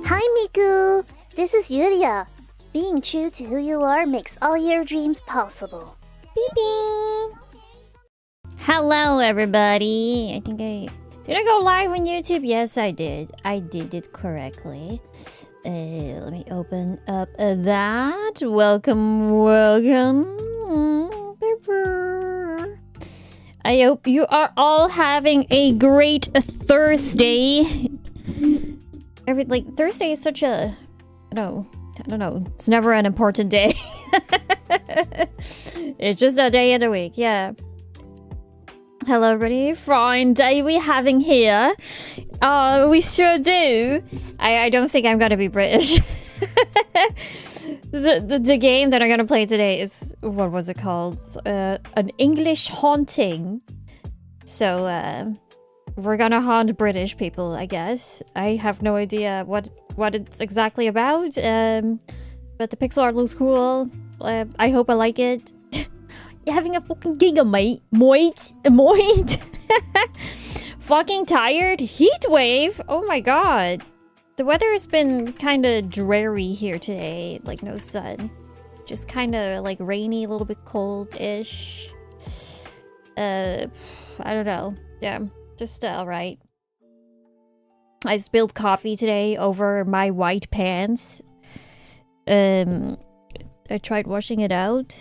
Hi, Miku! This is Yuria. Being true to who you are makes all your dreams possible. Beep beep! Hello, everybody! Did I go live on YouTube? Yes, I did. I did it correctly. Let me open up that. Welcome. I hope you are all having a great Thursday. Thursday is such a... I don't know. It's never an important day. It's just a day in the week, yeah. Hello, everybody. Fine day we having here. We sure do. I don't think I'm gonna be British. The game that I'm gonna play today is... What was it called? An English haunting. So, we're gonna haunt British people, I guess. I have no idea what it's exactly about. But the pixel art looks cool. I hope I like it. You're having a fucking giga, mate. Moit. Fucking tired. Heat wave. Oh my god. The weather has been kind of dreary here today. Like, no sun. Just kind of like rainy, a little bit cold-ish. I don't know. Yeah, just alright. I spilled coffee today over my white pants. I tried washing it out.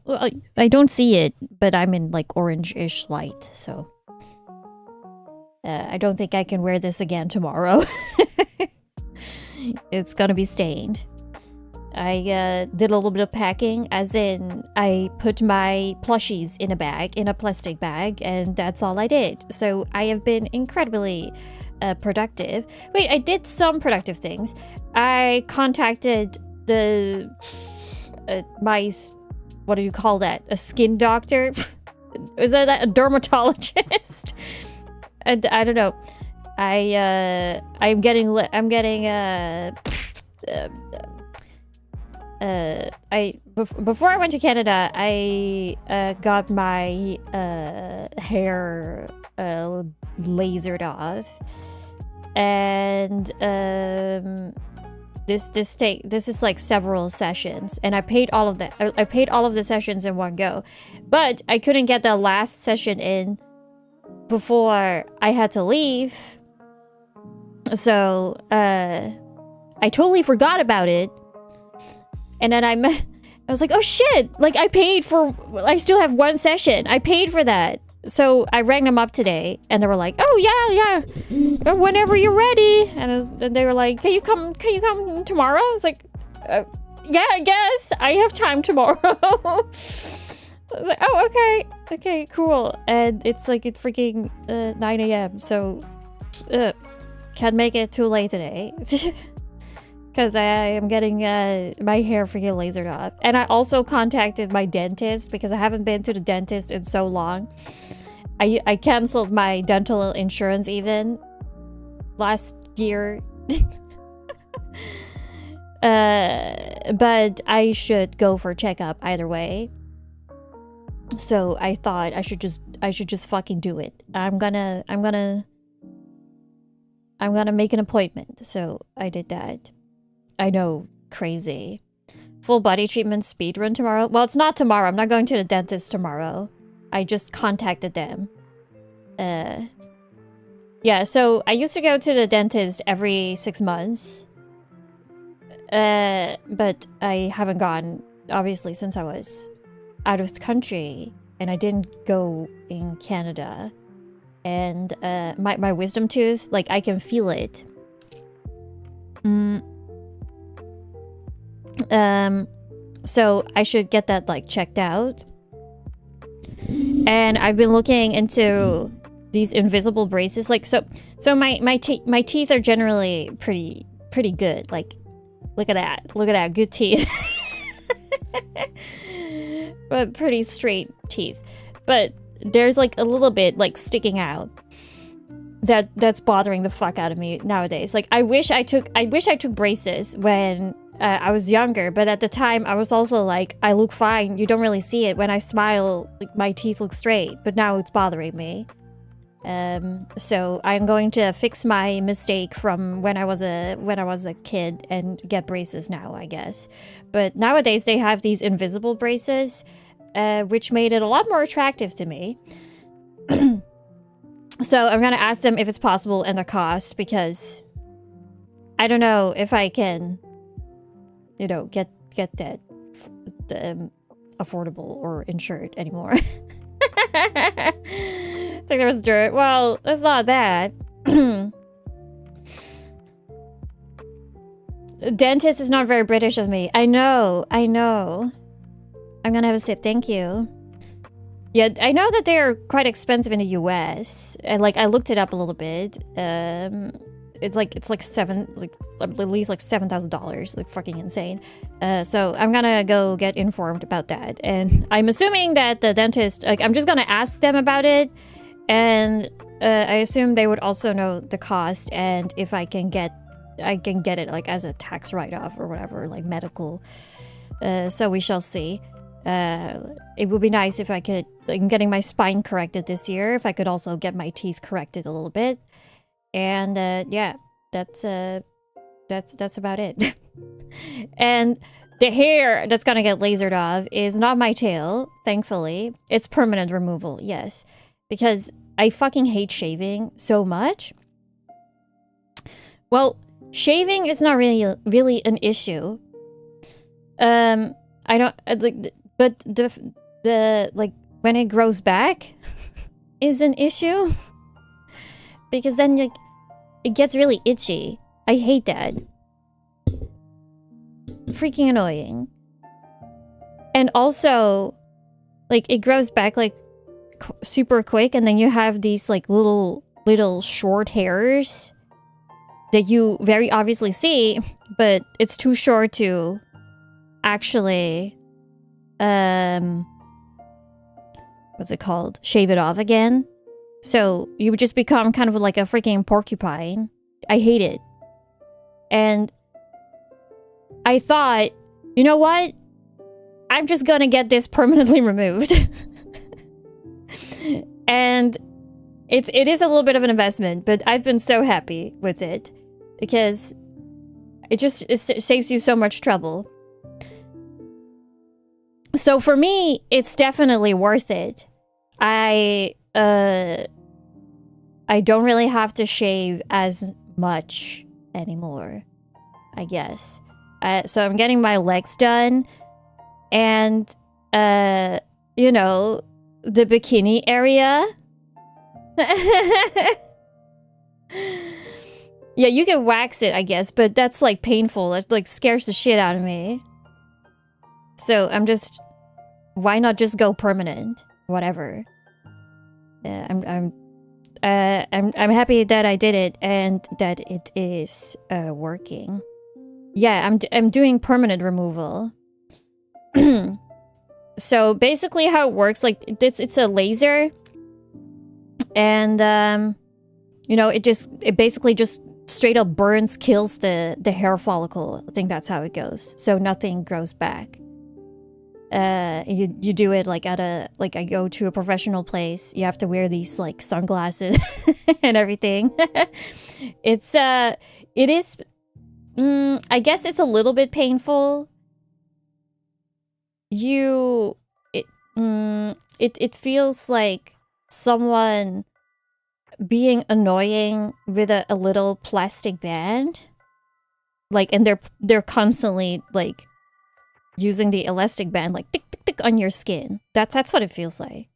Well, I don't see it, but I'm in like orange-ish light, so... I don't think I can wear this again tomorrow. It's gonna be stained. I did a little bit of packing, as in I put my plushies in a plastic bag, and that's all I did. So I have been incredibly productive. Wait, I did some productive things. I contacted the what do you call that? A skin doctor? Is that a dermatologist? And I don't know. Before I went to Canada, I got my hair lasered off, and this is like several sessions, and I paid all of that. I paid all of the sessions in one go, but I couldn't get the last session in before I had to leave. So I totally forgot about it. And then I was like, oh shit, like I still have one session. I paid for that. So I rang them up today, and they were like, oh yeah, whenever you're ready. And they were like, can you come tomorrow? I was like, yeah, I guess I have time tomorrow. I was like, oh, okay, cool. And it's like at freaking 9 a.m. So can't make it too late today. Because I am getting my hair freaking lasered off. And I also contacted my dentist because I haven't been to the dentist in so long. I canceled my dental insurance even last year. But I should go for a checkup either way. So I thought I should just fucking do it. I'm gonna make an appointment. So I did that. I know, crazy. Full body treatment speedrun tomorrow? Well, it's not tomorrow. I'm not going to the dentist tomorrow. I just contacted them. Yeah, so I used to go to the dentist every 6 months. But I haven't gone, obviously, since I was out of the country. And I didn't go in Canada. And my wisdom tooth, like, I can feel it. So I should get that like checked out. And I've been looking into these invisible braces. Like so my teeth are generally pretty good. Like look at that, good teeth. But pretty straight teeth. But there's like a little bit like sticking out. That's bothering the fuck out of me nowadays. Like I wish I took braces when I was younger, but at the time I was also like, I look fine. You don't really see it. When I smile, like my teeth look straight, but now it's bothering me. So I'm going to fix my mistake from when I was a kid and get braces now, I guess. But nowadays they have these invisible braces, which made it a lot more attractive to me. So I'm gonna ask them if it's possible and the cost, because I don't know if I can, you know, get that affordable or insured anymore. I think there was dirt. Well, it's not that. Dentist is not very British of me. I know. I'm gonna have a sip. Thank you. Yeah, I know that they're quite expensive in the US. And like I looked it up a little bit. It's like at least $7,000, like fucking insane. So I'm gonna go get informed about that. And I'm assuming that the dentist, like I'm just gonna ask them about it, and I assume they would also know the cost and if I can get it like as a tax write-off or whatever, like medical. So we shall see. It would be nice if I could, like, I'm getting my spine corrected this year, if I could also get my teeth corrected a little bit. And yeah, that's about it. And the hair that's gonna get lasered off is not my tail, thankfully. It's permanent removal, yes. Because I fucking hate shaving so much. Well, shaving is not really an issue. I don't like, but the like when it grows back is an issue, because then like it gets really itchy. I hate that. Freaking annoying. And also, like it grows back like super quick, and then you have these like little short hairs that you very obviously see, but it's too short to actually what's it called? Shave it off again. So you would just become kind of like a freaking porcupine. I hate it. And I thought, you know what? I'm just gonna get this permanently removed. And it is a little bit of an investment, but I've been so happy with it because it saves you so much trouble. So for me, it's definitely worth it. I don't really have to shave as much anymore, I guess. So I'm getting my legs done, and you know, the bikini area. Yeah, you can wax it, I guess, but that's like painful. That like scares the shit out of me. So why not just go permanent? Whatever. I'm happy that I did it and that it is working. Yeah, I'm doing permanent removal. So basically, how it works, like it's a laser, and you know, it basically just straight up kills the hair follicle. I think that's how it goes. So nothing grows back. You do it like I go to a professional place. You have to wear these like sunglasses and everything. It is I guess it's a little bit painful. It feels like someone being annoying with a little plastic band, like, and they're constantly like using the elastic band like tick tick tick on your skin. That's what it feels like.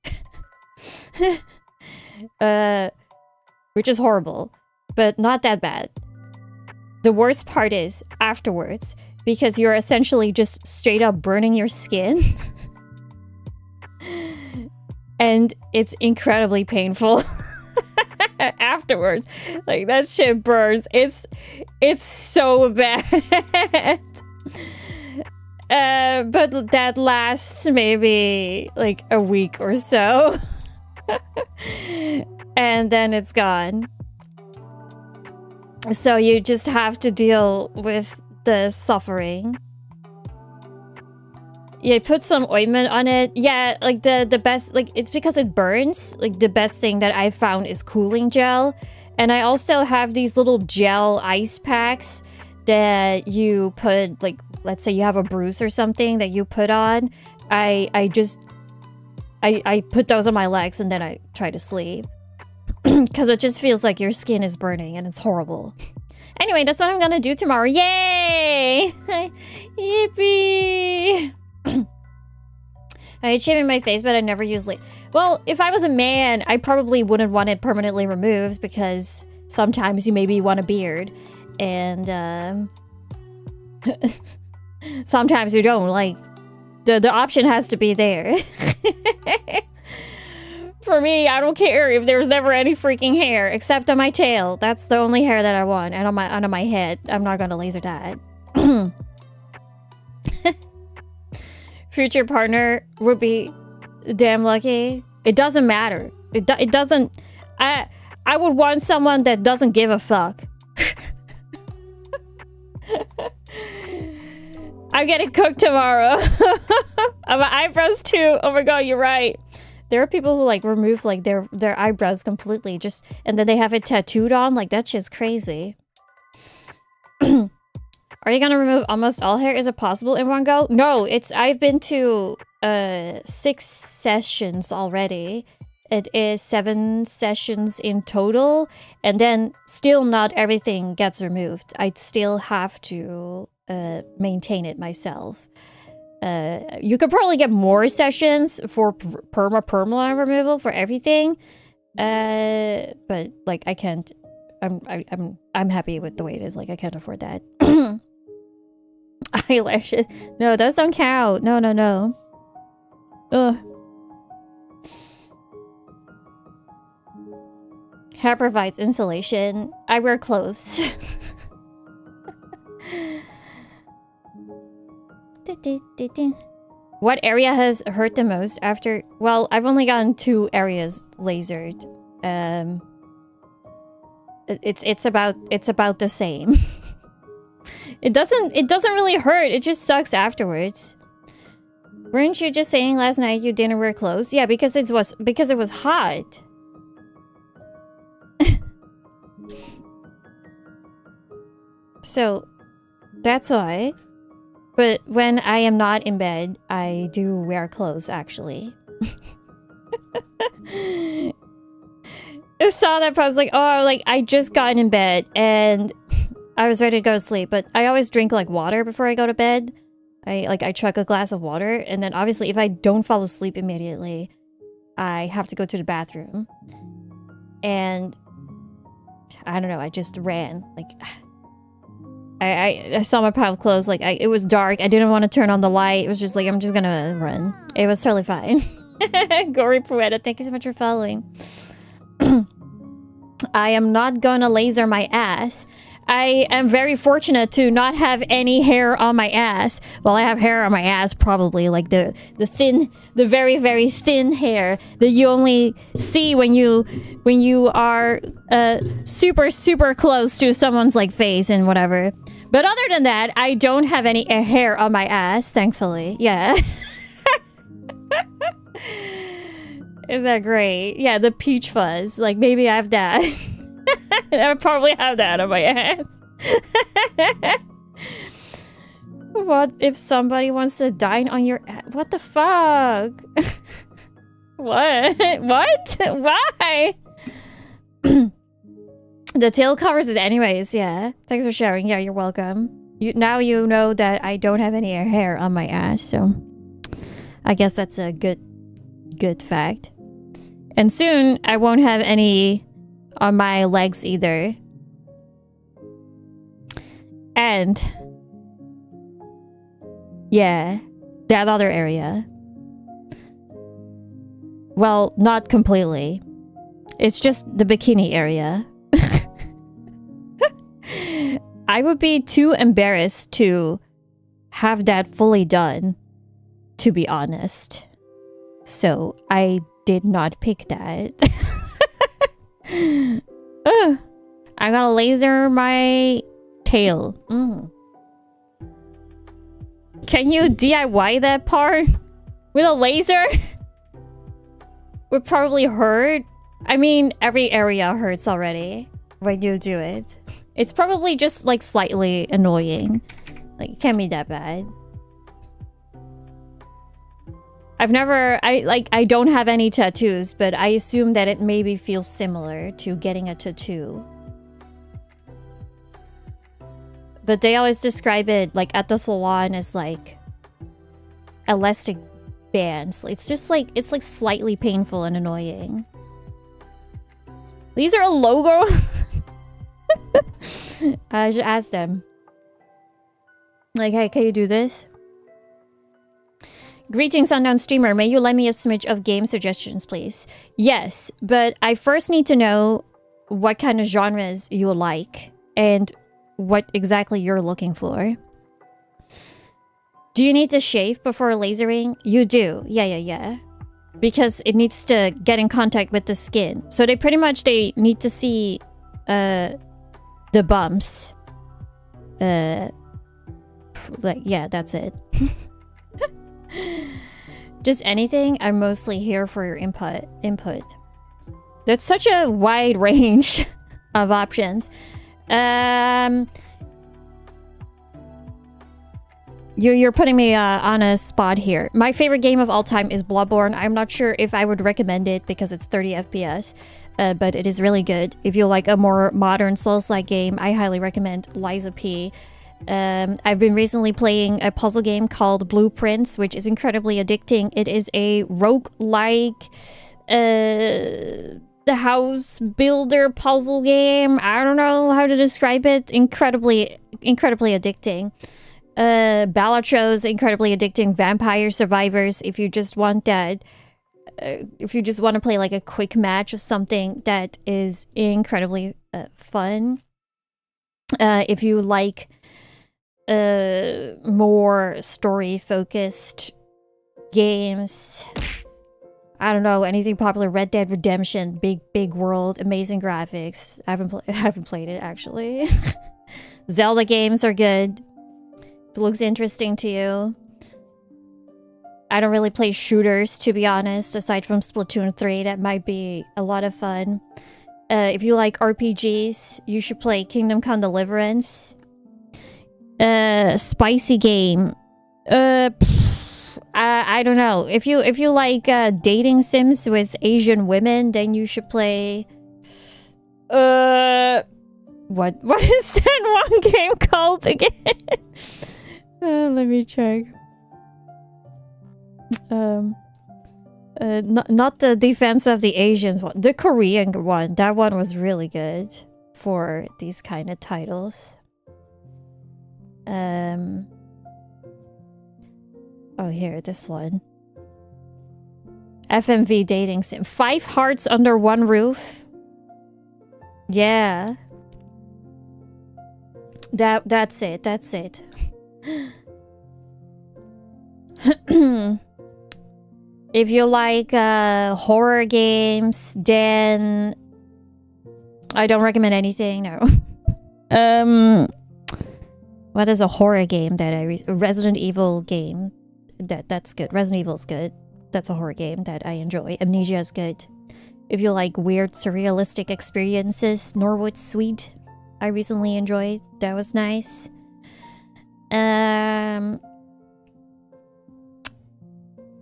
Which is horrible, but not that bad. The worst part is afterwards, because you're essentially just straight up burning your skin. And it's incredibly painful. Afterwards, like, that shit burns. It's so bad. But that lasts maybe like a week or so. And then it's gone. So you just have to deal with the suffering. Yeah, put some ointment on it. Yeah, like the best, like it's because it burns. Like the best thing that I found is cooling gel. And I also have these little gel ice packs that you put, like, let's say you have a bruise or something that you put on. I put those on my legs and then I try to sleep. Because it just feels like your skin is burning and it's horrible. Anyway, that's what I'm gonna do tomorrow. Yay! Yippee! I hate shaving my face, but I never usually... Well, if I was a man, I probably wouldn't want it permanently removed because sometimes you maybe want a beard. And, sometimes you don't. Like, the option has to be there. For me, I don't care if there's never any freaking hair, except on my tail. That's the only hair that I want. And on my head. I'm not gonna laser that. Future partner would be damn lucky. It doesn't matter. It doesn't... I would want someone that doesn't give a fuck. I'm getting cooked tomorrow. My eyebrows too. Oh my god, you're right. There are people who like remove like their eyebrows completely, just and then they have it tattooed on. Like that shit's crazy. Are you gonna remove almost all hair? Is it possible in one go? No, I've been to 6 sessions already. It is 7 sessions in total, and then still not everything gets removed. I'd still have to maintain it myself. You could probably get more sessions for perma removal for everything, but like I can't. I'm happy with the way it is. Like I can't afford that. Eyelashes. No, those don't count. No. Ugh. Hair provides insulation. I wear clothes. What area has hurt the most after... Well, I've only gotten 2 areas lasered. It's about the same. It doesn't really hurt. It just sucks afterwards. Weren't you just saying last night you didn't wear clothes? Yeah, because it was hot. So that's why. But when I am not in bed, I do wear clothes actually. I saw that post like, oh, like I just got in bed and I was ready to go to sleep, but I always drink like water before I go to bed. I chug a glass of water, and then obviously if I don't fall asleep immediately, I have to go to the bathroom. And I don't know, I just ran. Like I saw my pile of clothes, like it was dark. I didn't want to turn on the light. It was just like, I'm just gonna run. It was totally fine. Gory Poeta, thank you so much for following. I am not gonna laser my ass. I am very fortunate to not have any hair on my ass. Well, I have hair on my ass, probably like the very, very thin hair that you only see when you are super, super close to someone's like face and whatever. But other than that, I don't have any hair on my ass, thankfully. Yeah. Isn't that great? Yeah, the peach fuzz. Like, maybe I have that. I probably have that on my ass. What if somebody wants to dine on your ass? What the fuck? What? What? Why? The tail covers it anyways, yeah. Thanks for sharing. Yeah, you're welcome. Now you know that I don't have any hair on my ass, so... I guess that's a good fact. And soon, I won't have any on my legs either. And... yeah, that other area. Well, not completely. It's just the bikini area. I would be too embarrassed to have that fully done, to be honest. So I did not pick that. I'm gonna laser my tail. Can you DIY that part? With a laser? Would probably hurt. I mean, every area hurts already when you do it. It's probably just like slightly annoying. Like, it can't be that bad. I don't have any tattoos, but I assume that it maybe feels similar to getting a tattoo. But they always describe it, like, at the salon as, like, elastic bands. It's just, like, it's, like, slightly painful and annoying. These are a logo? I should ask them. Like, hey, can you do this? Greetings, Unknown Streamer. May you lend me a smidge of game suggestions, please? Yes, but I first need to know what kind of genres you like and what exactly you're looking for. Do you need to shave before lasering? You do. Yeah. Because it needs to get in contact with the skin. So they need to see the bumps. Like, yeah, that's it. Just anything. I'm mostly here for your input. That's such a wide range of options. You're putting me on a spot here. My favorite game of all time is Bloodborne. I'm not sure if I would recommend it because it's 30 FPS, but it is really good. If you like a more modern Souls-like game, I highly recommend Liza P. I've been recently playing a puzzle game called Blueprints, which is incredibly addicting. It is a roguelike the house builder puzzle game. I don't know how to describe it. Incredibly addicting. Balatros, incredibly addicting. Vampire Survivors, if you just want that. If you just want to play like a quick match of something that is incredibly fun. If you like more story-focused games, I don't know, anything popular. Red Dead Redemption, big world, amazing graphics. I haven't played it actually. Zelda games are good. It looks interesting to you. I don't really play shooters, to be honest, aside from Splatoon 3. That might be a lot of fun. If you like RPGs, you should play Kingdom Come Deliverance. Spicy game. I don't know. If you like dating sims with Asian women, then you should play. What is that one game called again? Let me check. Not the Defense of the Asians one. The Korean one. That one was really good for these kind of titles. Oh, here, this one. FMV dating sim. 5 hearts under one roof. Yeah. That's it. If you like horror games, then I don't recommend anything. No. What is a horror game that a Resident Evil game that's good. Resident Evil's good. That's a horror game that I enjoy. Amnesia is good. If you like weird surrealistic experiences, Norwood Sweet I recently enjoyed. That was nice.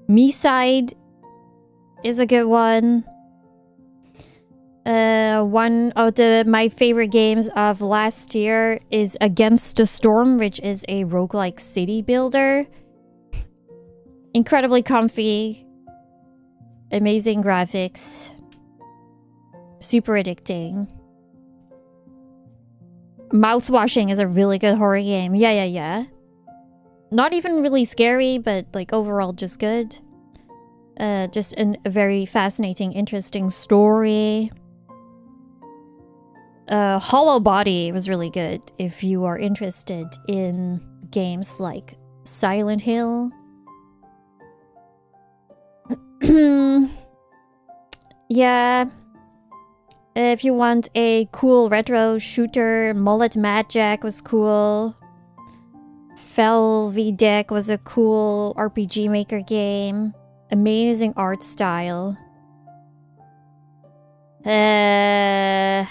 Me-Side is a good one. One of my favorite games of last year is Against the Storm, which is a roguelike city builder. Incredibly comfy. Amazing graphics. Super addicting. Mouthwashing is a really good horror game. Yeah. Not even really scary, but like overall just good. Just a very fascinating, interesting story. Hollow Body was really good if you are interested in games like Silent Hill. Yeah. If you want a cool retro shooter, Mullet Mad Jack was cool. Fell V Deck was a cool RPG Maker game. Amazing art style. Yeah.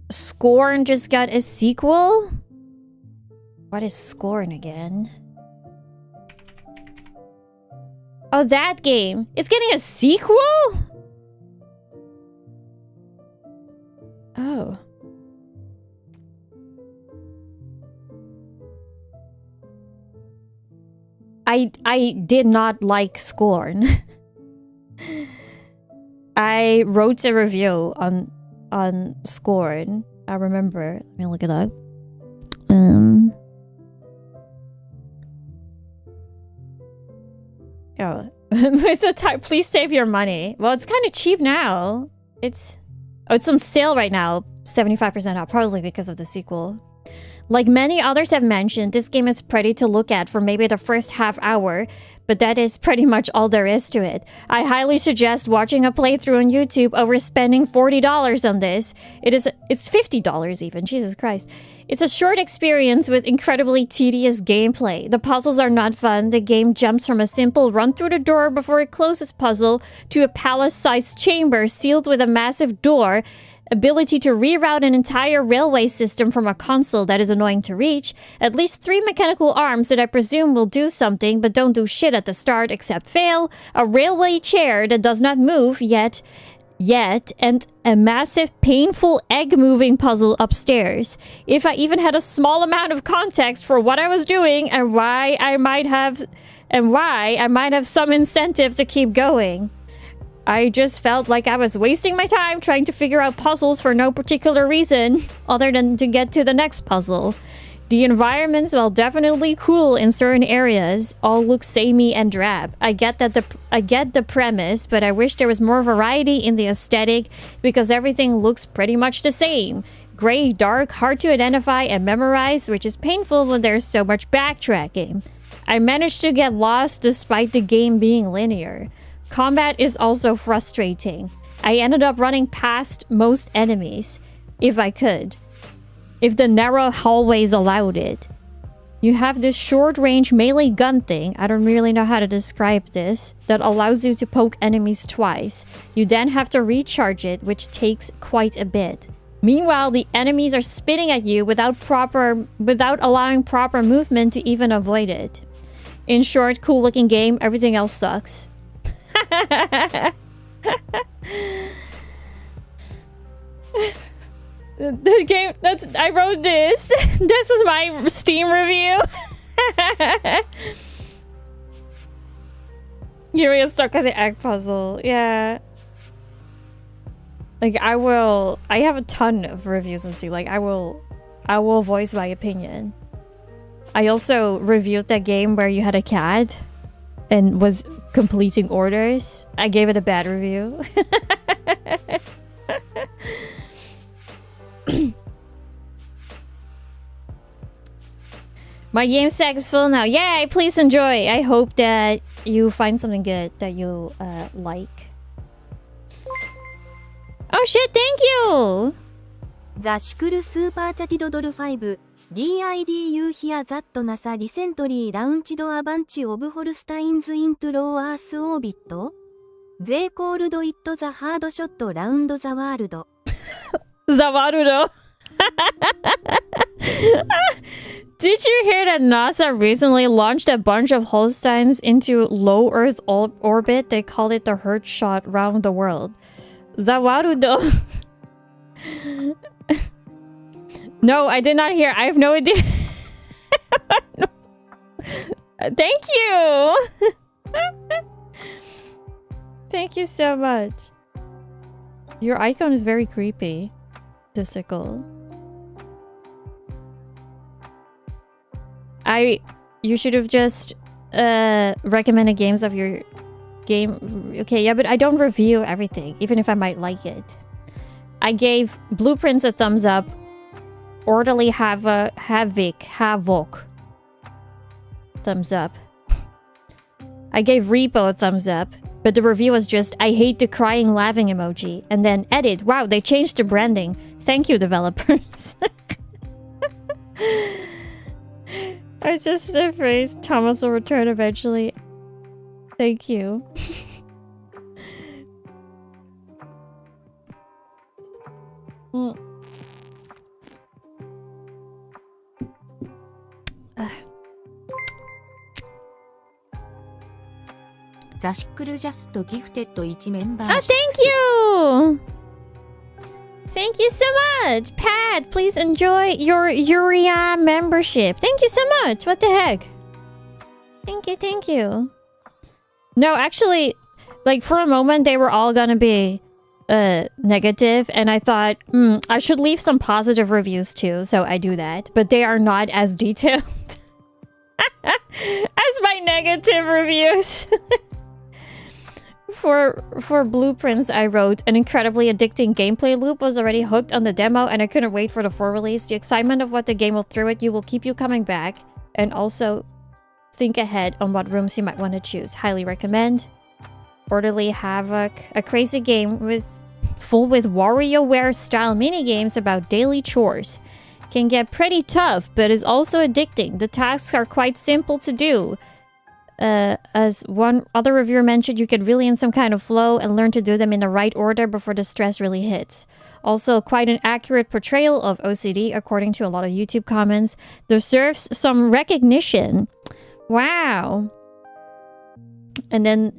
Scorn just got a sequel? What is Scorn again? Oh, that game. It's getting a sequel? Oh. I did not like Scorn. I wrote a review on Scorn. I remember. Let me look it up. Oh, with the type, please save your money. Well, it's kind of cheap now. It's on sale right now, 75% off, probably because of the sequel. Like many others have mentioned, this game is pretty to look at for maybe the first half hour, but that is pretty much all there is to it. I highly suggest watching a playthrough on YouTube over spending $40 on this. It's $50 even, Jesus Christ. It's a short experience with incredibly tedious gameplay. The puzzles are not fun. The game jumps from a simple run through the door before it closes puzzle to a palace-sized chamber sealed with a massive door, ability to reroute an entire railway system from a console that is annoying to reach, at least 3 mechanical arms that I presume will do something but don't do shit at the start except fail, a railway chair that does not move yet, and a massive painful egg-moving puzzle upstairs. If I even had a small amount of context for what I was doing and why I might have some incentive to keep going. I just felt like I was wasting my time trying to figure out puzzles for no particular reason other than to get to the next puzzle. The environments, while definitely cool in certain areas, all look samey and drab. I get the premise, but I wish there was more variety in the aesthetic because everything looks pretty much the same. Gray, dark, hard to identify and memorize, which is painful when there's so much backtracking. I managed to get lost despite the game being linear. Combat is also frustrating. I ended up running past most enemies, if I could. If the narrow hallways allowed it. You have this short-range melee gun thing, I don't really know how to describe this, that allows you to poke enemies twice. You then have to recharge it, which takes quite a bit. Meanwhile, the enemies are spitting at you without allowing proper movement to even avoid it. In short, cool-looking game, everything else sucks. The game I wrote this. This is my Steam review. You get stuck at the egg puzzle. Yeah. Like I have a ton of reviews on Steam. Like I will voice my opinion. I also reviewed that game where you had a cat and was completing orders. I gave it a bad review. My game stack is full now. Yay, please enjoy. I hope that you find something good that you like. Oh shit, thank you! The Shkuru Super Chatted Doll 5 DID you hear that NASA recently launched a bunch of Holsteins into low Earth orbit? They called it the hard shot round the world. The world. Did you hear that NASA recently launched a bunch of Holsteins into low Earth orbit? They called it the hard shot round the world. The world. No, I did not hear. I have no idea. Thank you. Thank you so much. Your icon is very creepy. The sickle. You should have just recommended games of your game. Okay, yeah, but I don't review everything, even if I might like it. I gave Blueprints a thumbs up. Orderly Havoc. Thumbs up. I gave Repo a thumbs up. But the review was just, I hate the crying laughing emoji. And then edit, wow, they changed the branding. Thank you, developers. I just phrase, Thomas will return eventually. Thank you. The Sickle just gifted 1 member. Oh, thank you! Thank you so much! Pat, please enjoy your Uria membership. Thank you so much! What the heck? Thank you. No, actually, like, for a moment, they were all gonna be negative, and I thought, I should leave some positive reviews too, so I do that. But they are not as detailed as my negative reviews. For Blueprints, I wrote, an incredibly addicting gameplay loop, was already hooked on the demo, and I couldn't wait for the full release. The excitement of what the game will throw at you will keep you coming back, and also think ahead on what rooms you might want to choose. Highly recommend. Orderly Havoc, a crazy game full with WarioWare style minigames about daily chores. Can get pretty tough, but is also addicting. The tasks are quite simple to do. As one other reviewer mentioned, you get really in some kind of flow and learn to do them in the right order before the stress really hits. Also, quite an accurate portrayal of OCD, according to a lot of YouTube comments. Deserves some recognition. Wow. And then,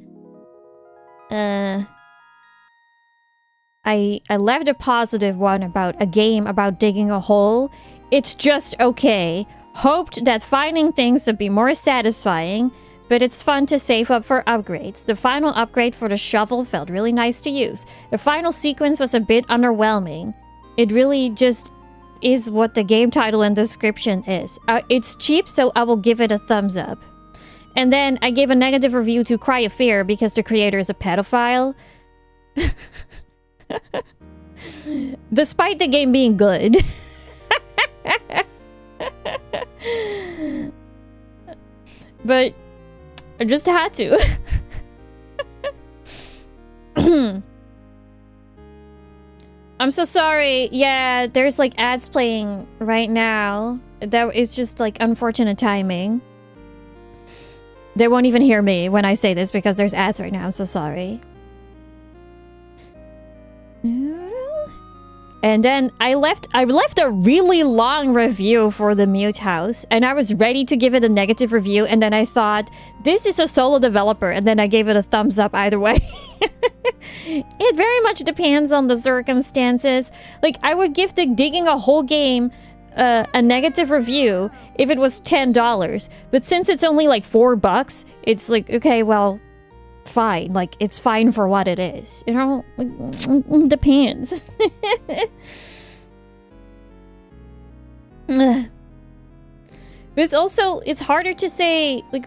I left a positive one about a game about digging a hole. It's just okay. Hoped that finding things would be more satisfying. But it's fun to save up for upgrades. The final upgrade for the shovel felt really nice to use. The final sequence was a bit underwhelming. It really just is what the game title and description is. It's cheap, so I will give it a thumbs up. And then I gave a negative review to Cry of Fear because the creator is a pedophile. Despite the game being good. But I just had to. I'm so sorry. Yeah, there's like ads playing right now. That is just like unfortunate timing. They won't even hear me when I say this because there's ads right now. I'm so sorry. And then I left a really long review for the Mute House, and I was ready to give it a negative review, and then I thought, this is a solo developer, and then I gave it a thumbs up either way. It very much depends on the circumstances. Like, I would give the digging a whole game a negative review if it was $10, but since it's only like $4, it's like, okay, well, fine. Like, it's fine for what it is. You know? Like, depends. But it's also, it's harder to say, like,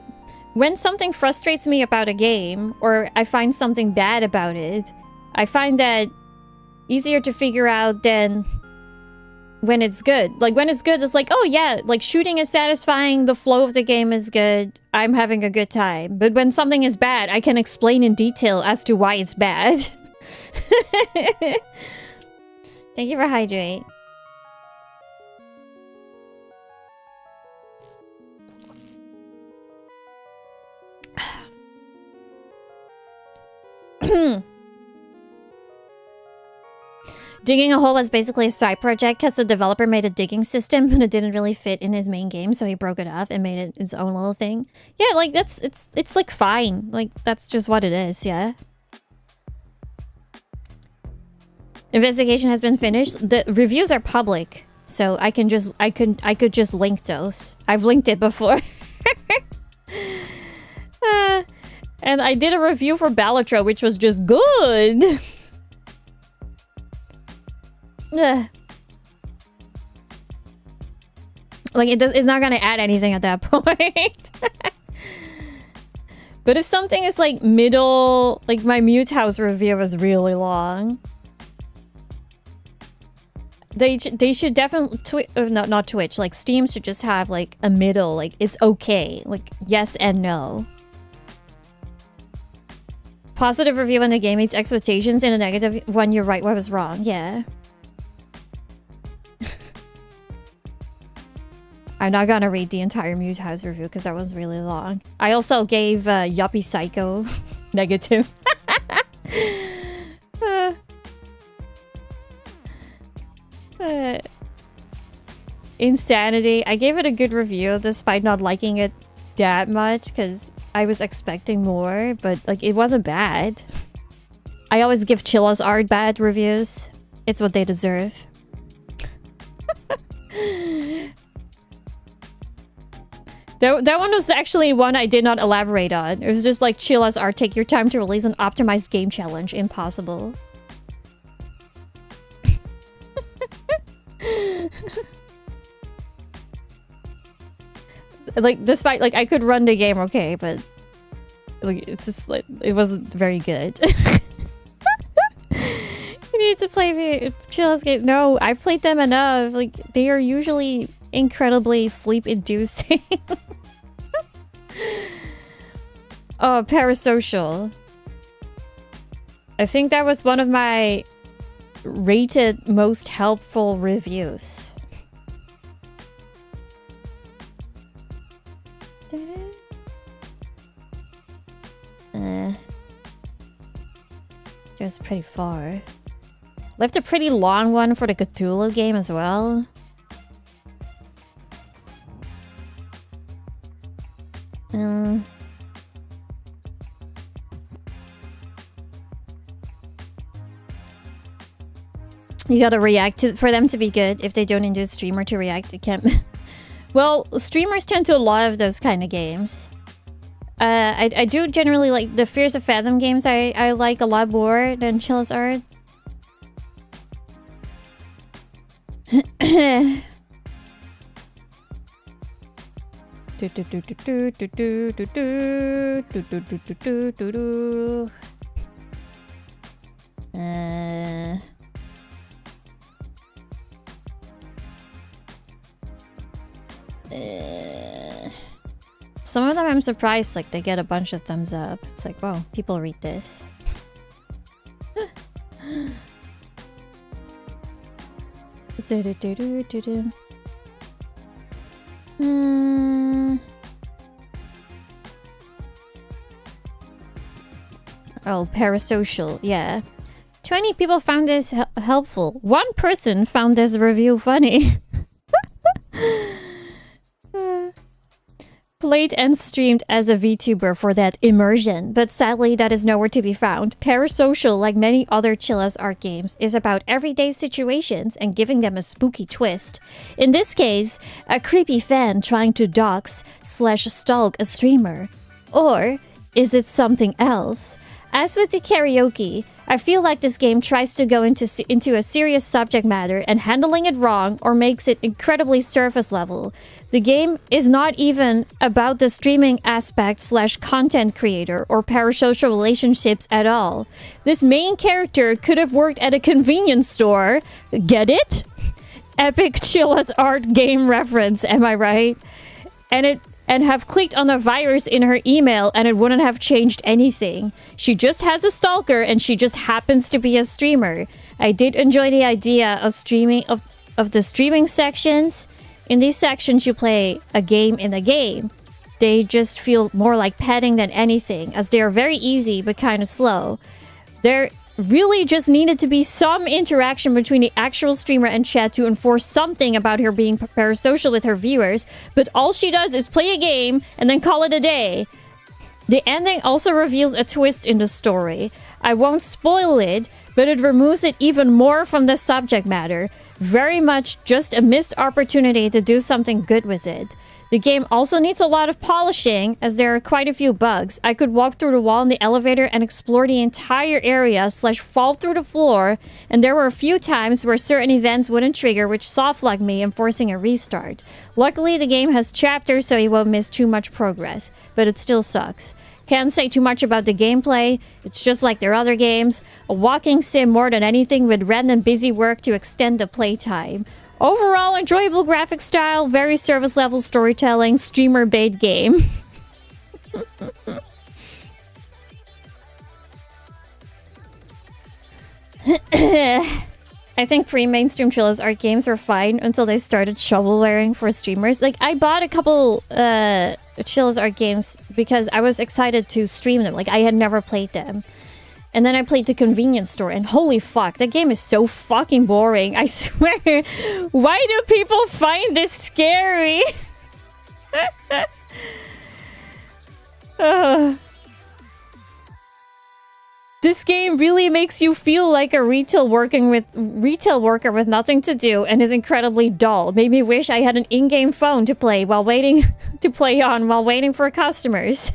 when something frustrates me about a game, or I find something bad about it, I find that easier to figure out than when it's good. Like, when it's good, it's like, oh yeah, like, shooting is satisfying, the flow of the game is good, I'm having a good time. But when something is bad, I can explain in detail as to why it's bad. Thank you for hydrate. Digging a hole was basically a side project because the developer made a digging system and it didn't really fit in his main game, so he broke it off and made it its own little thing. Yeah, like, it's like fine. Like, that's just what it is, yeah. Investigation has been finished. The reviews are public, so I could just link those. I've linked it before. And I did a review for Balatro, which was just good. Like, it's not gonna add anything at that point. But if something is like middle, like my Mute House review was really long. They should definitely not Twitch, like Steam should just have like a middle, like it's okay, like yes and no. positive review when the game meets expectations and a negative when you're right what was wrong. Yeah. I'm not gonna read the entire Mute House review because that was really long. I also gave Yuppie Psycho negative. Insanity. I gave it a good review despite not liking it that much because I was expecting more, but like it wasn't bad. I always give Chilla's art bad reviews. It's what they deserve. That one was actually one I did not elaborate on. It was just like Chilla's art, take your time to release an optimized game challenge. Impossible. Like, despite, like, I could run the game okay, but like, it's just like, it wasn't very good. You need to play Chilla's game. No, I've played them enough. Like, they are usually incredibly sleep-inducing. Oh, Parasocial. I think that was one of my rated most helpful reviews. Goes pretty far. Left a pretty long one for the Cthulhu game as well. You gotta react to for them to be good. If they don't induce streamer to react, they can't. Well, streamers tend to a lot of those kind of games. I do generally like the Fears of Fathom games. I like a lot more than Chilla's art. Some of them I'm surprised, like, they get a bunch of thumbs up. It's like, whoa, people read this. Oh, Parasocial, yeah. 20 people found this helpful. One person found this review funny. Played and streamed as a VTuber for that immersion, but sadly that is nowhere to be found. Parasocial, like many other Chilla's art games, is about everyday situations and giving them a spooky twist. In this case, a creepy fan trying to dox/stalk a streamer. Or is it something else? As with the karaoke, I feel like this game tries to go into a serious subject matter and handling it wrong or makes it incredibly surface level. The game is not even about the streaming aspect/content creator or parasocial relationships at all. This main character could have worked at a convenience store. Get it? Epic Chilla's art game reference, am I right? And have clicked on a virus in her email and it wouldn't have changed anything. She just has a stalker and she just happens to be a streamer. I did enjoy the idea of streaming of the streaming sections. In these sections you play a game in a game. They just feel more like petting than anything, as they are very easy but kind of slow. There really just needed to be some interaction between the actual streamer and chat to enforce something about her being parasocial with her viewers, but all she does is play a game and then call it a day. The ending also reveals a twist in the story. I won't spoil it, but it removes it even more from the subject matter. Very much just a missed opportunity to do something good with it. The game also needs a lot of polishing, as there are quite a few bugs. I could walk through the wall in the elevator and explore the entire area/fall through the floor, and there were a few times where certain events wouldn't trigger, which soft-locked me, enforcing a restart. Luckily, the game has chapters, so you won't miss too much progress, but it still sucks. Can't say too much about the gameplay. It's just like their other games. A walking sim more than anything, with random busy work to extend the playtime. Overall, enjoyable graphic style, very service level storytelling, streamer bait game. I think pre-mainstream Chill's art games were fine until they started shovelwaring for streamers. Like, I bought a couple Chill's art games because I was excited to stream them. Like, I had never played them. And then I played the convenience store, and holy fuck, that game is so fucking boring. I swear. Why do people find this scary? This game really makes you feel like a retail worker with nothing to do and is incredibly dull. Made me wish I had an in-game phone to play while waiting for customers.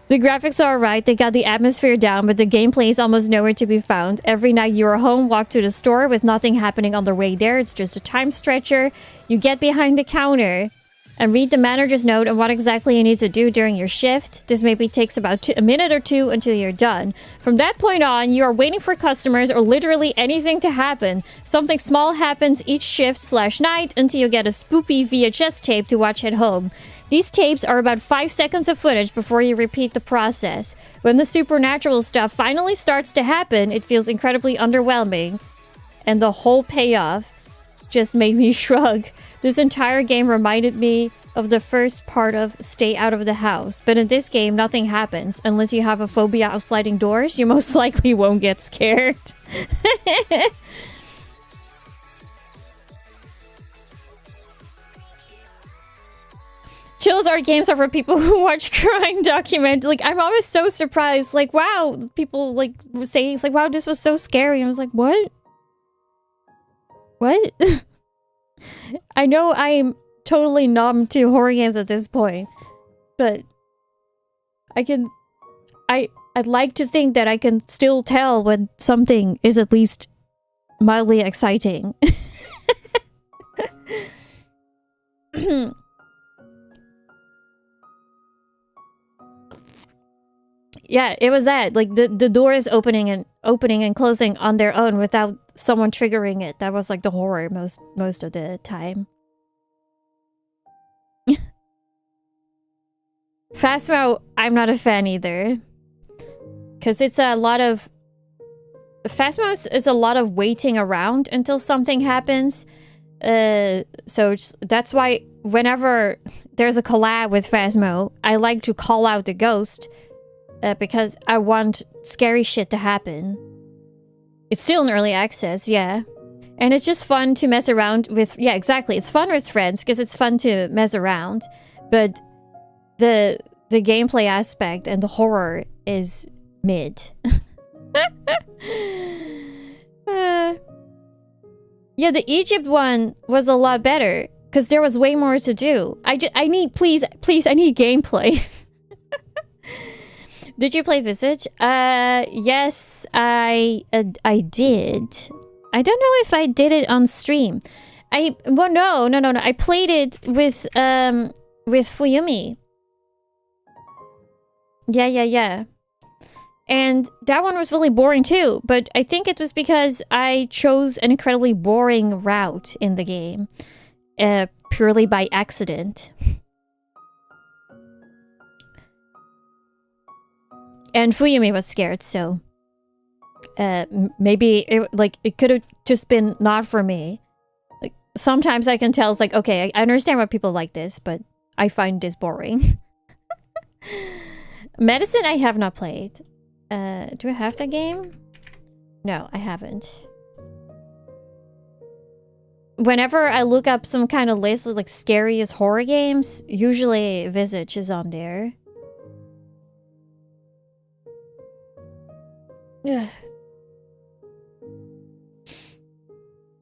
The graphics are alright, they got the atmosphere down, but the gameplay is almost nowhere to be found. Every night you're home, walk to the store with nothing happening on the way there. It's just a time stretcher. You get behind the counter and read the manager's note on what exactly you need to do during your shift. This maybe takes about a minute or two until you're done. From that point on, you are waiting for customers or literally anything to happen. Something small happens each shift/night until you get a spoopy VHS tape to watch at home. These tapes are about 5 seconds of footage before you repeat the process. When the supernatural stuff finally starts to happen, it feels incredibly underwhelming. And the whole payoff just made me shrug. This entire game reminded me of the first part of Stay Out of the House. But in this game, nothing happens. Unless you have a phobia of sliding doors, you most likely won't get scared. Chill's art games are for people who watch crime documentary. Like, I'm always so surprised. Like, wow, people like say it's like, wow, this was so scary. I was like, what? What? I know I'm totally numb to horror games at this point, but I'd like to think that I can still tell when something is at least mildly exciting. Yeah, it was that. Like, the doors opening and closing on their own without someone triggering it. That was like the horror most of the time. Phasmo, I'm not a fan either. Because it's a lot of... Phasmo is a lot of waiting around until something happens. So that's why whenever there's a collab with Phasmo, I like to call out the ghost. Because I want scary shit to happen. It's still in early access, yeah. And it's just fun to mess around with... Yeah, exactly. It's fun with friends because it's fun to mess around. But the gameplay aspect and the horror is mid. Yeah, the Egypt one was a lot better because there was way more to do. I need... Please, I need gameplay. Did you play Visage? Yes, I did. I don't know if I did it on stream. Well, no. I played it with Fuyumi. Yeah. And that one was really boring too, but I think it was because I chose an incredibly boring route in the game. Purely by accident. And Fuyumi was scared, so maybe it could have just been not for me. Like, sometimes I can tell it's like, okay, I understand why people like this, but I find this boring. Medicine I have not played. Do I have that game? No, I haven't. Whenever I look up some kind of list with like scariest horror games, usually Visage is on there.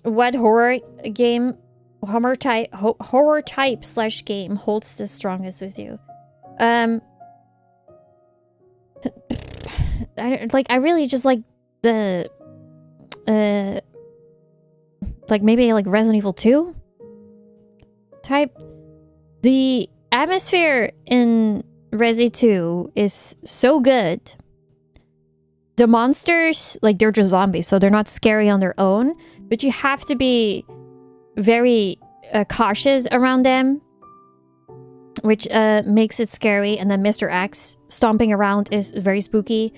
What horror game, horror type / game holds the strongest with you? I really just like the like maybe like Resident Evil 2 type. The atmosphere in Resi 2 is so good. The monsters, like, they're just zombies, so they're not scary on their own. But you have to be very cautious around them, which makes it scary. And then Mr. X stomping around is very spooky.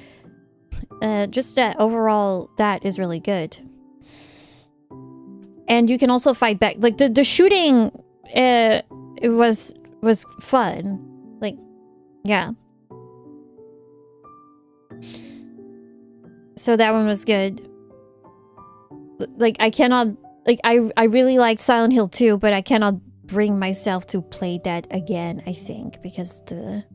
just that overall, that is really good. And you can also fight back. Like the shooting, it was fun. Like, yeah. So that one was good. Like I cannot, like I really like Silent Hill 2, but I cannot bring myself to play that again, I think, because the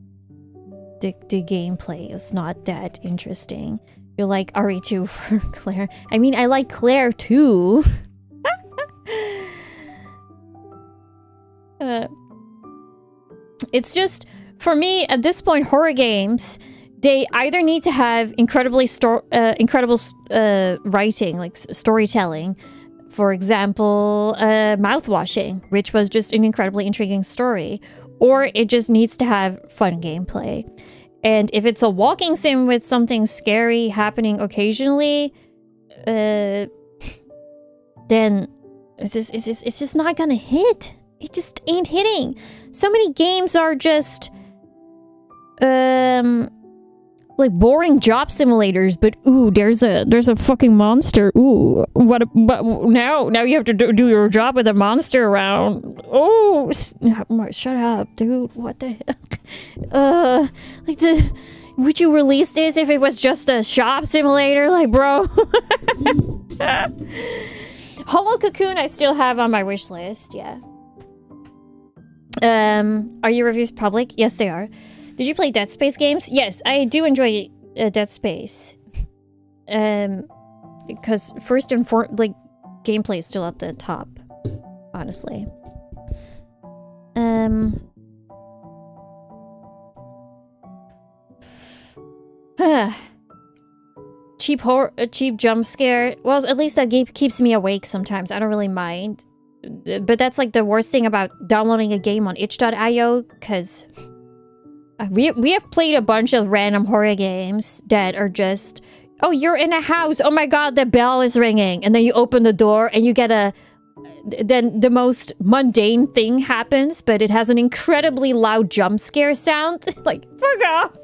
gameplay is not that interesting. You like RE2 for Claire. I mean, I like Claire too. It's just, for me, at this point, horror games, they either need to have incredible writing, like storytelling. For example, Mouthwashing, which was just an incredibly intriguing story. Or it just needs to have fun gameplay. And if it's a walking sim with something scary happening occasionally, then it's just not gonna hit. It just ain't hitting. So many games are just like boring job simulators, but ooh, there's a fucking monster. Ooh, but now you have to do your job with a monster around. Oh, shut up, dude. What the heck? Would you release this if it was just a shop simulator? Like, bro. Hollow Cocoon I still have on my wish list, yeah. Are your reviews public? Yes, they are. Did you play Dead Space games? Yes, I do enjoy Dead Space. Because first and foremost, like, gameplay is still at the top, honestly. Cheap jump scare. Well, at least that game keeps me awake sometimes. I don't really mind. But that's like the worst thing about downloading a game on itch.io, because we have played a bunch of random horror games that are just, oh, you're in a house, oh my god, the bell is ringing, and then you open the door and you get then the most mundane thing happens, but it has an incredibly loud jump scare sound. Like, fuck off.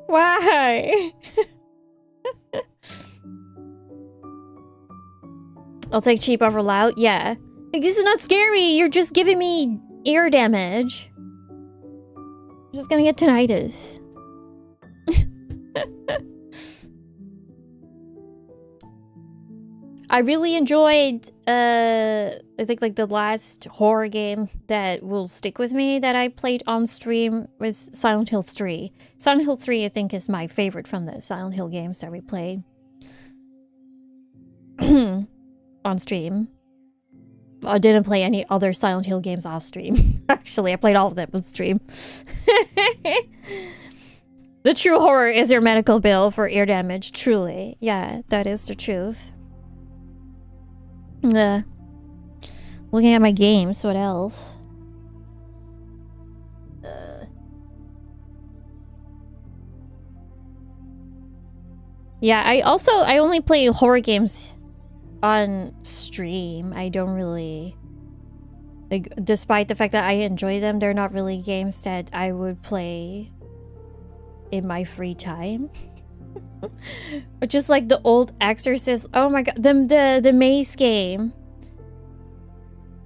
Why? I'll take cheap over loud. Yeah. Like, this is not scary. You're just giving me ear damage. I'm just gonna get tinnitus. I really enjoyed, I think like the last horror game that will stick with me that I played on stream was Silent Hill 3. Silent Hill 3, I think, is my favorite from the Silent Hill games that we played. On stream. I didn't play any other Silent Hill games off stream. Actually, I played all of them on stream. The true horror is your medical bill for ear damage. Truly. Yeah, that is the truth. Looking at my games, what else? Yeah, I only play horror games on stream. I don't really, like, despite the fact that I enjoy them, they're not really games that I would play in my free time. Just like the old Exorcist. Oh my god, the Maze game.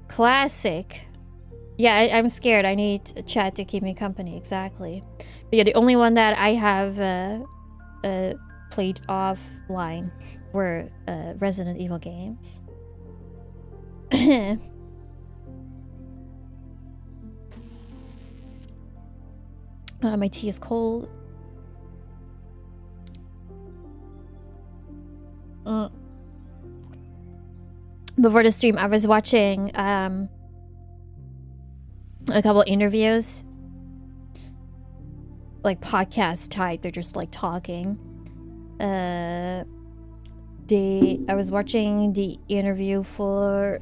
Classic. Yeah, I'm scared. I need a chat to keep me company. Exactly. But yeah, the only one that I have played offline were Resident Evil games. My tea is cold. Before the stream, I was watching a couple interviews, like podcast type. They're just like talking. I was watching the interview for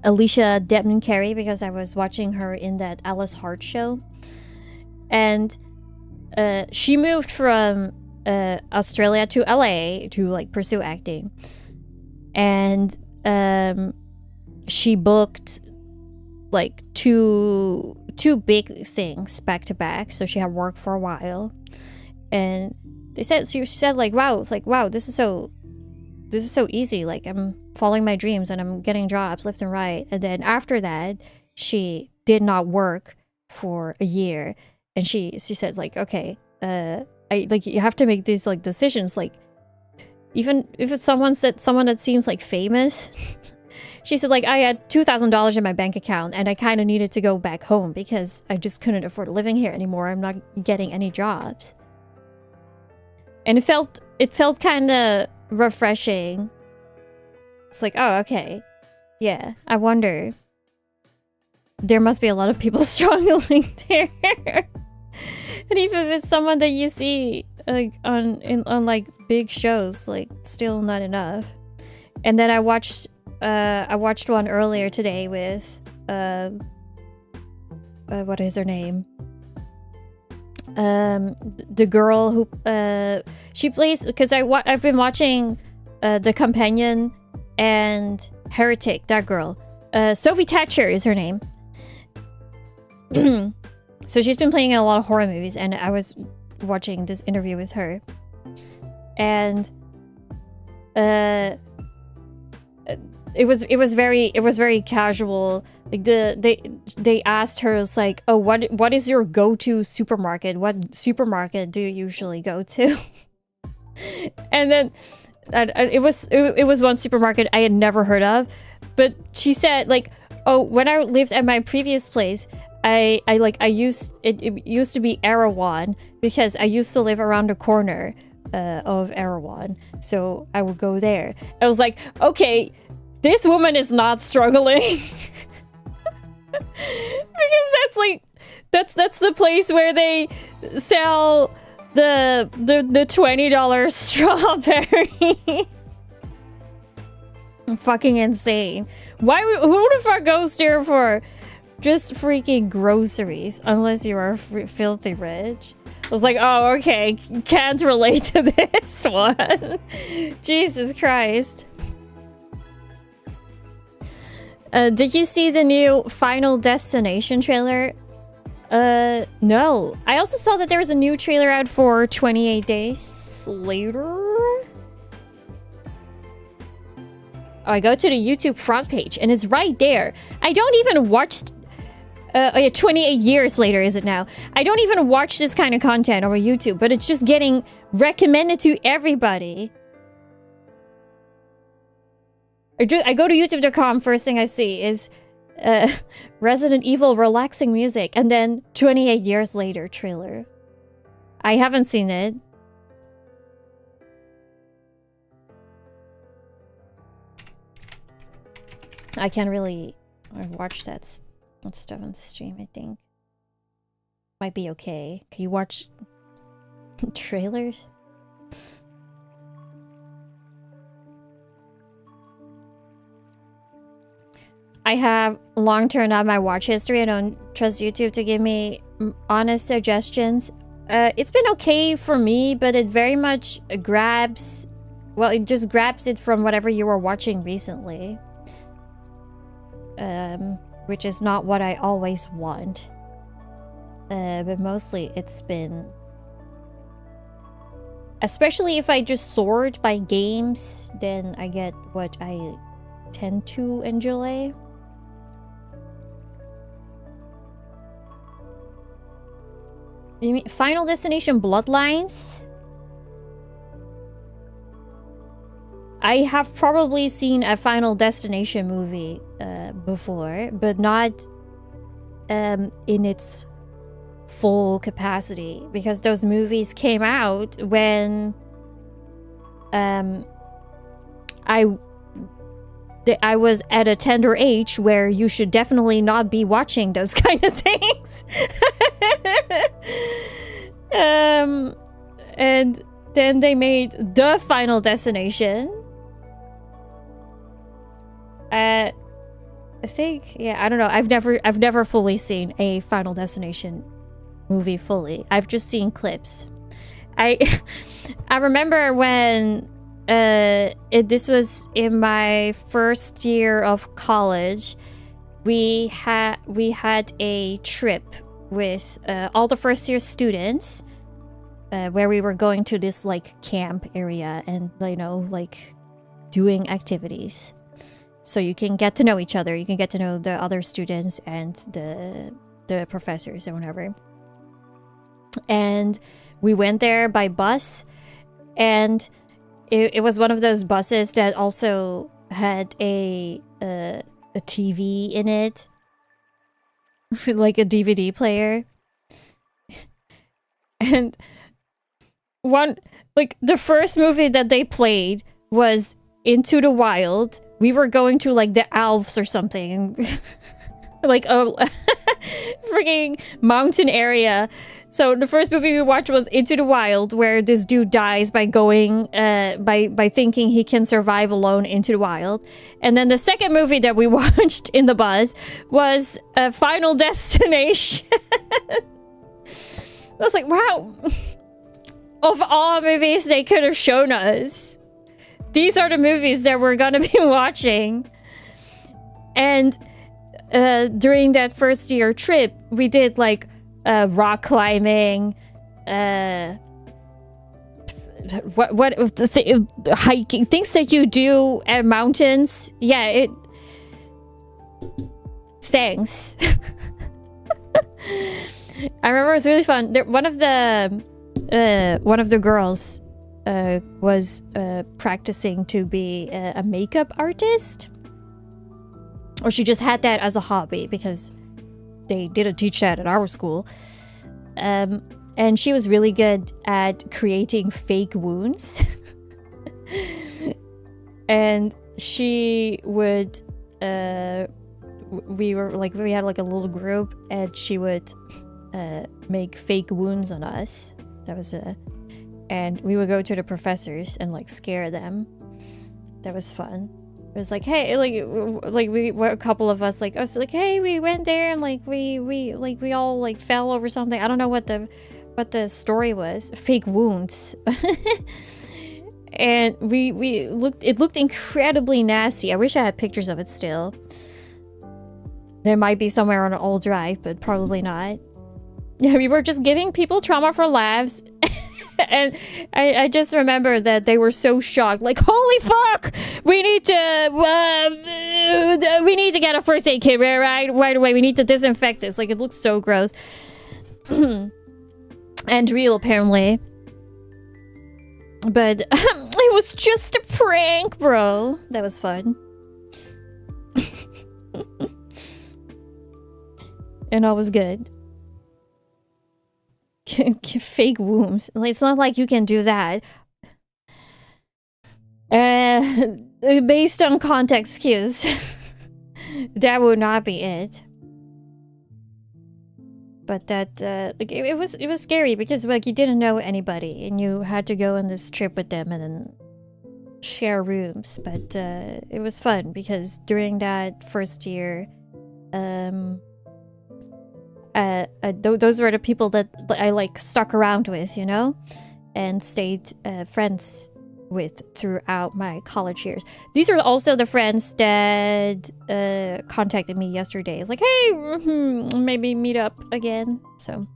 Alicia Debnam Carey because I was watching her in that Alice Hart show, and she moved from Australia to LA to like pursue acting, and she booked like two big things back to back, so she had work for a while. And she said like, wow, it's like, wow, this is so easy. Like, I'm following my dreams and I'm getting jobs left and right. And then after that, she did not work for a year, and she said like, okay, I like, you have to make these like decisions, like even if it's someone that seems like famous. She said like, I had $2,000 in my bank account and I kind of needed to go back home because I just couldn't afford living here anymore. I'm not getting any jobs. And it felt kind of refreshing. It's like, oh, okay. Yeah, I wonder. There must be a lot of people struggling there. And even if it's someone that you see like on like big shows, like still not enough. And then I watched one earlier today with what is her name? The girl who she plays, because I've been watching The Companion and Heretic. That girl, Sophie Thatcher is her name. So she's been playing in a lot of horror movies, and I was watching this interview with her, and it was very casual. Like they asked her, it's like, oh, what is your go-to supermarket? What supermarket do you usually go to? And then it was one supermarket I had never heard of, but she said like, oh, when I lived at my previous place, it used to be Erewhon, because I used to live around the corner of Erewhon, so I would go there. I was like, okay, this woman is not struggling. Because that's the place where they sell the $20 strawberry. Fucking insane. Who the fuck goes there for just freaking groceries, unless you are filthy rich? I was like, oh, okay, can't relate to this one. Jesus Christ. Did you see the new Final Destination trailer? No. I also saw that there was a new trailer out for 28 Days Later. I go to the YouTube front page and it's right there. I don't even watch... 28 years later, is it now? I don't even watch this kind of content over YouTube, but it's just getting recommended to everybody. I go to youtube.com, first thing I see is Resident Evil relaxing music, and then 28 years later trailer. I haven't seen it. I can't really watch that stuff on stream, I think. Might be okay. Can you watch trailers? I have long turned on my watch history. I don't trust YouTube to give me honest suggestions. It's been okay for me, but it very much grabs... Well, it just grabs it from whatever you were watching recently. Which is not what I always want. But mostly it's been... Especially if I just sort by games, then I get what I tend to enjoy. You mean Final Destination Bloodlines? I have probably seen a Final Destination movie before, but not in its full capacity, because those movies came out when I was at a tender age where you should definitely not be watching those kind of things. And then they made the Final Destination. I think, yeah, I don't know. I've never fully seen a Final Destination movie fully. I've just seen clips. I remember when this was in my first year of college. We had a trip with all the first year students where we were going to this like camp area and like doing activities. So you can get to know each other. You can get to know the other students and the professors and whatever. And we went there by bus, and it was one of those buses that also had a TV in it, like a DVD player. And the first movie that they played was Into the Wild. We were going to like the Alps or something, like a freaking mountain area. So the first movie we watched was Into the Wild, where this dude dies by going by thinking he can survive alone into the wild. And then the second movie that we watched in the bus was Final Destination. I was like, wow. Of all movies they could have shown us, these are the movies that we're gonna be watching. And during that first year trip, we did like rock climbing, hiking, things that you do at mountains. Yeah, thanks. I remember it was really fun. One of the girls was practicing to be a makeup artist, or she just had that as a hobby because they didn't teach that at our school. And she was really good at creating fake wounds. And she would we had like a little group, and she would make fake wounds on us. That was and we would go to the professors and like scare them. That was fun. It was like, hey, like we were a couple of us, like I was like, hey, we went there and like we all like fell over something. I don't know what the story was. Fake wounds. And it looked incredibly nasty. I wish I had pictures of it still. There might be somewhere on an old drive, but probably not. Yeah, we were just giving people trauma for laughs. And I just remember that they were so shocked, like, holy fuck, we need to get a first aid kit right away. We need to disinfect this. Like, it looks so gross. And real, apparently. But it was just a prank, bro. That was fun. And all was good. Fake wombs. It's not like you can do that. Based on context cues, that would not be it. But that like it was scary because like you didn't know anybody and you had to go on this trip with them and then share rooms. But it was fun because during that first year, those were the people that I like stuck around with, you know, and stayed friends with throughout my college years. These are also the friends that contacted me yesterday. It's like, hey, maybe meet up again. So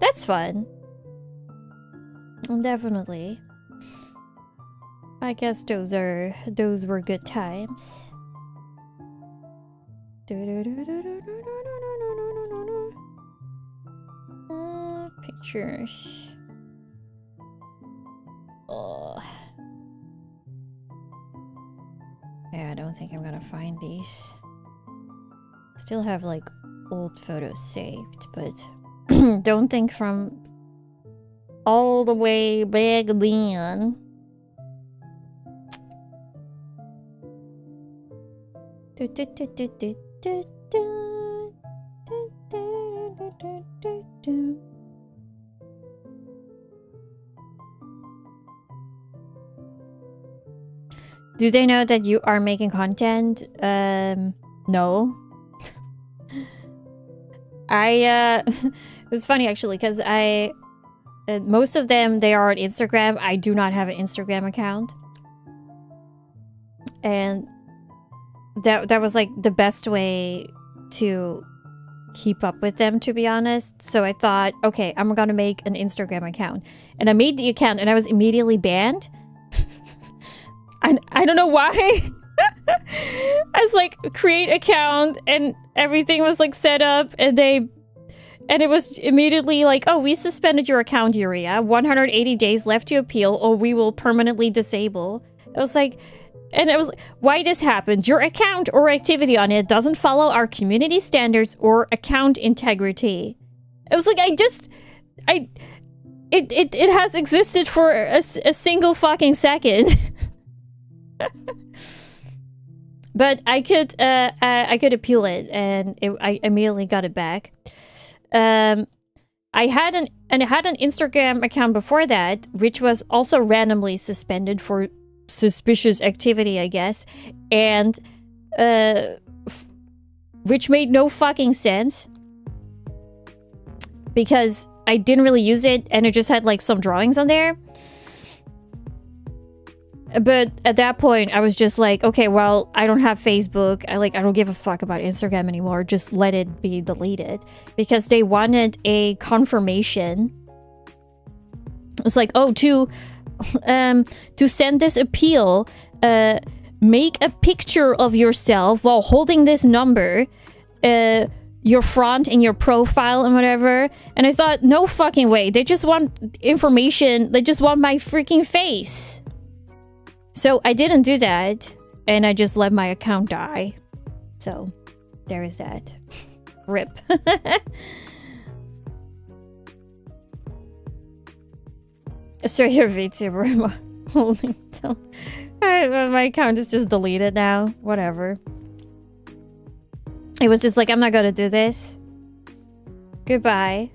that's fun. Definitely. I guess those were good times. Pictures. Oh. Yeah, I don't think I'm gonna find these. Still have like old photos saved, but don't think from all the way back then. Do they know that you are making content? No. It's funny actually, because most of them, they are on Instagram. I do not have an Instagram account. And that was like the best way to keep up with them, to be honest. So I thought, okay, I'm gonna make an Instagram account. And I made the account and I was immediately banned. I don't know why. I was like, create account and everything was like set up and it was immediately like, oh, we suspended your account, Yuria. 180 days left to appeal or we will permanently disable. I was like, and it was like, why this happened? Your account or activity on it doesn't follow our community standards or account integrity. It was like, it has existed for a single fucking second. But I could appeal it, and I immediately got it back. I had an Instagram account before that, which was also randomly suspended for suspicious activity, I guess, and which made no fucking sense because I didn't really use it, and it just had like some drawings on there. But at that point, I was just like, okay, well, I don't have Facebook. I don't give a fuck about Instagram anymore. Just let it be deleted. Because they wanted a confirmation. It's like, oh, to send this appeal, make a picture of yourself while holding this number, your front and your profile and whatever. And I thought, no fucking way. They just want information. They just want my freaking face. So I didn't do that, and I just let my account die. So there is that. RIP. So your VTuber holding down. My account is just deleted now. Whatever. It was just like, I'm not gonna do this. Goodbye.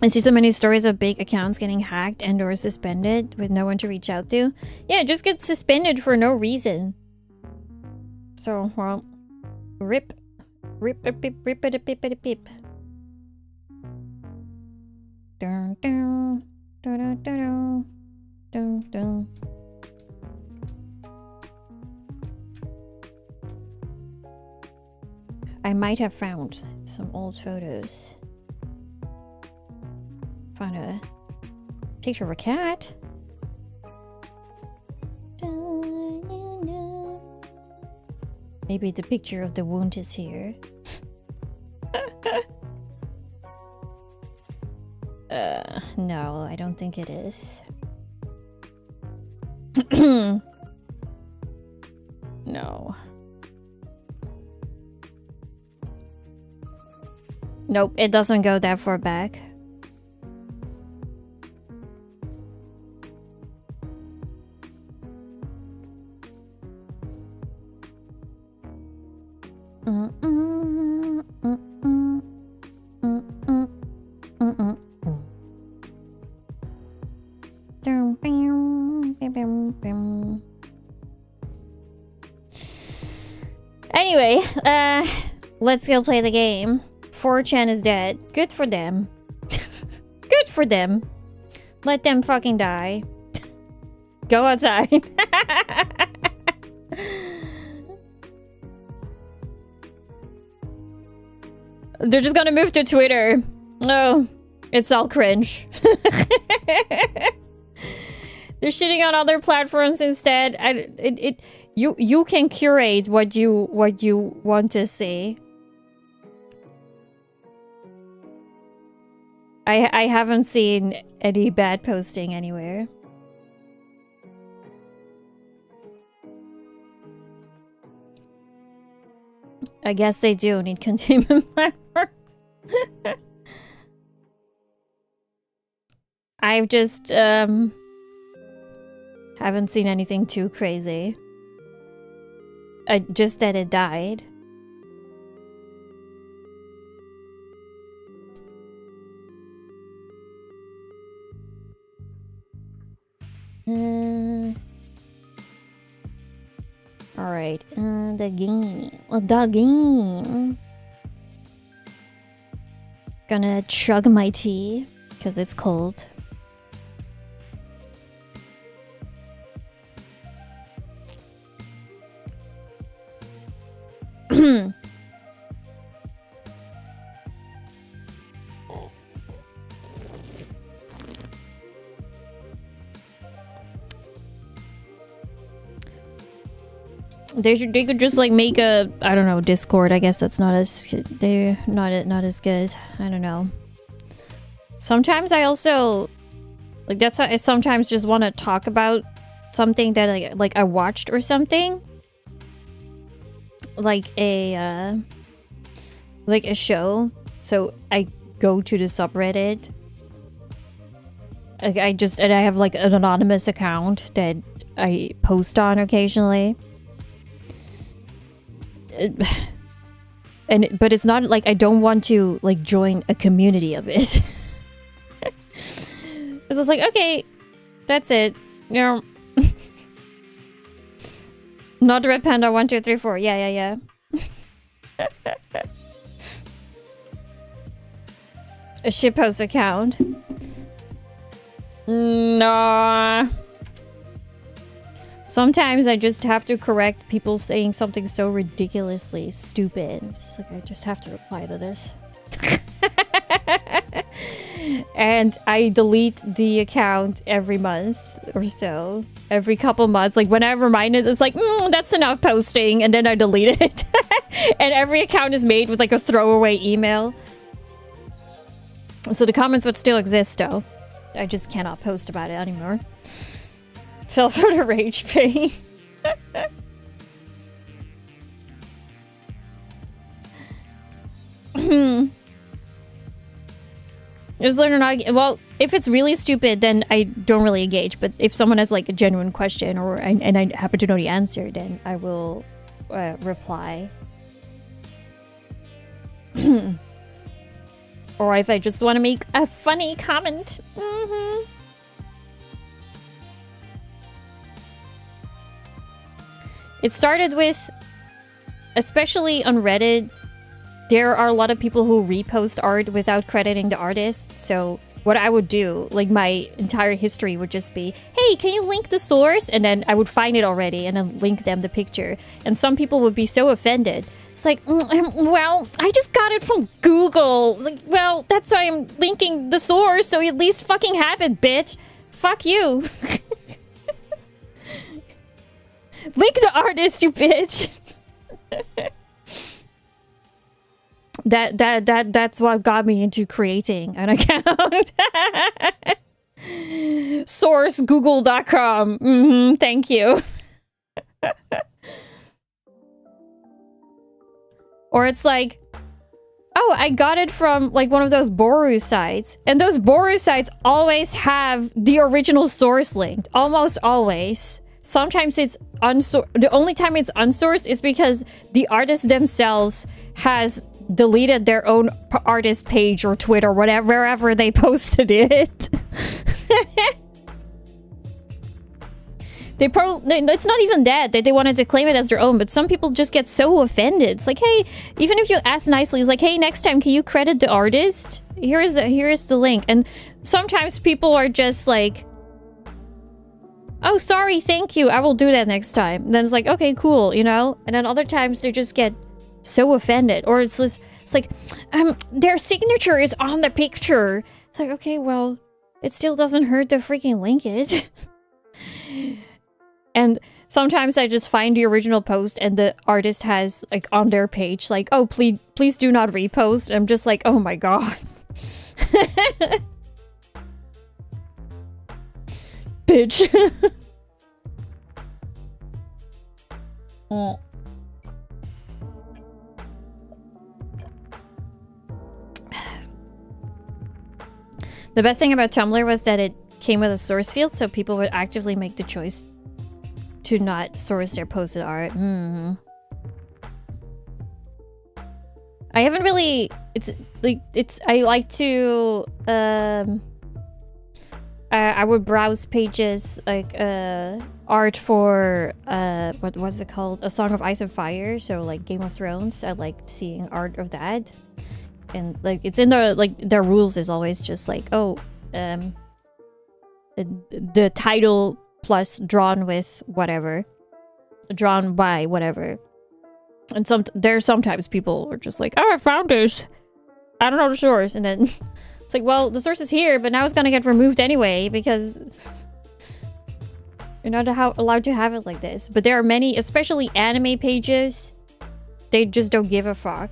I see so many stories of big accounts getting hacked and or suspended with no one to reach out to. Yeah, just get suspended for no reason. So, well, rip. Rip a pip, rip a pip a pip. Dun dun dun dun dun dun dun. I might have found some old photos. Found a picture of a cat. Maybe the picture of the wound is here. No, I don't think it is. No. Nope, it doesn't go that far back. Anyway, let's go play the game. 4chan is dead. Good for them. Good for them. Let them fucking die. Go outside. They're just gonna move to Twitter. Oh, it's all cringe. They're shitting on other platforms instead. You can curate what you want to see. I haven't seen any bad posting anywhere. I guess they do need containment platforms. I've just haven't seen anything too crazy. Just that it died. Alright, the game. The game. Gonna chug my tea, because it's cold. They could just like make a, I don't know, Discord. I guess that's not as, they're not as good. I don't know. Sometimes I also like, that's why I sometimes just want to talk about something that like I watched or something, like a show. So I go to the subreddit. Like I have like an anonymous account that I post on occasionally. But it's not like I don't want to like join a community of it. It's just like, okay, that's it. You know, not Red Panda 1 2 3 4. Yeah. A shitpost account. No. Sometimes I just have to correct people saying something so ridiculously stupid. It's like I just have to reply to this. And I delete the account every month or so. Every couple months. Like when I'm reminded, it's like, that's enough posting. And then I delete it. And every account is made with like a throwaway email. So the comments would still exist though. I just cannot post about it anymore. Fell for the rage pain. Just learn not. Well, if it's really stupid, then I don't really engage. But if someone has like a genuine question, and I happen to know the answer, then I will reply. Or if I just want to make a funny comment. It started with, especially on Reddit, there are a lot of people who repost art without crediting the artist. So what I would do, like my entire history would just be, hey, can you link the source? And then I would find it already and then link them the picture. And some people would be so offended. It's like, well, I just got it from Google. Like, well, that's why I'm linking the source, so you at least fucking have it, bitch. Fuck you. Link the artist, you bitch. That's what got me into creating an account. Source google.com. Thank you. Or it's like, oh, I got it from like one of those Boru sites. And those Boru sites always have the original source linked. Almost always. Sometimes it's unsourced. The only time it's unsourced is because the artist themselves has deleted their own artist page or Twitter, whatever, wherever they posted it. It's not even that they wanted to claim it as their own, but some people just get so offended. It's like, hey, even if you ask nicely, it's like, hey, next time, can you credit the artist? Here is the link. And sometimes people are just like, oh, sorry, thank you, I will do that next time. And then it's like, okay, cool, you know? And then other times they just get so offended. Or it's like, their signature is on the picture. It's like, okay, well, it still doesn't hurt to freaking link it. And sometimes I just find the original post and the artist has like on their page like, oh, please do not repost. And I'm just like, oh my god. Bitch. Oh. The best thing about Tumblr was that it came with a source field, so people would actively make the choice to not source their posted art. I haven't really... I like to... I would browse pages like art for what was it called? A Song of Ice and Fire. So like Game of Thrones. I like seeing art of that. And like it's in the like their rules is always just like, oh, the title plus drawn with whatever, drawn by whatever. And there's sometimes people are just like, oh, I found this, I don't know the source, and then it's like, well, the source is here, but now it's gonna get removed anyway because You're not allowed to have it like this. But there are many, especially anime pages, they just don't give a fuck.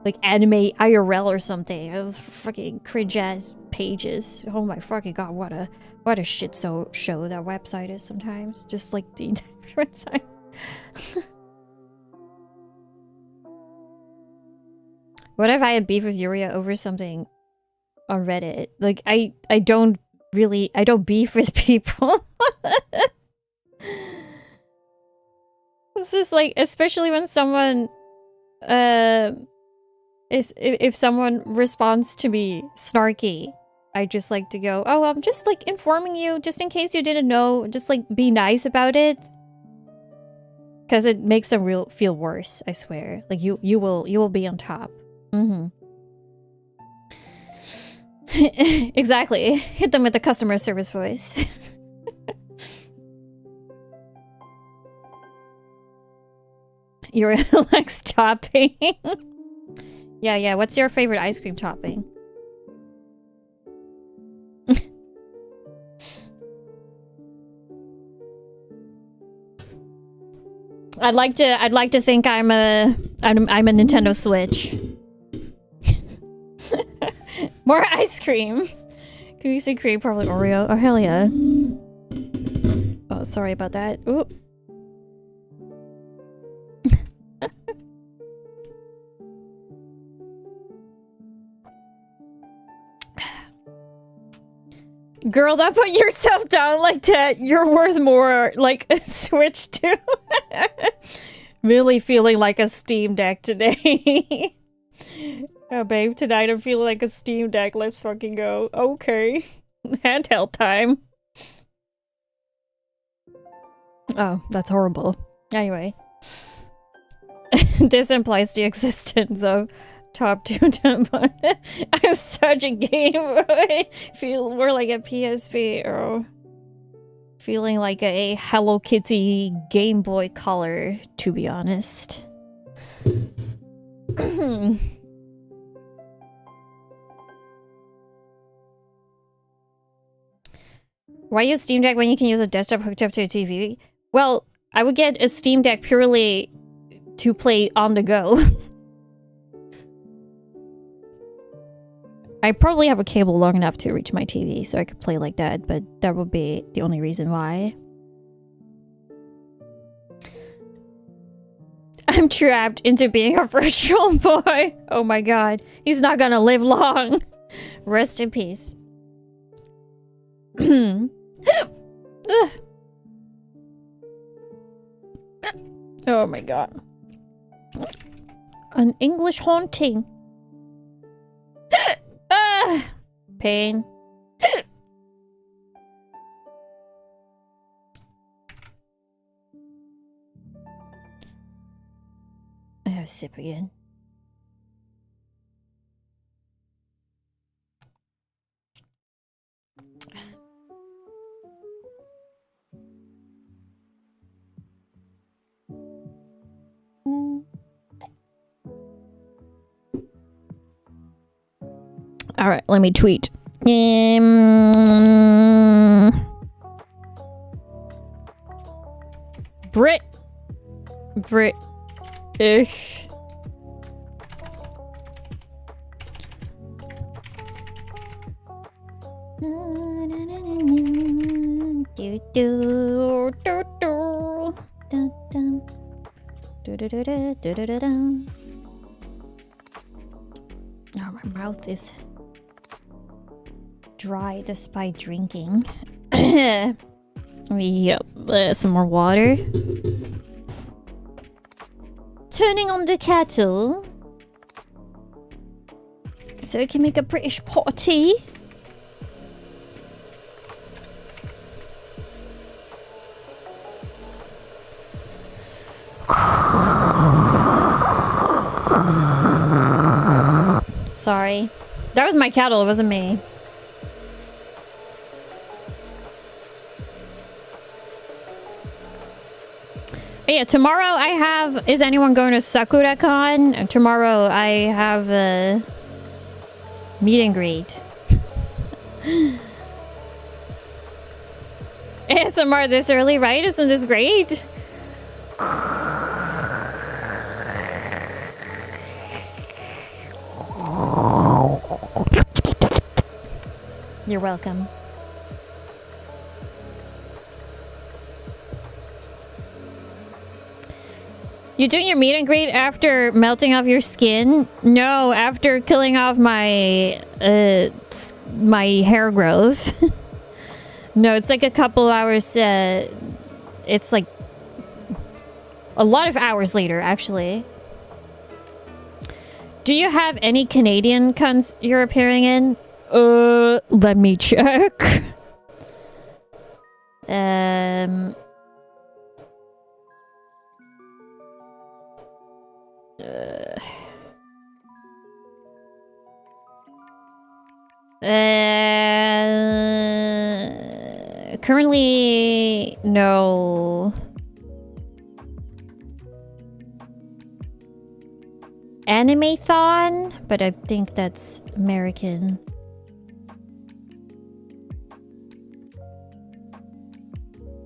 Like anime IRL or something. Those fucking cringe ass pages. Oh my fucking god, what a shit show that website is sometimes. Just like the entire website. What if I had beef with Yuria over something on Reddit? Like I don't beef with people. It's just like, especially when someone if someone responds to me snarky, I just like to go, oh, I'm just like informing you just in case you didn't know, just like be nice about it. Cause it makes them feel worse, I swear. Like you will be on top. Exactly. Hit them with the customer service voice. Your likes topping. Yeah. What's your favorite ice cream topping? I'd like to think I'm a Nintendo Switch. More ice cream. Cookies and cream, probably Oreo. Oh hell yeah. Oh, sorry about that. Ooh. Girl, don't put yourself down like that. You're worth more. Like a Switch too. Really feeling like a Steam Deck today. Oh, babe, tonight I'm feeling like a Steam Deck. Let's fucking go. Okay. Handheld time. Oh, that's horrible. Anyway. This implies the existence of top 2 I'm such a Game Boy. Feel more like a PSP or feeling like a Hello Kitty Game Boy Color, to be honest. Why use Steam Deck when you can use a desktop hooked up to a TV? Well, I would get a Steam Deck purely to play on the go. I probably have a cable long enough to reach my TV, so I could play like that, but that would be the only reason why. I'm trapped into being a virtual boy. Oh my god. He's not gonna live long. Rest in peace. Oh my god. An English haunting. Pain. I have a sip again. All right, let me tweet. Bri'ish. Oh, my mouth is dry despite drinking. Yep, some more water. Turning on the kettle so we can make a British pot of tea. Sorry. That was my kettle, it wasn't me. But yeah, tomorrow I have... Is anyone going to SakuraCon? Tomorrow I have a meet and greet. ASMR this early, right? Isn't this great? You're welcome. You doing your meet and greet after melting off your skin? No, after killing off my my hair growth. No, it's like a couple hours. It's like a lot of hours later, actually. Do you have any Canadian cons you're appearing in? Let me check. Currently, no. Animathon, but I think that's American.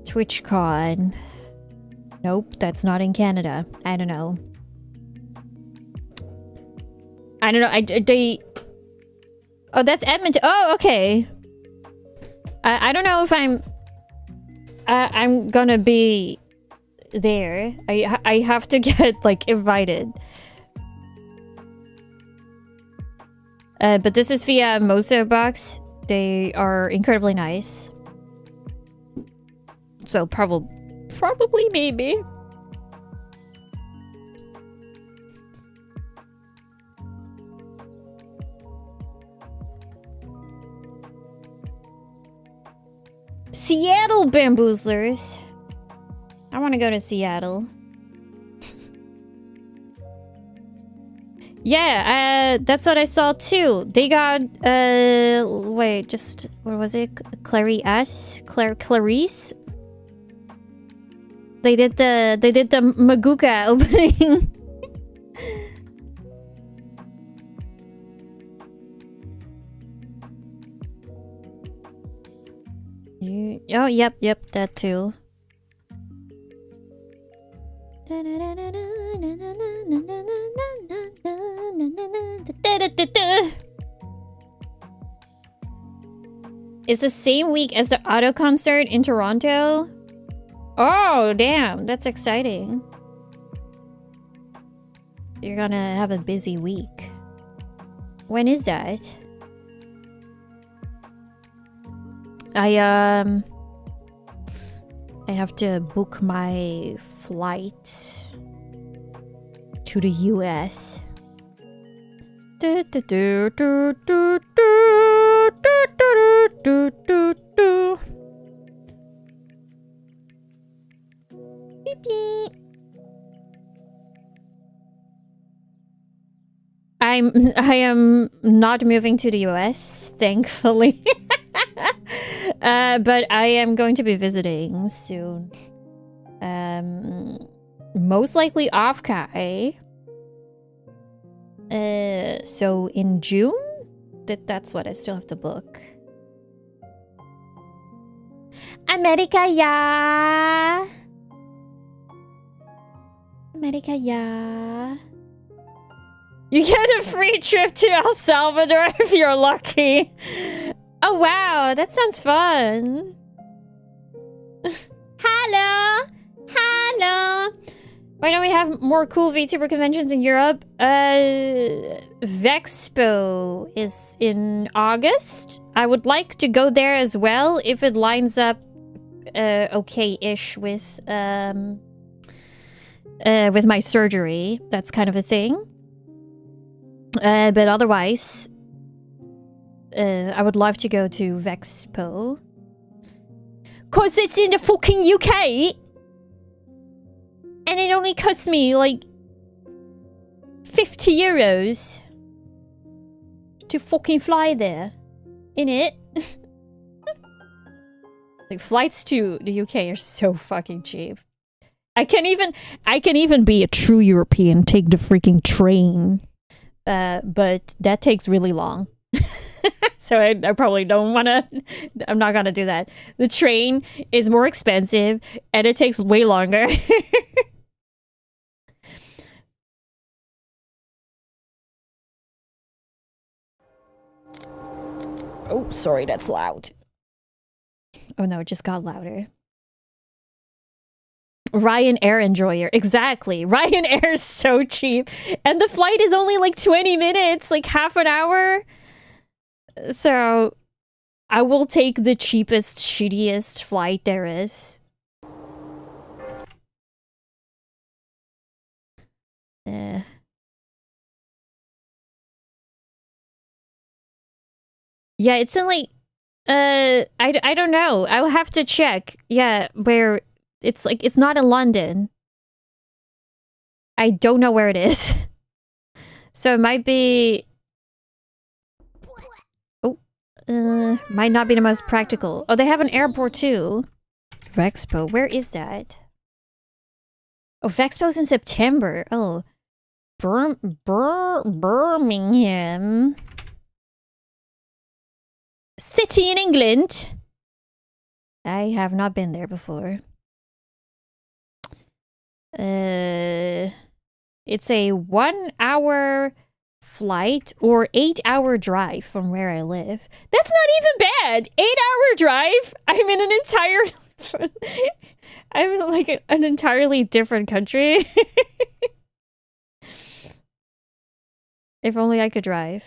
TwitchCon. Nope, that's not in Canada. I don't know. I don't know. They. Oh, that's Edmonton. Oh, okay. I don't know if I'm gonna be there. I have to get like invited. But this is via Mozo Box. They are incredibly nice. So probably maybe. Seattle Bamboozlers. I want to go to Seattle. Yeah, that's what I saw too. They got wait, just what was it? Clarice? They did the Maguka opening. Oh, yep, that too. It's the same week as the Auto concert in Toronto. Oh, damn, that's exciting. You're gonna have a busy week. When is that? I have to book my flight to the US. I am not moving to the US, thankfully. But I am going to be visiting soon. Most likely off Kai. So in June? That's what I still have to book. America, yeah. America, yeah. You get a free trip to El Salvador if you're lucky. Oh, wow. That sounds fun. Hello. Hello. Why don't we have more cool VTuber conventions in Europe? Vexpo is in August. I would like to go there as well if it lines up okay-ish with my surgery. That's kind of a thing. But otherwise, I would love to go to Vexpo. 'Cause it's in the fucking UK! And it only costs me, like, 50 euros to fucking fly there. Innit? Like, flights to the UK are so fucking cheap. I can even be a true European, take the freaking train. But that takes really long. So I probably don't want to. I'm not going to do that. The train is more expensive and it takes way longer. Oh, sorry, that's loud. Oh no, it just got louder. Ryanair Enjoyer. Exactly. Ryanair is so cheap. And the flight is only like 20 minutes, like half an hour. So I will take the cheapest, shittiest flight there is. Yeah, it's in like I don't know. I'll have to check. Yeah, where it's like it's not in London. I don't know where it is. So it might be might not be the most practical. Oh, they have an airport too. Vexpo. Where is that? Oh, Vexpo's in September. Oh. Birmingham. City in England. I have not been there before. It's a 1 hour flight or 8 hour drive from where I live. That's not even bad. 8 hour drive. I'm in an entire I'm in like an entirely different country. If only I could drive.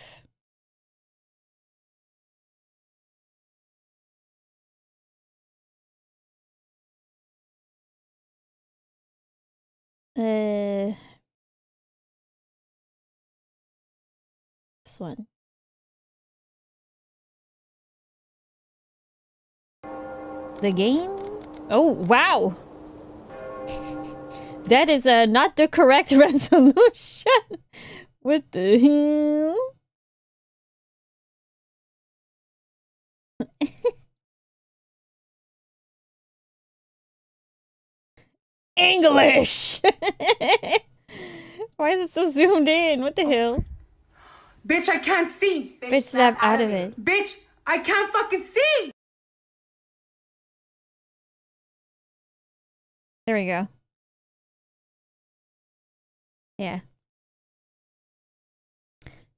This one. The game? Oh, wow. That is not the correct resolution. What the hell? English! Why is it so zoomed in? What the hell? Bitch, I can't see. Bitch, snap out of it. Bitch, I can't fucking see. There we go. Yeah.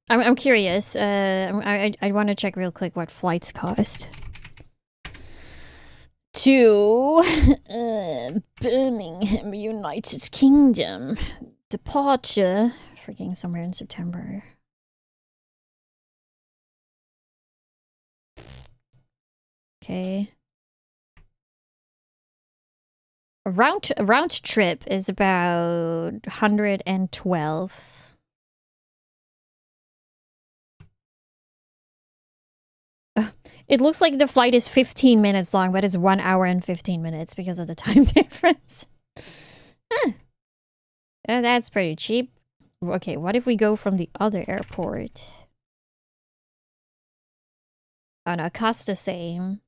I'm curious. I want to check real quick what flights cost. To Birmingham, United Kingdom. Departure. Freaking somewhere in September. Okay. A round trip is about 112. It looks like the flight is 15 minutes long, but it's 1 hour and 15 minutes because of the time difference. Huh. That's pretty cheap. Okay, what if we go from the other airport? Oh no, cost the same.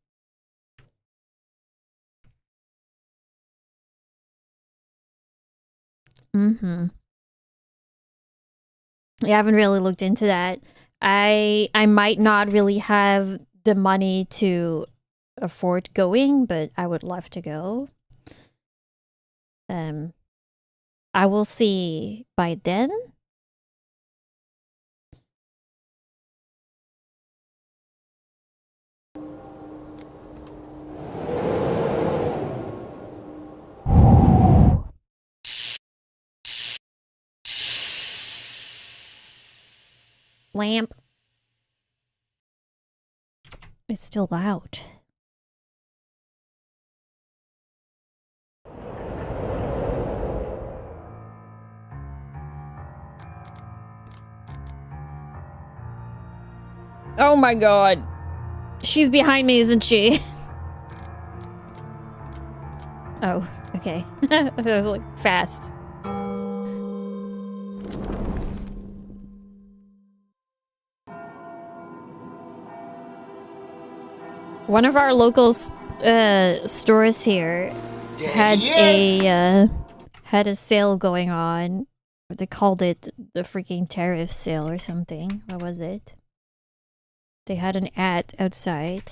Mm-hmm. Yeah, I haven't really looked into that. I might not really have the money to afford going, but I would love to go. I will see by then. Lamp. It's still loud. Oh my god. She's behind me, isn't she? Oh, okay. That was like fast. One of our local stores here had a sale going on. They called it the freaking tariff sale or something. What was it? They had an ad outside.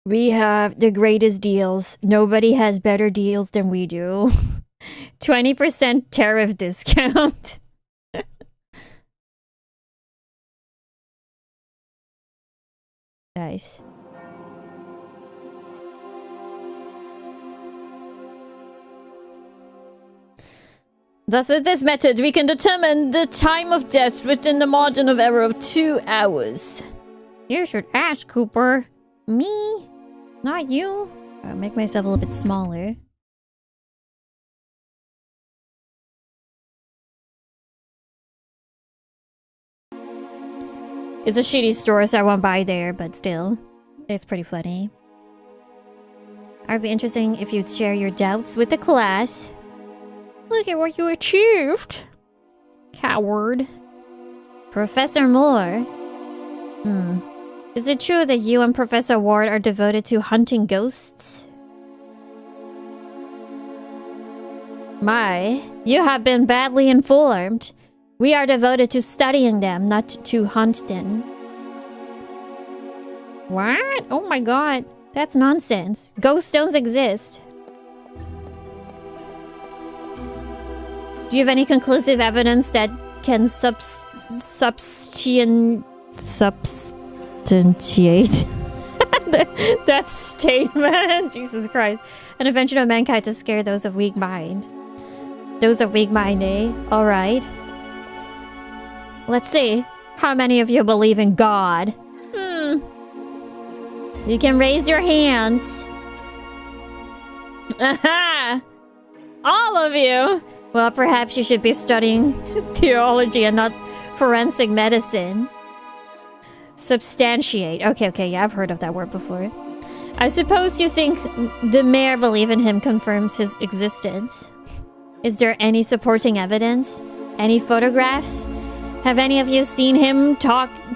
We have the greatest deals. Nobody has better deals than we do. 20% tariff discount. Nice. Thus, with this method, we can determine the time of death within the margin of error of 2 hours. You should ask, Cooper. Me? Not you? I'll make myself a little bit smaller. It's a shitty store, so I won't buy there, but still. It's pretty funny. It'd be interesting if you'd share your doubts with the class. Look at what you achieved. Coward. Professor Moore. Is it true that you and Professor Ward are devoted to hunting ghosts? My, you have been badly informed. We are devoted to studying them, not to hunt them. What? Oh my god. That's nonsense. Ghosts don't exist. Do you have any conclusive evidence that can substantiate that statement? Jesus Christ. An invention of mankind to scare those of weak mind. Those of weak mind, eh? Alright. Let's see. How many of you believe in God? You can raise your hands. Aha! All of you! Well, perhaps you should be studying theology and not forensic medicine. Substantiate. Okay, yeah, I've heard of that word before. I suppose you think the mere belief in him confirms his existence. Is there any supporting evidence? Any photographs? Have any of you seen him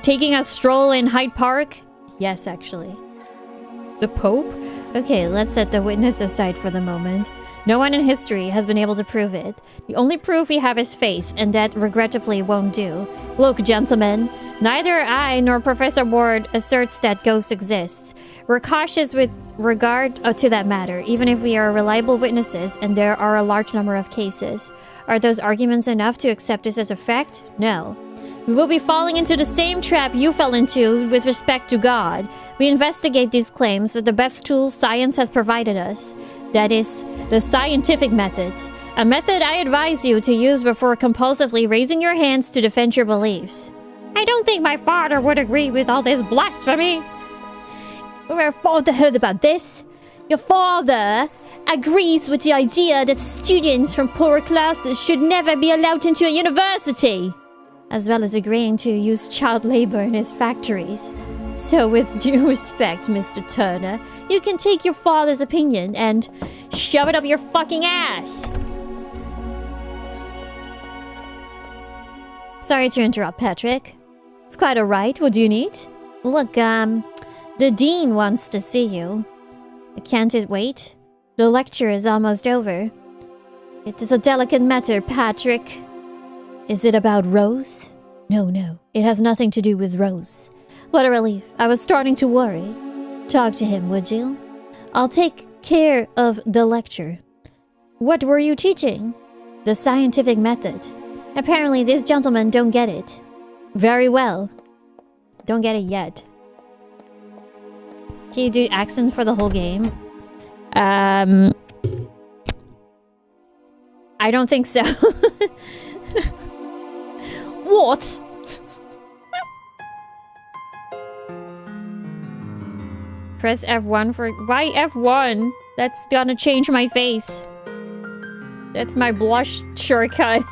taking a stroll in Hyde Park? Yes, actually. The Pope? Okay, let's set the witness aside for the moment. No one in history has been able to prove it. The only proof we have is faith, and that regrettably won't do. Look, gentlemen, neither I nor Professor Ward asserts that ghosts exist. We're cautious with regard to that matter, even if we are reliable witnesses and there are a large number of cases. Are those arguments enough to accept this as a fact? No. We will be falling into the same trap you fell into with respect to God. We investigate these claims with the best tools science has provided us. That is, the scientific method. A method I advise you to use before compulsively raising your hands to defend your beliefs. I don't think my father would agree with all this blasphemy. Your father heard about this. Your father agrees with the idea that students from poorer classes should never be allowed into a university, as well as agreeing to use child labor in his factories. So with due respect, Mr. Turner, you can take your father's opinion and shove it up your fucking ass. Sorry to interrupt, Patrick. It's quite alright. What do you need? Look, the dean wants to see you. Can't it wait? The lecture is almost over. It is a delicate matter, Patrick. Is it about Rose? No, it has nothing to do with Rose. What a relief. I was starting to worry. Talk to him, would you? I'll take care of the lecture. What were you teaching? The scientific method. Apparently, these gentlemen don't get it. Very well. Don't get it yet. Can you do accent for the whole game? I don't think so. What? Press F1 for... Why F1? That's gonna change my face. That's my blush shortcut.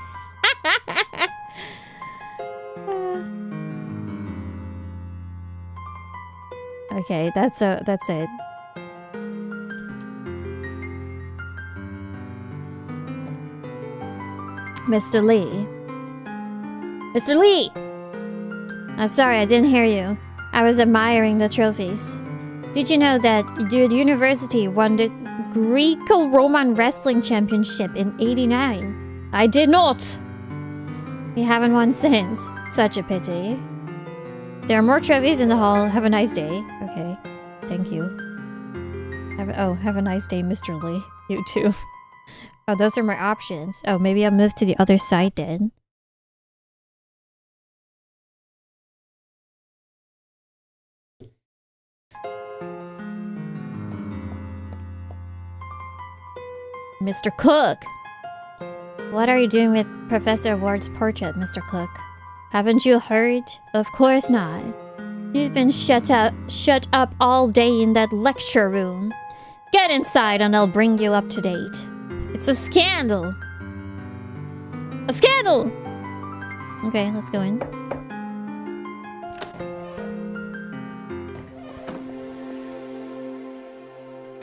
Okay, that's it. Mr. Lee. Mr. Lee! I'm sorry, I didn't hear you. I was admiring the trophies. Did you know that the university won the Greco-Roman Wrestling Championship in '89? I did not! We haven't won since. Such a pity. There are more trophies in the hall. Have a nice day. Okay. Thank you. Have a nice day, Mr. Lee. You too. Oh, those are my options. Oh, maybe I'll move to the other side then. Mr. Cook! What are you doing with Professor Ward's portrait, Mr. Cook? Haven't you heard? Of course not. You've been shut up all day in that lecture room. Get inside and I'll bring you up to date. It's a scandal! A scandal! Okay, let's go in.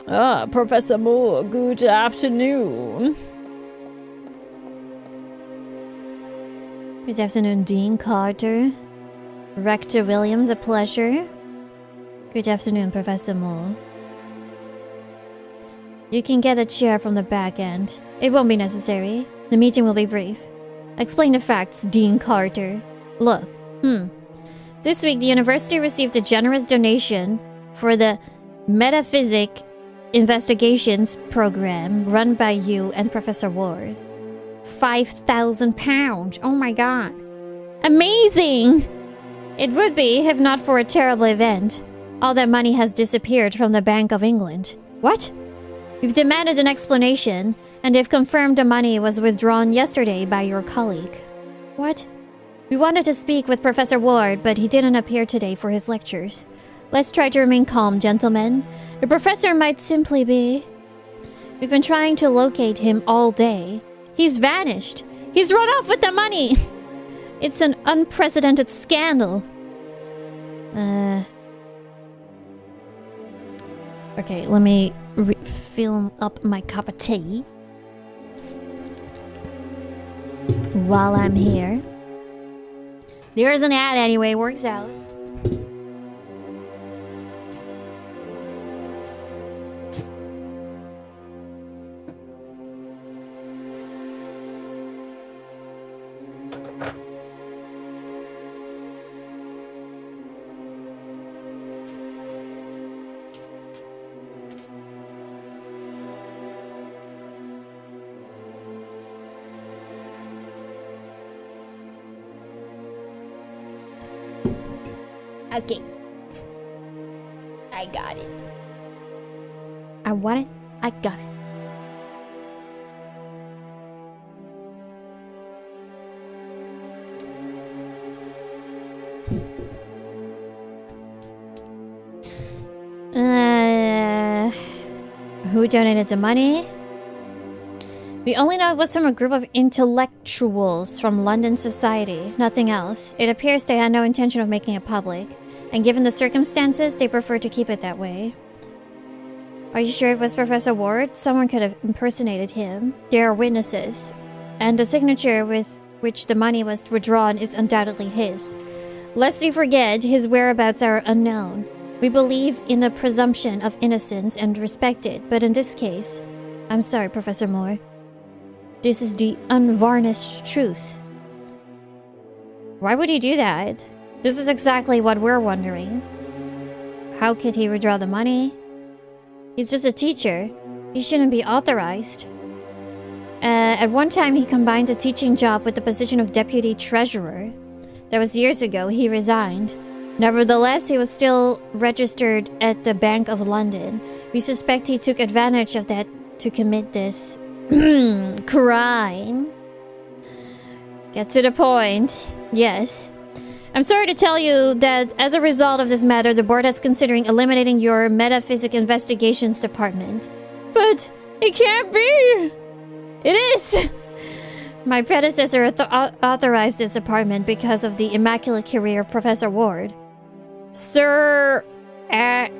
Ah, Professor Moore, good afternoon. Good afternoon, Dean Carter. Rector Williams, a pleasure. Good afternoon, Professor Moore. You can get a chair from the back end. It won't be necessary. The meeting will be brief. Explain the facts, Dean Carter. Look, this week the university received a generous donation for the Metaphysic Investigations program run by you and Professor Ward. £5,000. Oh my god. Amazing! It would be if not for a terrible event. All that money has disappeared from the Bank of England. What? You've demanded an explanation, and they've confirmed the money was withdrawn yesterday by your colleague. What? We wanted to speak with Professor Ward, but he didn't appear today for his lectures. Let's try to remain calm, gentlemen. The professor might simply be... We've been trying to locate him all day. He's vanished. He's run off with the money! It's an unprecedented scandal. Okay, let me fill up my cup of tea. While I'm here. There's an ad anyway, works out. Okay. I got it. I want it. I got it. Who donated the money? We only know it was from a group of intellectuals from London society, nothing else. It appears they had no intention of making it public, and given the circumstances, they prefer to keep it that way. Are you sure it was Professor Ward? Someone could have impersonated him. There are witnesses, and the signature with which the money was withdrawn is undoubtedly his. Lest we forget, his whereabouts are unknown. We believe in the presumption of innocence and respect it, but in this case... I'm sorry, Professor Moore. This is the unvarnished truth. Why would he do that? This is exactly what we're wondering. How could he withdraw the money? He's just a teacher. He shouldn't be authorized. At one time, he combined a teaching job with the position of deputy treasurer. That was years ago. He resigned. Nevertheless, he was still registered at the Bank of London. We suspect he took advantage of that to commit this crime. Get to the point. Yes. I'm sorry to tell you that as a result of this matter, the board is considering eliminating your Metaphysic Investigations department. But it can't be! It is! My predecessor authorized this department because of the immaculate career of Professor Ward. Sir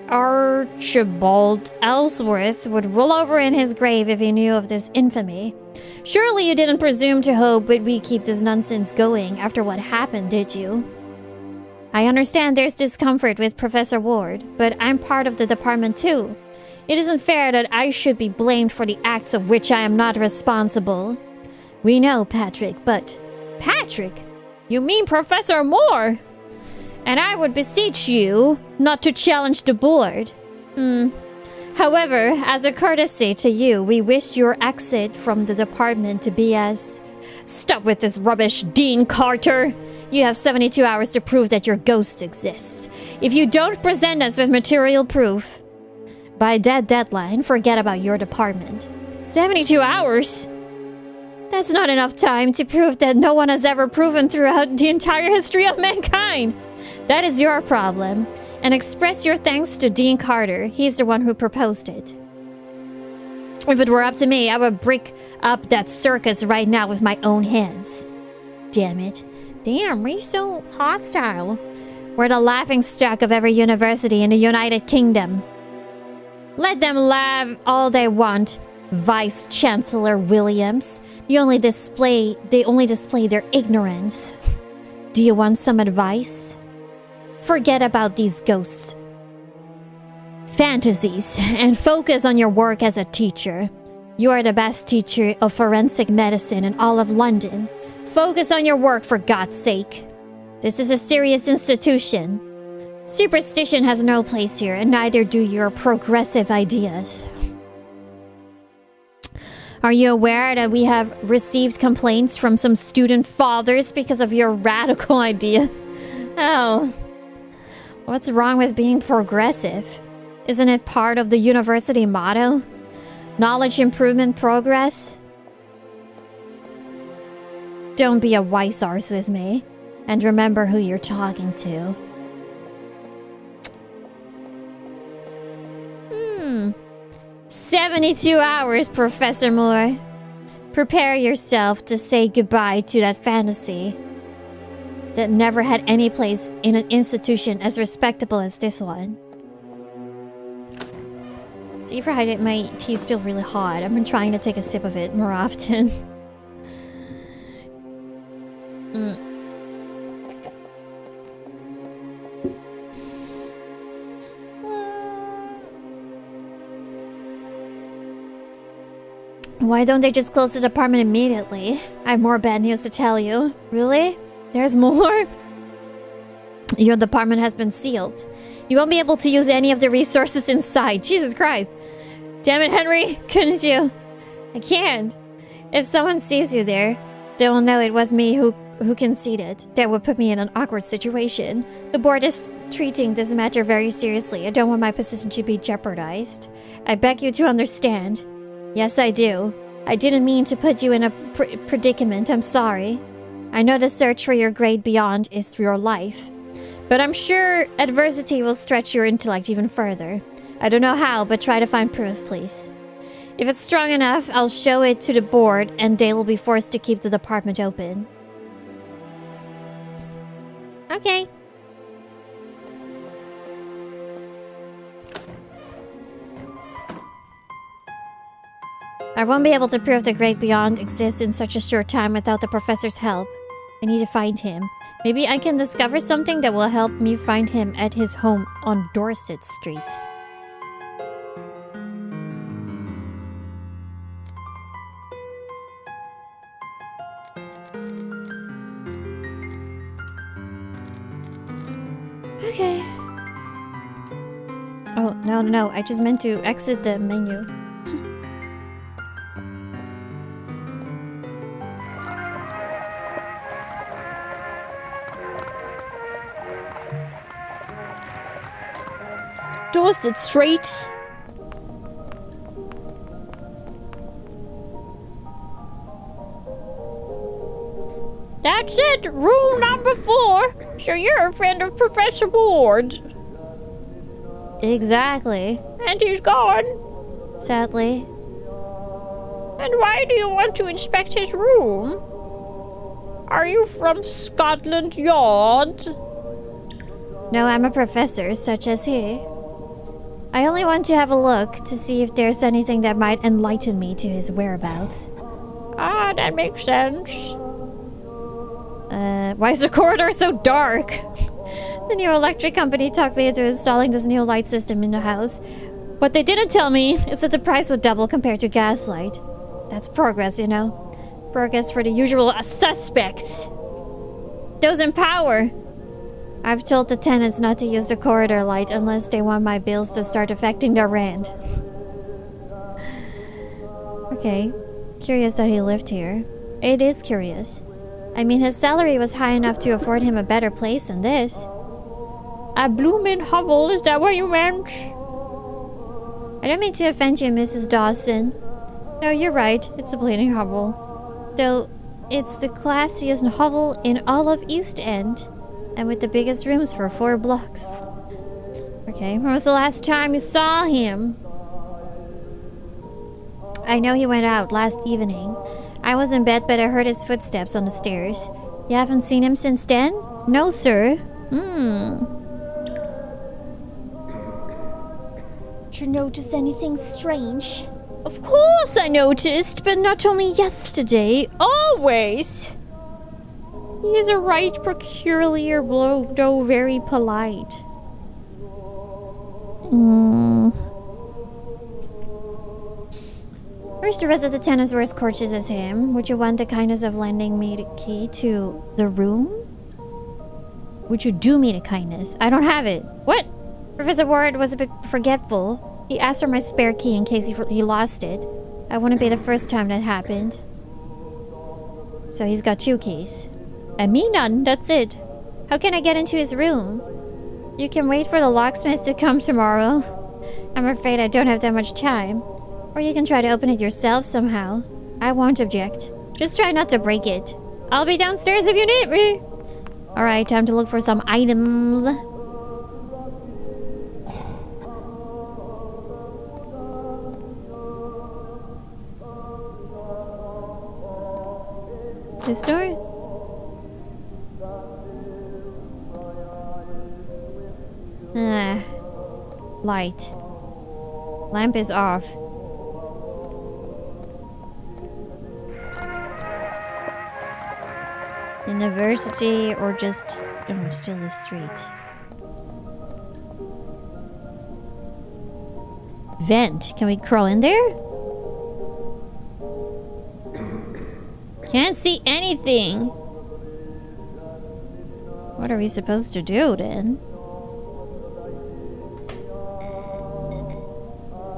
Archibald Ellsworth would roll over in his grave if he knew of this infamy. Surely you didn't presume to hope that we keep this nonsense going after what happened, did you? I understand there's discomfort with Professor Ward, but I'm part of the department too. It isn't fair that I should be blamed for the acts of which I am not responsible. We know, Patrick, but Patrick? You mean Professor Moore? And I would beseech you not to challenge the board. However, as a courtesy to you, we wish your exit from the department to be as... Stop with this rubbish, Dean Carter! You have 72 hours to prove that your ghost exists. If you don't present us with material proof, by that deadline, forget about your department. 72 hours? That's not enough time to prove that no one has ever proven throughout the entire history of mankind. That is your problem. And express your thanks to Dean Carter. He's the one who proposed it. If it were up to me, I would break up that circus right now with my own hands. Damn it. Damn, why are you so hostile? We're the laughingstock of every university in the United Kingdom. Let them laugh all they want, Vice Chancellor Williams. They only display their ignorance. Do you want some advice? Forget about these ghosts. Fantasies, and focus on your work as a teacher. You are the best teacher of forensic medicine in all of London. Focus on your work, for God's sake. This is a serious institution. Superstition has no place here, and neither do your progressive ideas. Are you aware that we have received complaints from some student fathers because of your radical ideas? Oh. What's wrong with being progressive? Isn't it part of the university motto? Knowledge, improvement, progress? Don't be a wise arse with me. And remember who you're talking to. 72 hours, Professor Moore. Prepare yourself to say goodbye to that fantasy that never had any place in an institution as respectable as this one. Dehydrated, my tea's still really hot. I've been trying to take a sip of it more often. Why don't they just close the department immediately? I have more bad news to tell you. Really? There's more? Your department has been sealed. You won't be able to use any of the resources inside. Jesus Christ. Damn it, Henry. Couldn't you? I can't. If someone sees you there, they will know it was me who conceded. That would put me in an awkward situation. The board is treating this matter very seriously. I don't want my position to be jeopardized. I beg you to understand. Yes, I do. I didn't mean to put you in a predicament. I'm sorry. I know the search for your great beyond is your life. But I'm sure adversity will stretch your intellect even further. I don't know how, but try to find proof, please. If it's strong enough, I'll show it to the board and they will be forced to keep the department open. Okay. I won't be able to prove the great beyond exists in such a short time without the professor's help. I need to find him. Maybe I can discover something that will help me find him at his home on Dorset Street. Okay. Oh, no. I just meant to exit the menu. Dorset Street. That's it, room number 4. So you're a friend of Professor Ward. Exactly. And he's gone. Sadly. And why do you want to inspect his room? Are you from Scotland Yard? No, I'm a professor, such as he. I only want to have a look to see if there's anything that might enlighten me to his whereabouts. Ah, that makes sense. Why is the corridor so dark? The new electric company talked me into installing this new light system in the house. What they didn't tell me is that the price would double compared to gaslight. That's progress, you know. Broadcast for the usual suspects. Those in power. I've told the tenants not to use the corridor light unless they want my bills to start affecting their rent. Okay. Curious that he lived here. It is curious. I mean, his salary was high enough to afford him a better place than this. A bloomin' hovel, is that what you meant? I don't mean to offend you, Mrs. Dawson. No, you're right. It's a bleeding hovel. Though, it's the classiest hovel in all of East End. And with the biggest rooms for 4 blocks. Okay, when was the last time you saw him? I know he went out last evening. I was in bed, but I heard his footsteps on the stairs. You haven't seen him since then? No, sir. Did you notice anything strange? Of course I noticed, but not only yesterday. Always. He is a right peculiar bloke, though very polite. Where's the rest of the tenants were as courteous as him? Would you want the kindness of lending me the key to the room? Would you do me the kindness? I don't have it. What? Professor Ward was a bit forgetful. He asked for my spare key in case he lost it. I wouldn't be the first time that happened. So he's got 2 keys. And me none, that's it. How can I get into his room? You can wait for the locksmith to come tomorrow. I'm afraid I don't have that much time. Or you can try to open it yourself somehow. I won't object. Just try not to break it. I'll be downstairs if you need me. Alright, time to look for some items. This door? Light. Lamp is off. University or just still the street. Vent. Can we crawl in there? Can't see anything. What are we supposed to do then?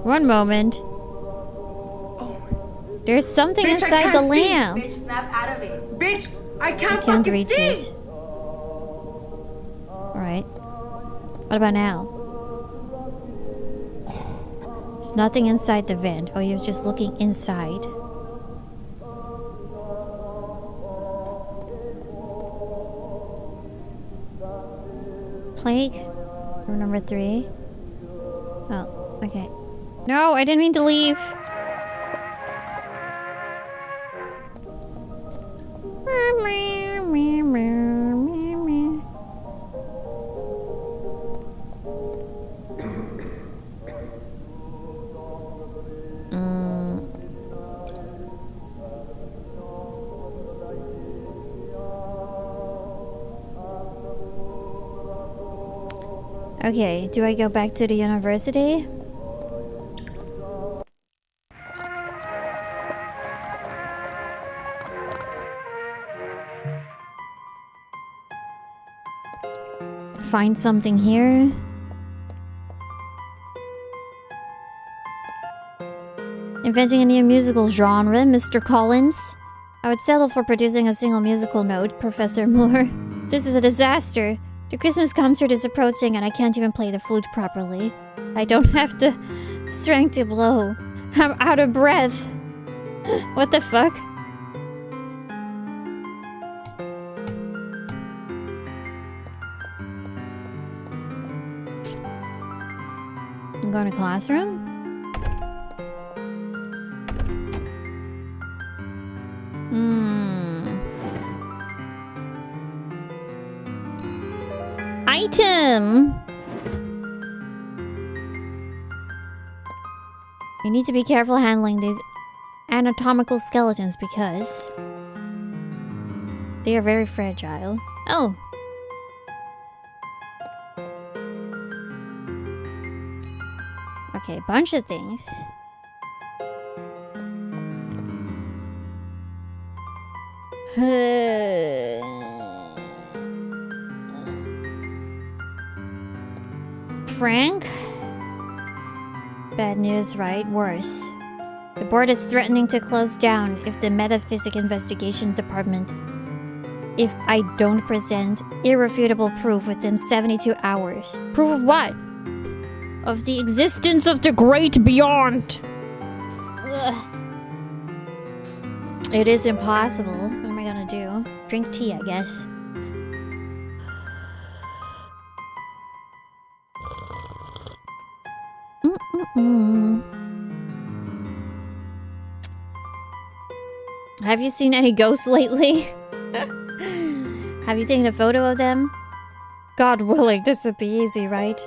One moment. There's something Bitch, inside the lamp. Bitch, snap out of it. Bitch, I can't fucking reach see. it. Alright. What about now? There's nothing inside the vent. Oh, he was just looking inside. Plague? Room number 3. Oh, okay. No, I didn't mean to leave. Okay, do I go back to the university? Find something here? Inventing a new musical genre, Mr. Collins? I would settle for producing a single musical note, Professor Moore. This is a disaster. The Christmas concert is approaching and I can't even play the flute properly. I don't have the strength to blow. I'm out of breath. What the fuck? I'm going to classroom? Item! You need to be careful handling these anatomical skeletons because they are very fragile. Oh! Okay, bunch of things. Frank? Bad news, right? Worse. The board is threatening to close down if the Metaphysics Investigation Department... if I don't present irrefutable proof within 72 hours. Proof of what? Of the existence of the great beyond. Ugh. It is impossible. What am I gonna do? Drink tea, I guess. Have you seen any ghosts lately? Have you taken a photo of them? God willing, this would be easy, right?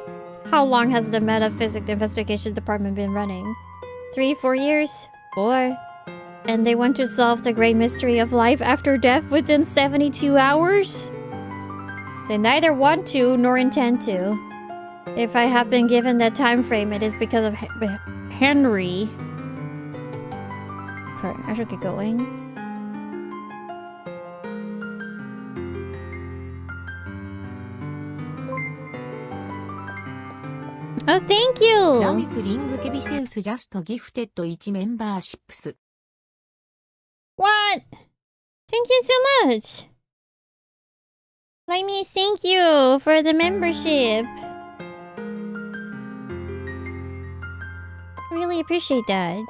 How long has the Metaphysics Investigation Department been running? 3, 4 years? 4? And they want to solve the great mystery of life after death within 72 hours? They neither want to nor intend to. If I have been given that time frame, it is because of Henry. Okay, I should get going. Oh, thank ラ you! ミズリングケビセウスジャストギフテッド1メンバーシップス。 What? Thank you so much! Let me thank you for the membership. Really appreciate that.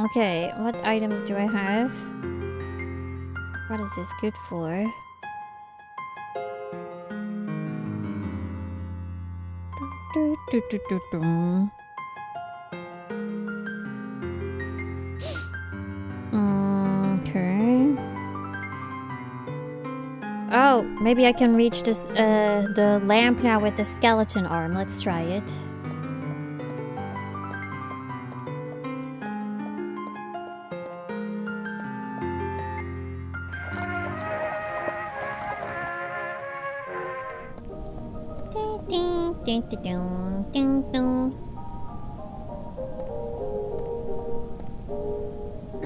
Okay, what items do I have? What is this good for? Okay. Oh, maybe I can reach this the lamp now with the skeleton arm. Let's try it.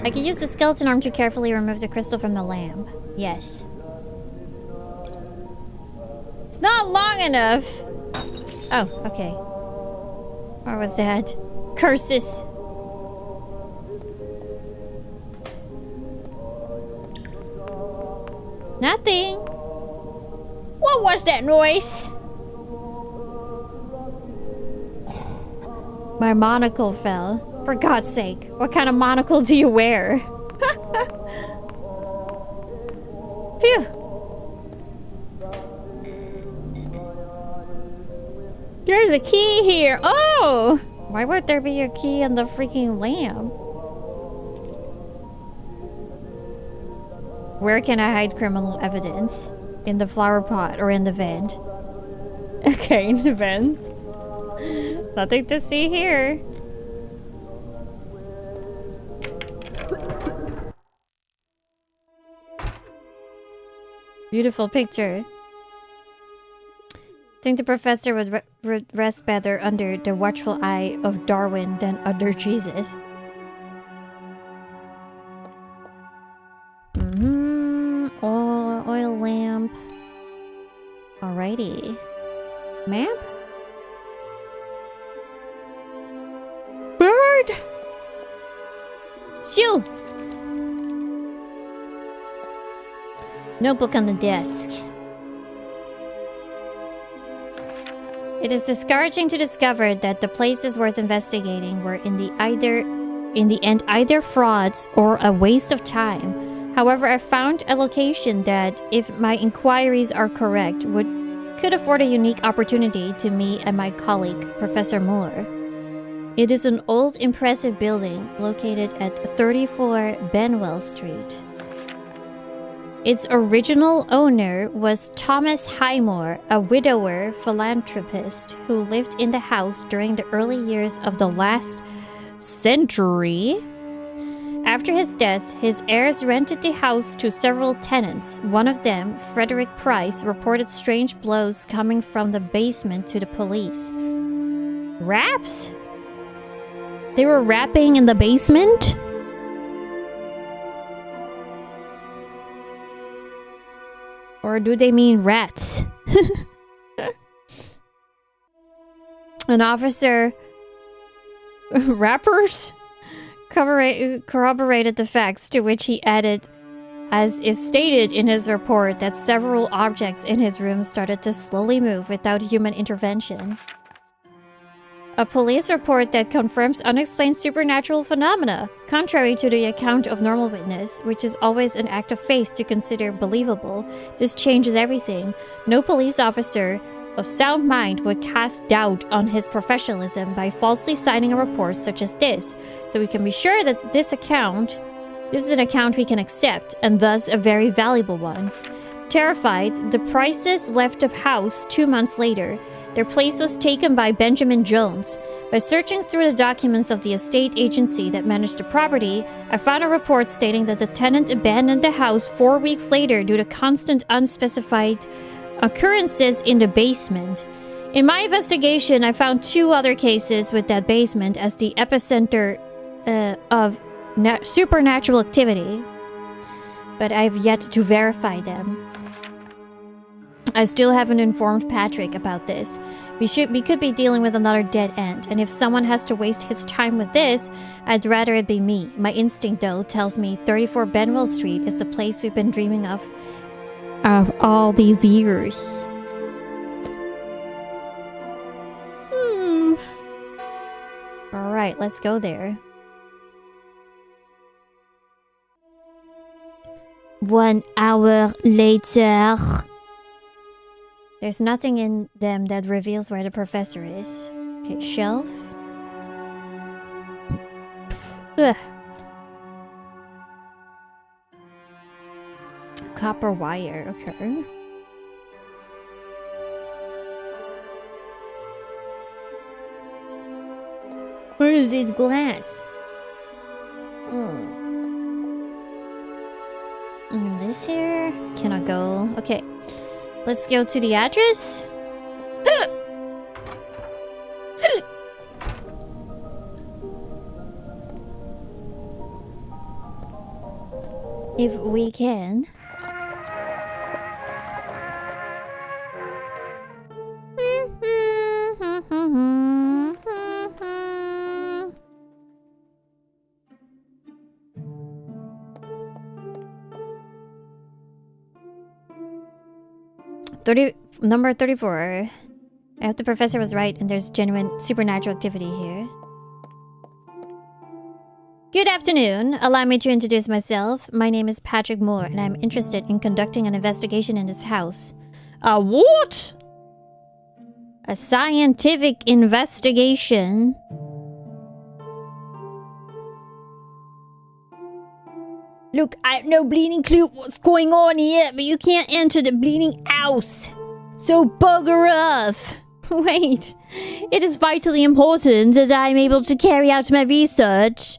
I can use the skeleton arm to carefully remove the crystal from the lamp. Yes. It's not long enough! Oh, okay. Or was that? Curses! Nothing! What was that noise? My monocle fell. For God's sake, what kind of monocle do you wear? Phew! There's a key here! Oh! Why would there be a key in the freaking lamp? Where can I hide criminal evidence? In the flower pot or in the vent? Okay, in the vent. Nothing to see here. Beautiful picture. Think the professor would rest better under the watchful eye of Darwin than under Jesus. Oil lamp. Alrighty. Map? Bird! Shoo! Notebook on the desk. It is discouraging to discover that the places worth investigating were in the end either frauds or a waste of time. However, I found a location that, if my inquiries are correct, could afford a unique opportunity to me and my colleague, Professor Muller. It is an old, impressive building located at 34 Benwell Street. Its original owner was Thomas Highmore, a widower philanthropist who lived in the house during the early years of the last century. After his death, his heirs rented the house to several tenants. One of them, Frederick Price, reported strange blows coming from the basement to the police. Raps? They were rapping in the basement? Or do they mean rats? An officer... rappers? Corroborated the facts, to which he added, as is stated in his report, that several objects in his room started to slowly move without human intervention. A police report that confirms unexplained supernatural phenomena, contrary to the account of normal witness, which is always an act of faith to consider believable. This changes everything. No police officer of sound mind would cast doubt on his professionalism by falsely signing a report such as this, so we can be sure that this is an account we can accept, and thus a very valuable one. Terrified, the Prices left the house 2 months later. Their place was taken by Benjamin Jones. By searching through the documents of the estate agency that managed the property, I found a report stating that the tenant abandoned the house 4 weeks later due to constant unspecified occurrences in the basement. In my investigation, I found 2 other cases with that basement as the epicenter of supernatural activity, but I've yet to verify them. I still haven't informed Patrick about this. We could be dealing with another dead end, and if someone has to waste his time with this, I'd rather it be me. My instinct, though, tells me 34 Benwell Street is the place we've been dreaming of all these years. Alright, let's go there. 1 hour later. There's nothing in them that reveals where the professor is. Okay, shelf. Ugh. Copper wire, okay. Where is this glass? This here? Can I go? Okay. Let's go to the address. If we can. Number 34. I hope the professor was right and there's genuine supernatural activity here. Good afternoon. Allow me to introduce myself. My name is Patrick Moore and I'm interested in conducting an investigation in this house. A what? A scientific investigation. Look, I have no bleeding clue what's going on here, but you can't enter the bleeding house. So bugger off. Wait, it is vitally important that I am able to carry out my research.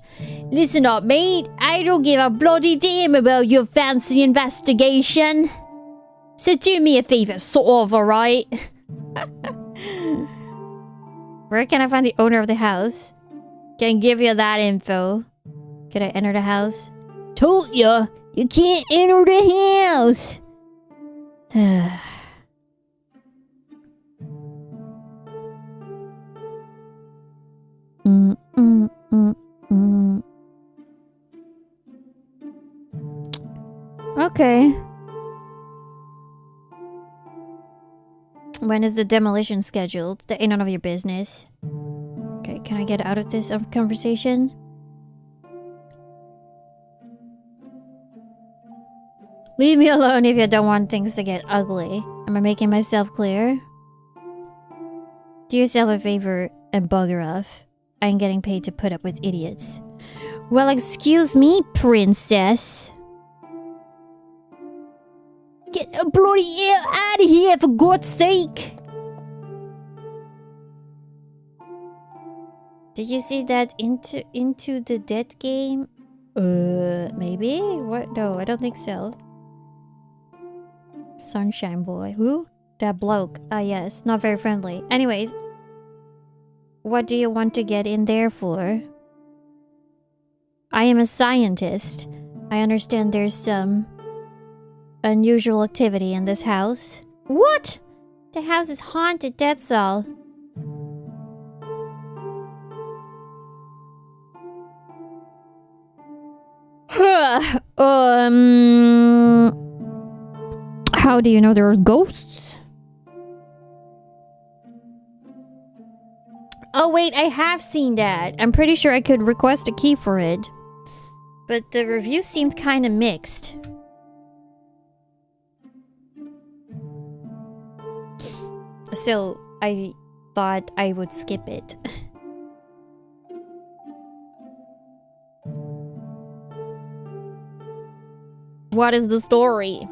Listen up, mate. I don't give a bloody damn about your fancy investigation. So do me a favor, sort of, alright? Where can I find the owner of the house? Can give you that info. Can I enter the house? Told ya, you can't enter the house. Okay. When is the demolition scheduled? That ain't none of your business. Okay, can I get out of this conversation? Leave me alone if you don't want things to get ugly. Am I making myself clear? Do yourself a favor and bugger off. I ain't getting paid to put up with idiots. Well, excuse me, princess. Get the bloody hell out of here, for God's sake! Did you see that into the dead game? Maybe? What? No, I don't think so. Sunshine boy. Who? That bloke. Ah, yes. Not very friendly. Anyways. What do you want to get in there for? I am a scientist. I understand there's some unusual activity in this house. What? The house is haunted, that's all. How do you know there's ghosts? Oh wait, I have seen that. I'm pretty sure I could request a key for it. But the review seemed kind of mixed. So I thought I would skip it. What is the story?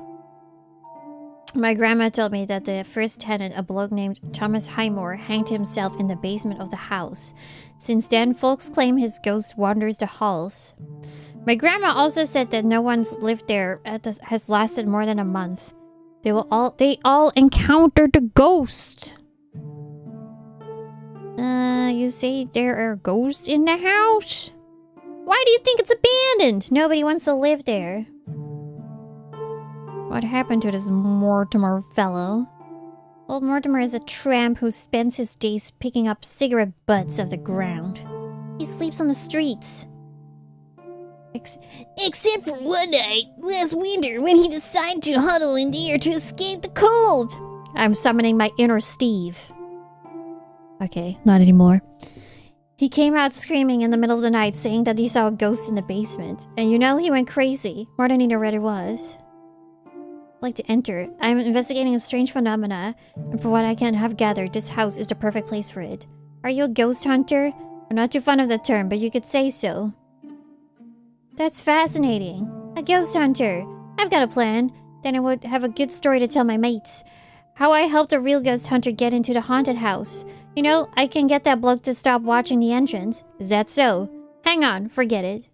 My grandma told me that the first tenant, a bloke named Thomas Highmore, hanged himself in the basement of the house. Since then, folks claim his ghost wanders the halls. My grandma also said that no one's lived there has lasted more than a month. They all encountered the ghost. You say there are ghosts in the house? Why do you think it's abandoned? Nobody wants to live there. What happened to this Mortimer fellow? Old Mortimer is a tramp who spends his days picking up cigarette butts off the ground. He sleeps on the streets. Except for one night, last winter, when he decided to huddle in the air to escape the cold. I'm summoning my inner Steve. Okay, not anymore. He came out screaming in the middle of the night, saying that he saw a ghost in the basement. And you know, he went crazy. More than he already was. Like to enter. I'm investigating a strange phenomena, and from what I can have gathered, this house is the perfect place for it. Are you a ghost hunter? I'm not too fond of the term, but you could say so. That's fascinating. A ghost hunter. I've got a plan. Then I would have a good story to tell my mates. How I helped a real ghost hunter get into the haunted house. You know, I can get that bloke to stop watching the entrance. Is that so? Hang on, forget it.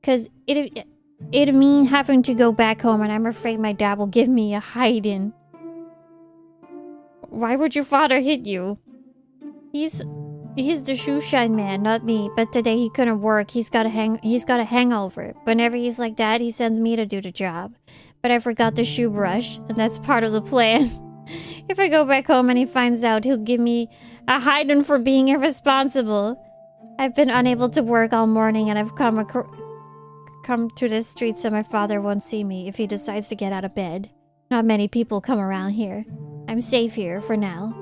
'Cause it'd mean having to go back home, and I'm afraid my dad will give me a hiding. Why would your father hit you? He's the shoeshine man, not me. But today he couldn't work. He's got a hangover. Whenever he's like that, he sends me to do the job. But I forgot the shoe brush, and that's part of the plan. If I go back home and he finds out, he'll give me a hiding for being irresponsible. I've been unable to work all morning, and I've come to the street so my father won't see me if he decides to get out of bed. Not many people come around here. I'm safe here for now.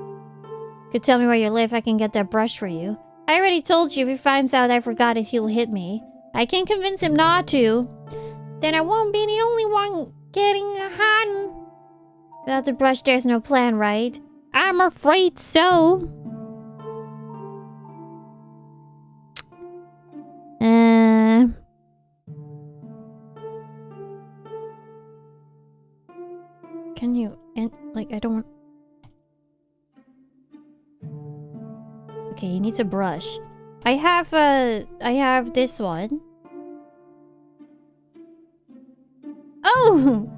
Could tell me where you live, I can get that brush for you. I already told you if he finds out I forgot it, he'll hit me. I can convince him not to. Then I won't be the only one getting a hiding. Without the brush, there's no plan, right? I'm afraid so. Can you... I don't... Okay, he needs a brush. I have this one. Oh!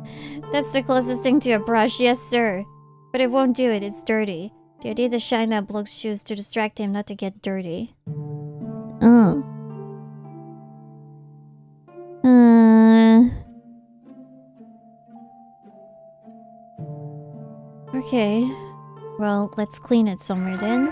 That's the closest thing to a brush, yes sir. But it won't do it, it's dirty. The idea to shine that bloke's shoes to distract him not to get dirty. Okay. Well, let's clean it somewhere then.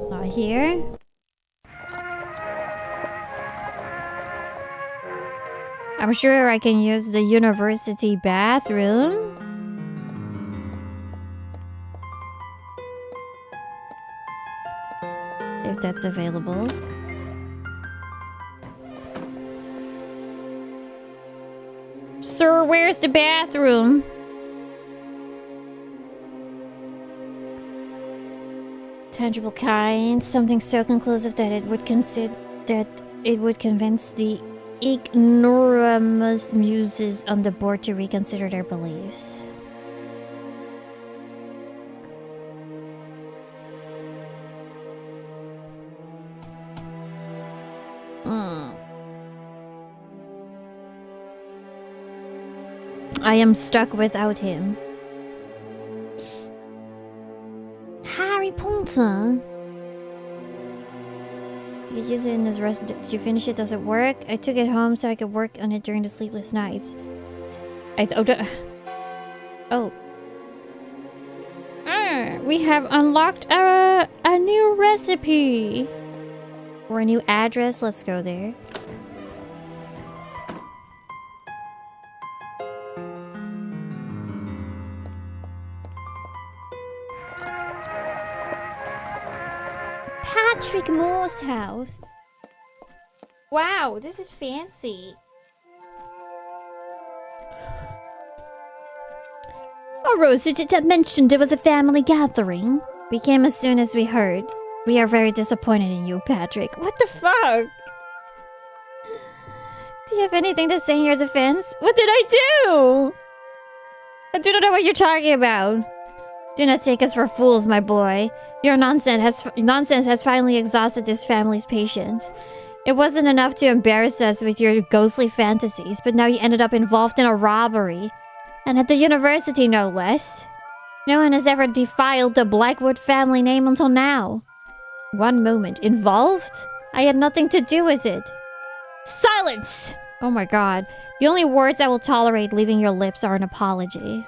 Not here. I'm sure I can use the university bathroom. If that's available. Sir, where's the bathroom? Tangible kind, something so conclusive that it would convince the ignoramus muses on the board to reconsider their beliefs. I am stuck without him. Harry Potter. You could use it in this rest. Did you finish it? Does it work? I took it home so I could work on it during the sleepless nights. Oh. We have unlocked a new recipe. Or a new address. Let's go there. Patrick Moore's house. Wow, this is fancy. Oh, Rose, did you mention there was a family gathering? We came as soon as we heard. We are very disappointed in you, Patrick. What the fuck? Do you have anything to say in your defense? What did I do? I do not know what you're talking about. Do not take us for fools, my boy. Your nonsense has finally exhausted this family's patience. It wasn't enough to embarrass us with your ghostly fantasies, but now you ended up involved in a robbery. And at the university, no less. No one has ever defiled the Blackwood family name until now. One moment. Involved? I had nothing to do with it. Silence! Oh my god. The only words I will tolerate leaving your lips are an apology.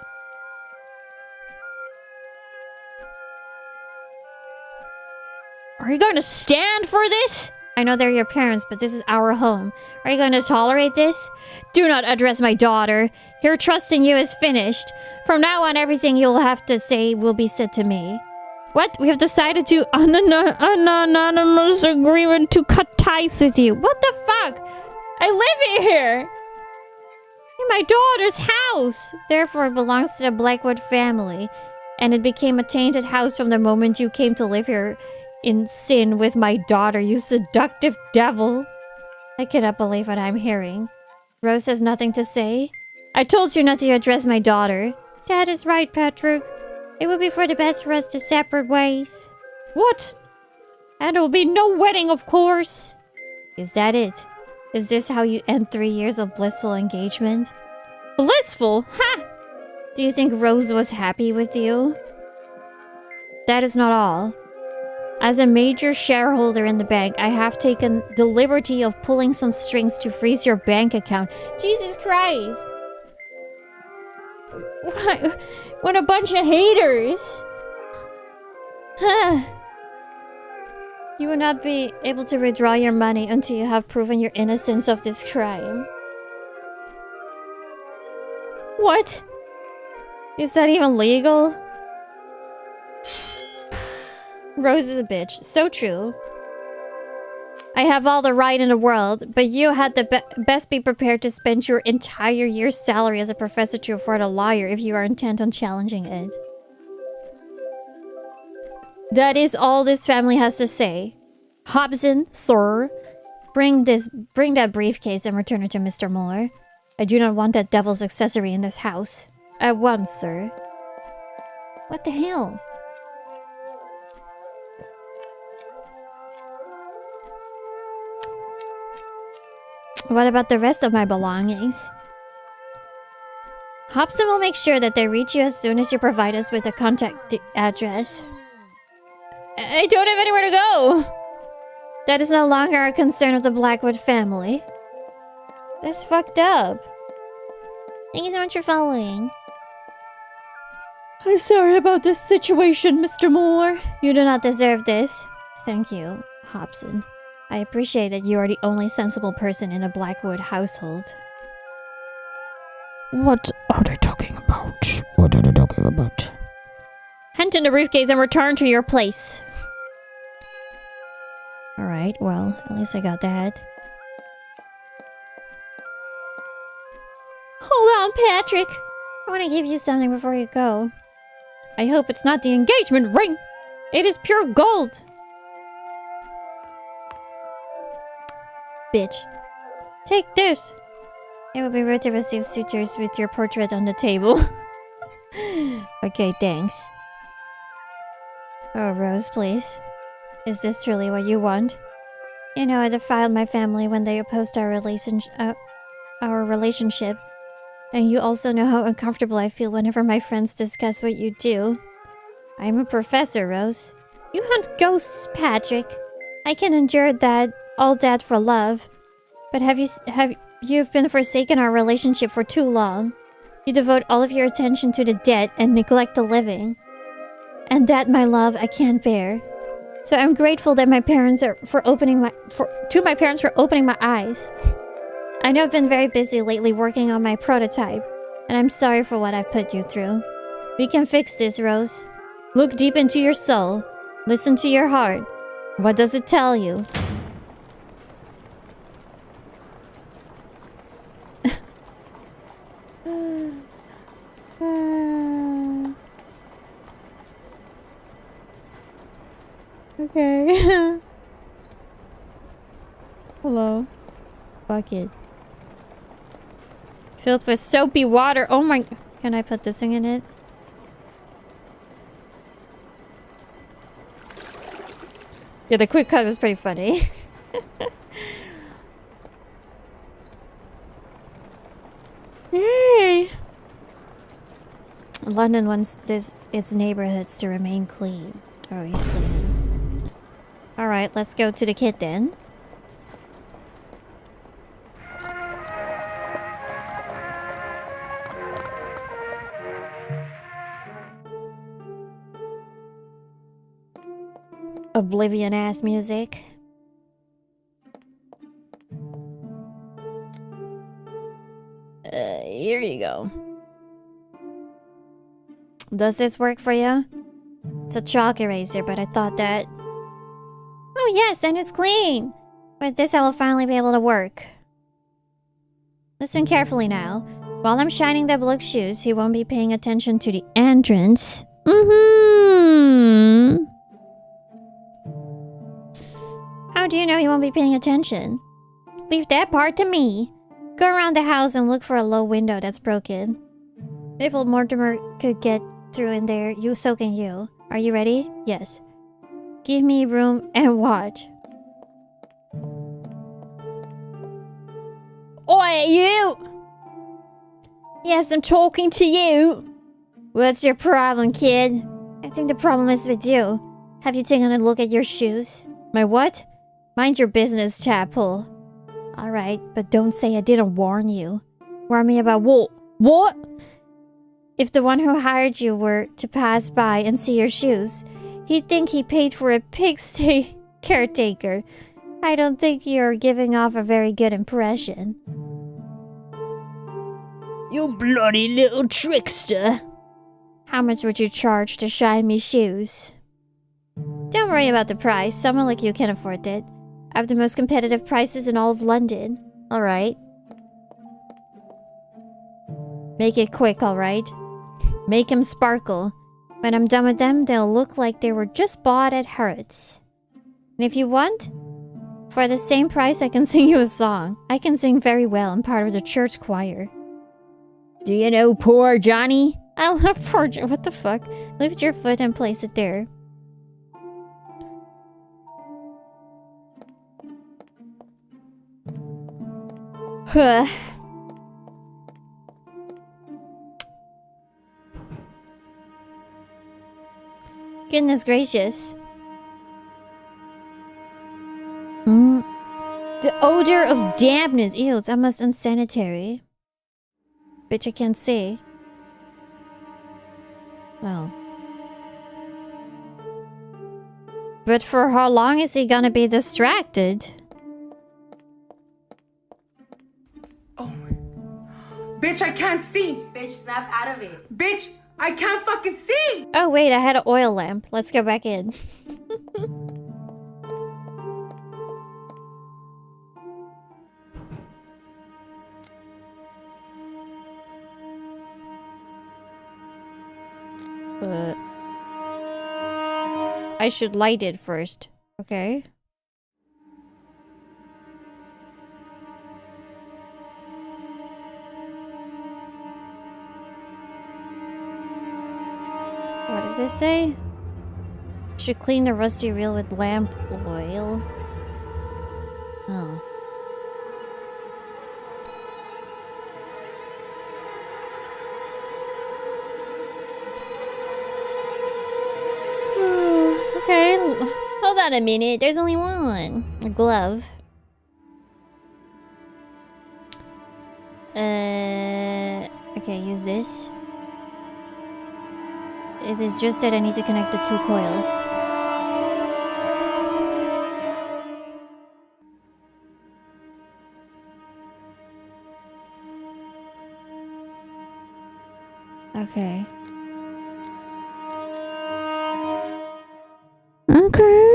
Are you going to stand for this? I know they're your parents, but this is our home. Are you going to tolerate this? Do not address my daughter. Your trust in you is finished. From now on, everything you'll have to say will be said to me. What? We have decided to anonymous agreement to cut ties with you. What the fuck? I live here. In my daughter's house. Therefore, it belongs to the Blackwood family. And it became a tainted house from the moment you came to live here in sin with my daughter, you seductive devil. I cannot believe what I'm hearing. Rose has nothing to say? I told you not to address my daughter. Dad is right, Patrick. It would be for the best for us to separate ways. What? And there will be no wedding, of course. Is that it? Is this how you end 3 years of blissful engagement? Blissful? Ha! Do you think Rose was happy with you? That is not all. As a major shareholder in the bank, I have taken the liberty of pulling some strings to freeze your bank account. Jesus Christ! What a bunch of haters! You will not be able to withdraw your money until you have proven your innocence of this crime. What? Is that even legal? Rose is a bitch. So true. I have all the right in the world, but you had the best be prepared to spend your entire year's salary as a professor to afford a lawyer if you are intent on challenging it. That is all this family has to say. Hobson, sir, bring that briefcase and return it to Mr. Muller. I do not want that devil's accessory in this house. At once, sir. What the hell? What about the rest of my belongings? Hobson will make sure that they reach you as soon as you provide us with a contact address. I don't have anywhere to go! That is no longer a concern of the Blackwood family. That's fucked up. Thank you so much for following. I'm sorry about this situation, Mr. Moore. You do not deserve this. Thank you, Hobson. I appreciate that you are the only sensible person in a Blackwood household. What are they talking about? What are they talking about? Hand in the briefcase and return to your place. Alright, well, at least I got that. Hold on, Patrick. I want to give you something before you go. I hope it's not the engagement ring. It is pure gold. Bitch. Take this. It would be rude to receive suitors with your portrait on the table. Okay, thanks. Oh, Rose, please. Is this truly what you want? You know, I defiled my family when they opposed our relationship. And you also know how uncomfortable I feel whenever my friends discuss what you do. I'm a professor, Rose. You hunt ghosts, Patrick. I can endure all that for love. But you've been forsaken our relationship for too long. You devote all of your attention to the dead and neglect the living. And that, my love, I can't bear. So I'm grateful that my parents for opening my eyes. I know I've been very busy lately working on my prototype, and I'm sorry for what I've put you through. We can fix this, Rose. Look deep into your soul. Listen to your heart. What does it tell you? Okay. Hello. Bucket. Filled with soapy water. Oh my... Can I put this thing in it? Yeah, the quick cut was pretty funny. Yay! London wants its neighborhoods to remain clean. Always clean. Alright, let's go to the kit then. Oblivion ass music. Here you go. Does this work for you? It's a chalk eraser, but I thought that... Oh yes, and it's clean! With this I will finally be able to work. Listen carefully now. While I'm shining the bloke's shoes, he won't be paying attention to the entrance. How do you know he won't be paying attention? Leave that part to me. Go around the house and look for a low window that's broken. If old Mortimer could get through in there, so can you. Are you ready? Yes. Give me room and watch. Oi, you! Yes, I'm talking to you. What's your problem, kid? I think the problem is with you. Have you taken a look at your shoes? My what? Mind your business, Chapel. Alright, but don't say I didn't warn you. Warn me about what? What? If the one who hired you were to pass by and see your shoes, he'd think he paid for a pigsty caretaker. I don't think you're giving off a very good impression. You bloody little trickster. How much would you charge to shine me shoes? Don't worry about the price. Someone like you can afford it. I have the most competitive prices in all of London. Alright. Make it quick, alright? Make them sparkle. When I'm done with them, they'll look like they were just bought at Harrods. And if you want, for the same price I can sing you a song. I can sing very well. I'm part of the church choir. Do you know Poor Johnny? I love Poor Johnny. What the fuck? Lift your foot and place it there. Huh. Goodness gracious. The odor of dampness. Ew, it's almost unsanitary. Bitch, I can't see. Well. But for how long is he gonna be distracted? Oh. Bitch, I can't see. Bitch, snap out of it. Bitch, I can't fucking see. Oh wait, I had an oil lamp. Let's go back in. I should light it first. Okay. What did this say? Should clean the rusty reel with lamp oil. Oh. Okay, hold on a minute. There's only one. A glove. Okay, use this. It is just that I need to connect the 2 coils. Okay. Okay.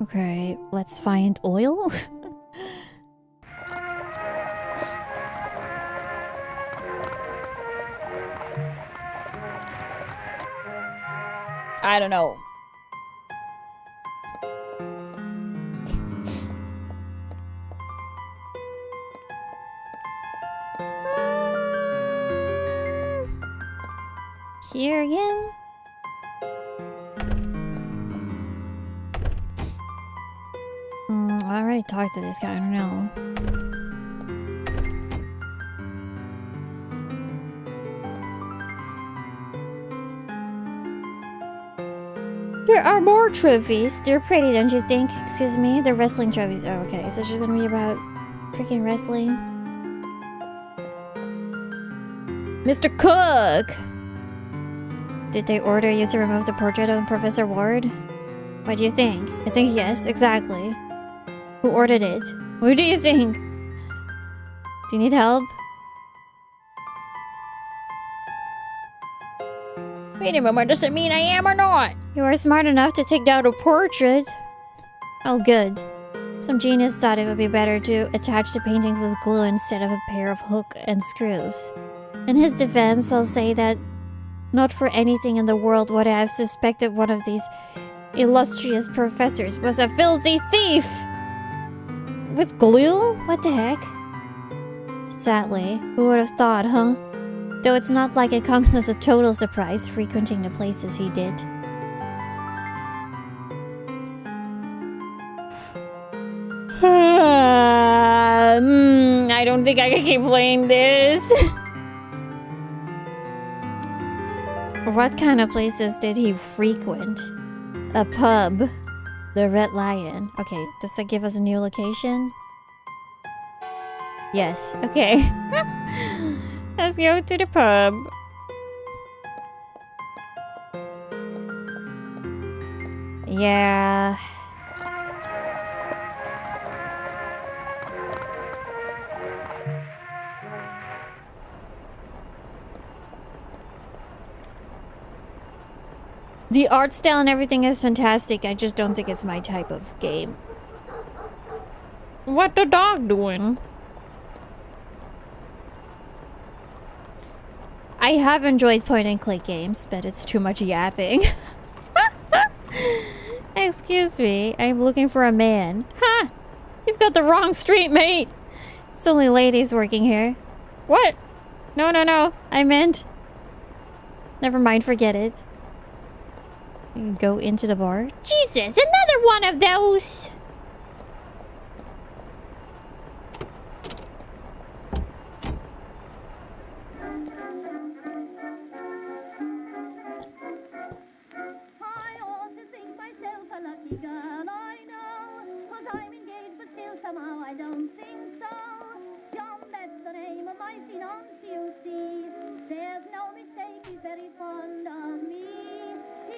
Okay, let's find oil. I don't know. Here again? I already talked to this guy, I don't know. There are more trophies. They're pretty, don't you think? Excuse me? They're wrestling trophies. Oh, okay. So it's just gonna be about freaking wrestling. Mr. Cook! Did they order you to remove the portrait of Professor Ward? What do you think? I think yes, exactly. Who ordered it? What do you think? Do you need help? Wait a moment, does it mean I am or not? You are smart enough to take down a portrait. Oh, good. Some genius thought it would be better to attach the paintings with glue instead of a pair of hook and screws. In his defense, I'll say that not for anything in the world would I have suspected one of these illustrious professors was a filthy thief! With glue? What the heck? Sadly, who would have thought, huh? Though it's not like it comes as a total surprise frequenting the places he did. I don't think I can keep playing this. What kind of places did he frequent? A pub. The Red Lion. Okay, does that give us a new location? Yes, okay. Let's go to the pub. Yeah. The art style and everything is fantastic. I just don't think it's my type of game. What the dog doing? I have enjoyed point and click games, but it's too much yapping. Excuse me, I'm looking for a man. Ha! You've got the wrong street, mate. It's only ladies working here. What? No, no, no. I meant... Never mind, forget it. You can go into the bar. Jesus, another one of those!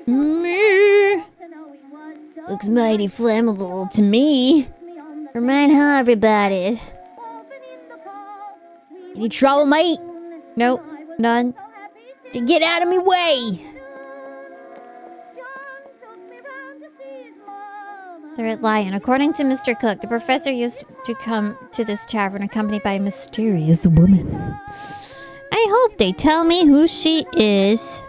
Me. Looks mighty flammable to me. Remind huh, everybody? Any trouble, mate? Nope, none. Then get out of me way! The Red Lion. According to Mr. Cook, the professor used to come to this tavern accompanied by a mysterious woman. I hope they tell me who she is.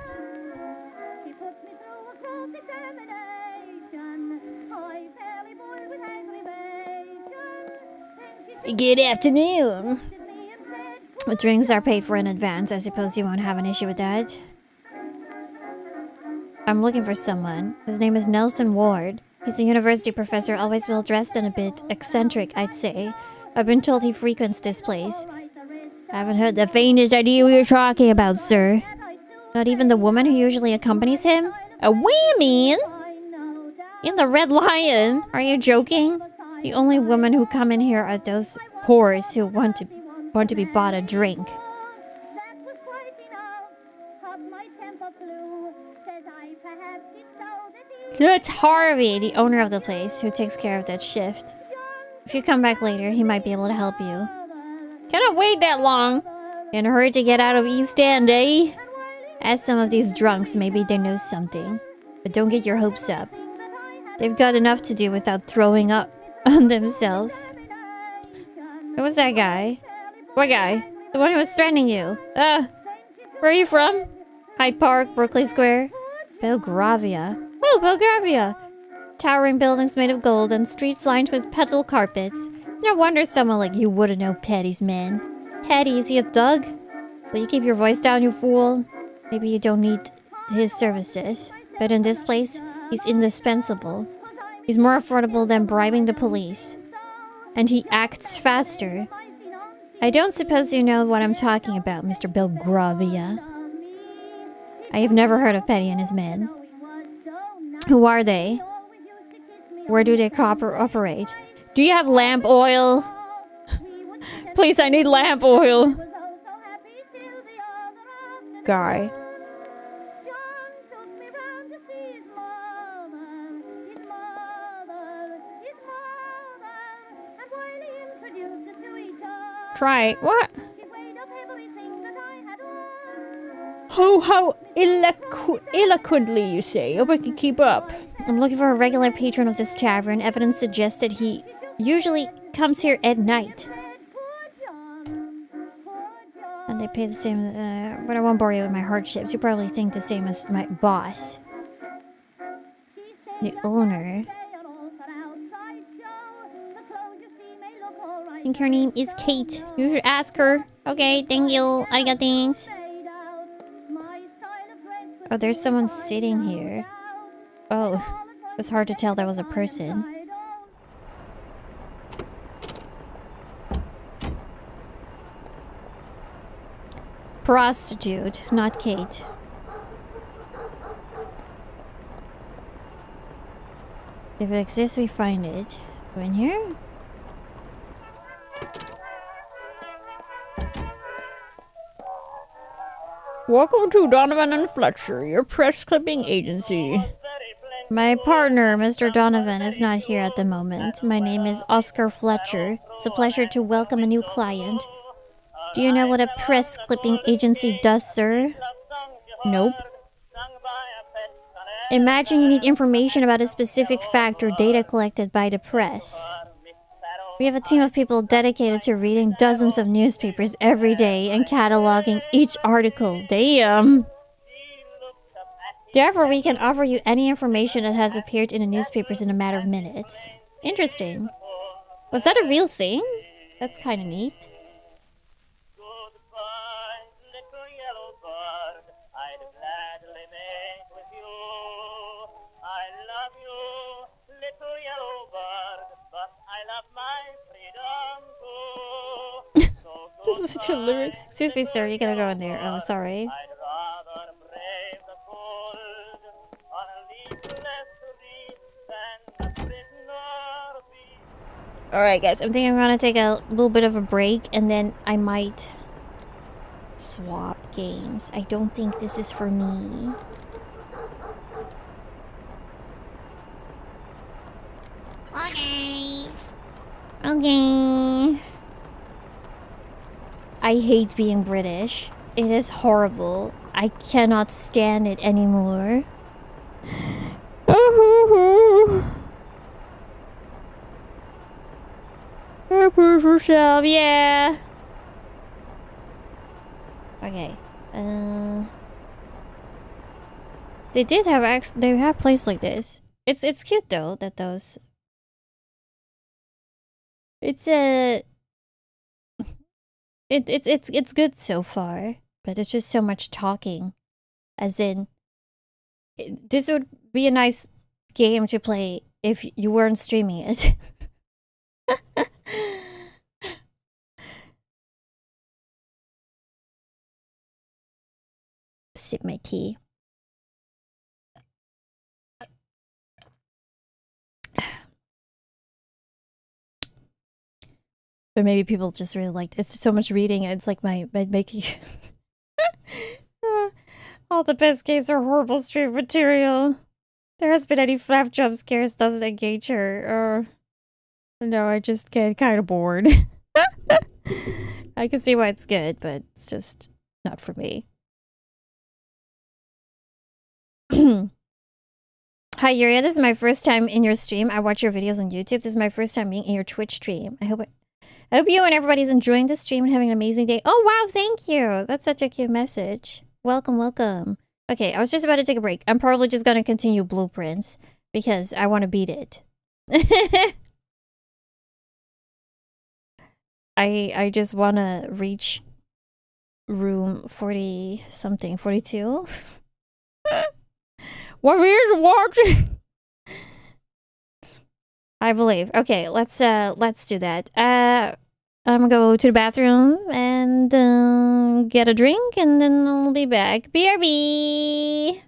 Good afternoon. The drinks are paid for in advance. I suppose you won't have an issue with that. I'm looking for someone. His name is Nelson Ward. He's a university professor, always well dressed and a bit eccentric, I'd say. I've been told he frequents this place. I haven't heard the faintest idea what you're talking about, sir. Not even the woman who usually accompanies him? A woman? In the Red Lion? Are you joking? The only women who come in here are those whores who want to be bought a drink. That's Harvey, the owner of the place, who takes care of that shift. If you come back later, he might be able to help you. Cannot wait that long. In a hurry to get out of East End, eh? Ask some of these drunks, maybe they know something. But don't get your hopes up. They've got enough to do without throwing up on themselves. Who was that guy? What guy? The one who was threatening you. Where are you from? Hyde Park, Berkeley Square? Belgravia. Oh, Belgravia! Towering buildings made of gold and streets lined with petal carpets. No wonder someone like you wouldn't know Patty's man. Patty, is he a thug? Will you keep your voice down, you fool? Maybe you don't need his services. But in this place, he's indispensable. He's more affordable than bribing the police. And he acts faster. I don't suppose you know what I'm talking about, Mr. Belgravia. I have never heard of Patty and his men. Who are they? Where do they operate? Do you have lamp oil? Please, I need lamp oil. Guy. Try. What? How eloquently you say. Hope I can keep up. I'm looking for a regular patron of this tavern. Evidence suggests that he usually comes here at night. And they pay the same, but I won't bore you with my hardships. You probably think the same as my boss. The owner. I think her name is Kate. You should ask her. Okay, thank you. I got things. Oh, there's someone sitting here. Oh, it was hard to tell that was a person. Prostitute, not Kate. If it exists, we find it. Go in here? Welcome to Donovan and Fletcher, your press clipping agency. My partner, Mr. Donovan, is not here at the moment. My name is Oscar Fletcher. It's a pleasure to welcome a new client. Do you know what a press clipping agency does, sir? Nope. Imagine you need information about a specific fact or data collected by the press. We have a team of people dedicated to reading dozens of newspapers every day and cataloging each article. Damn! Therefore, we can offer you any information that has appeared in the newspapers in a matter of minutes. Interesting. Was that a real thing? That's kind of neat. Listen to lyrics. Excuse me, sir. You gotta go in there. Oh, sorry. Alright, guys. I'm thinking I'm gonna take a little bit of a break, and then I might swap games. I don't think this is for me. Okay. Okay. I hate being British. It is horrible. I cannot stand it anymore. Prove yourself, yeah. Okay. They did have they have places like this. It's cute though that those. It's a it's good so far, but it's just so much talking. As in, this would be a nice game to play if you weren't streaming it. Sip my tea. But maybe people just really liked it's so much reading. It's like my making all the best games are horrible stream material. There has been any flap jump scares doesn't engage her. Or no, I just get kind of bored. I can see why it's good, but it's just not for me. Hi Yuria, this is my first time in your stream. I watch your videos on YouTube. This is my first time being in your Twitch stream. I hope you and everybody's enjoying the stream and having an amazing day. Oh wow, thank you. That's such a cute message. Welcome, welcome. Okay, I was just about to take a break. I'm probably just gonna continue Blueprints because I want to beat it. I just want to reach room 40 something, 42. What are you watching? I believe. Okay, let's do that. I'm gonna go to the bathroom and get a drink, and then I'll be back. BRB.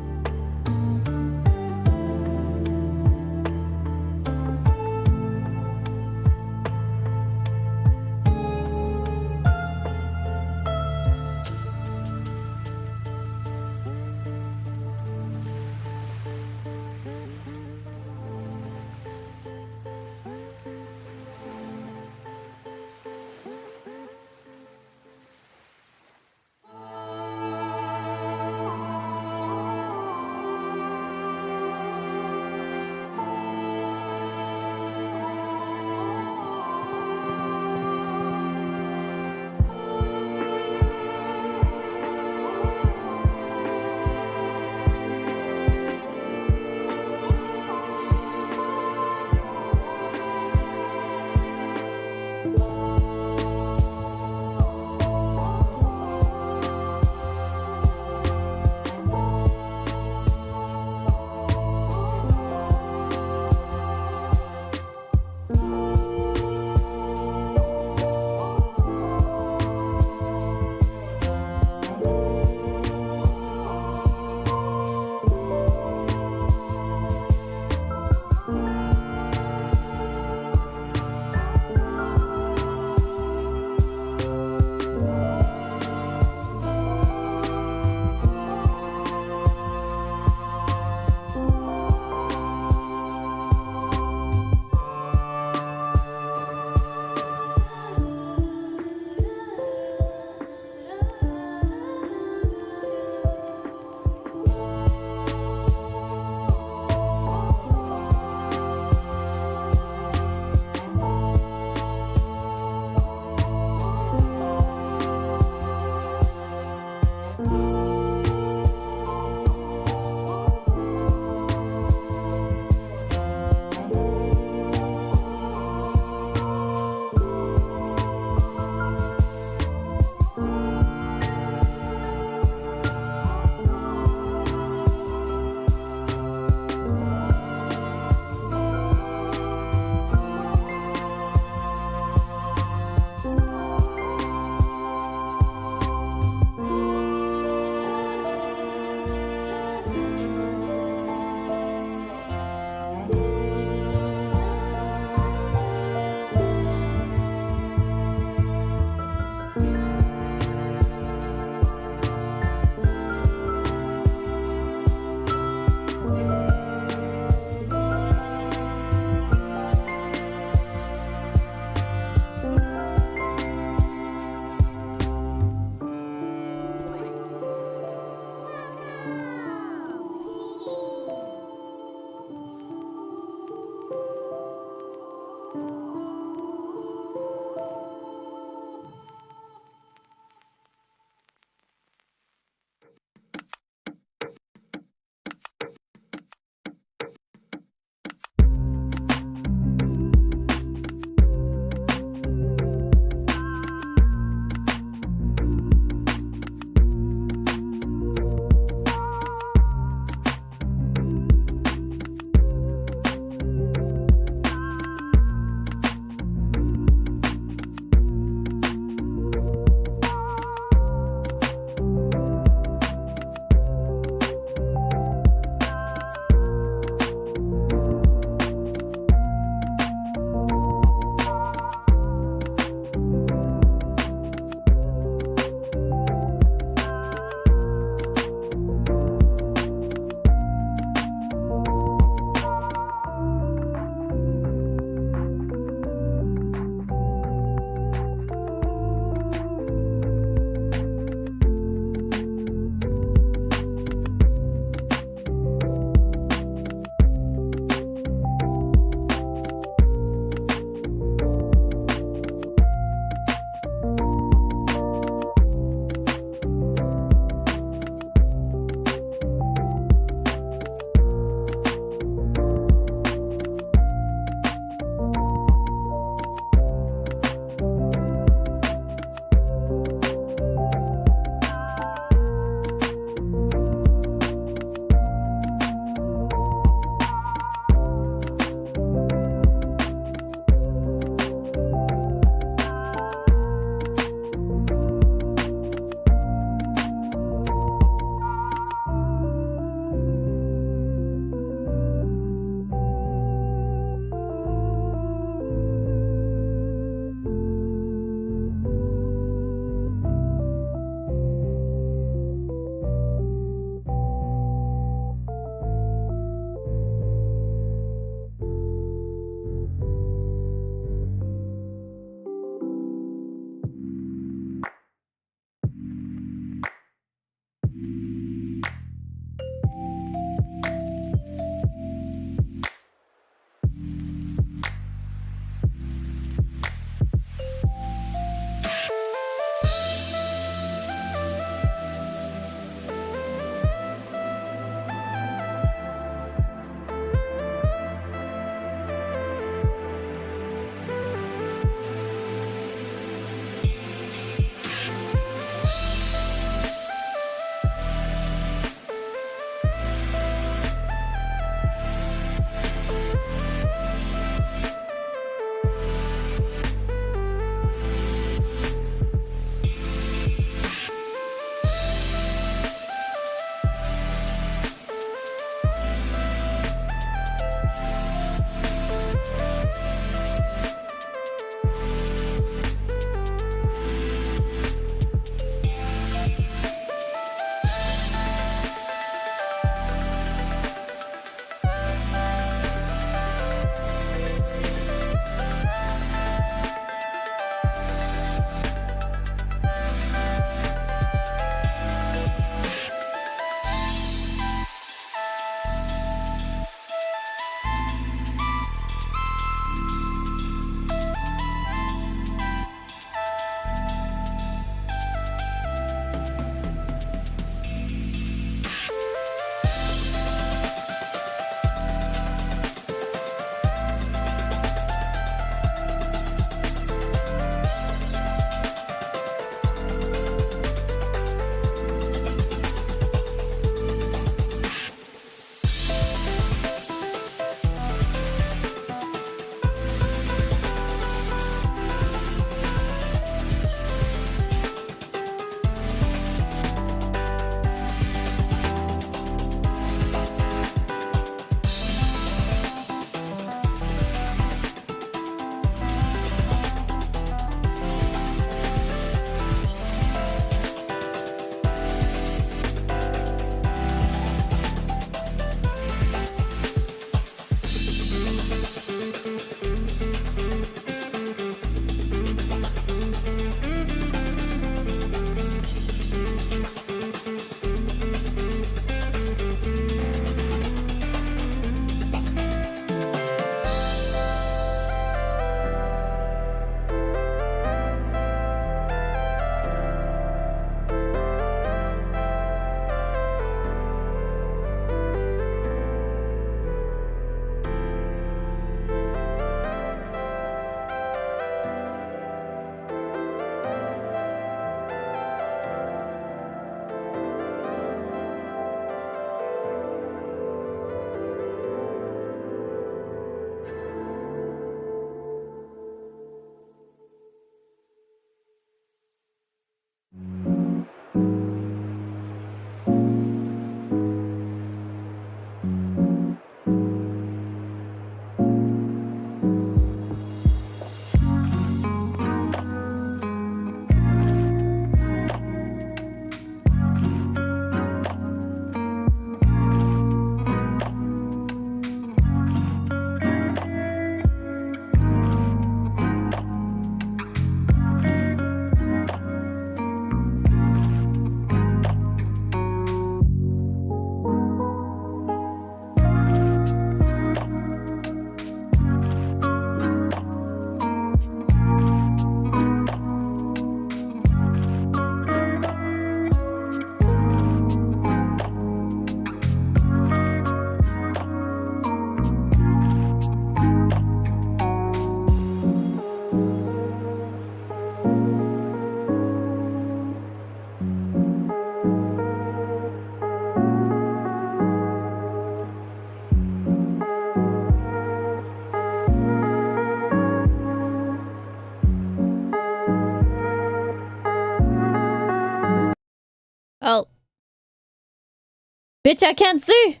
Bitch, I can't see!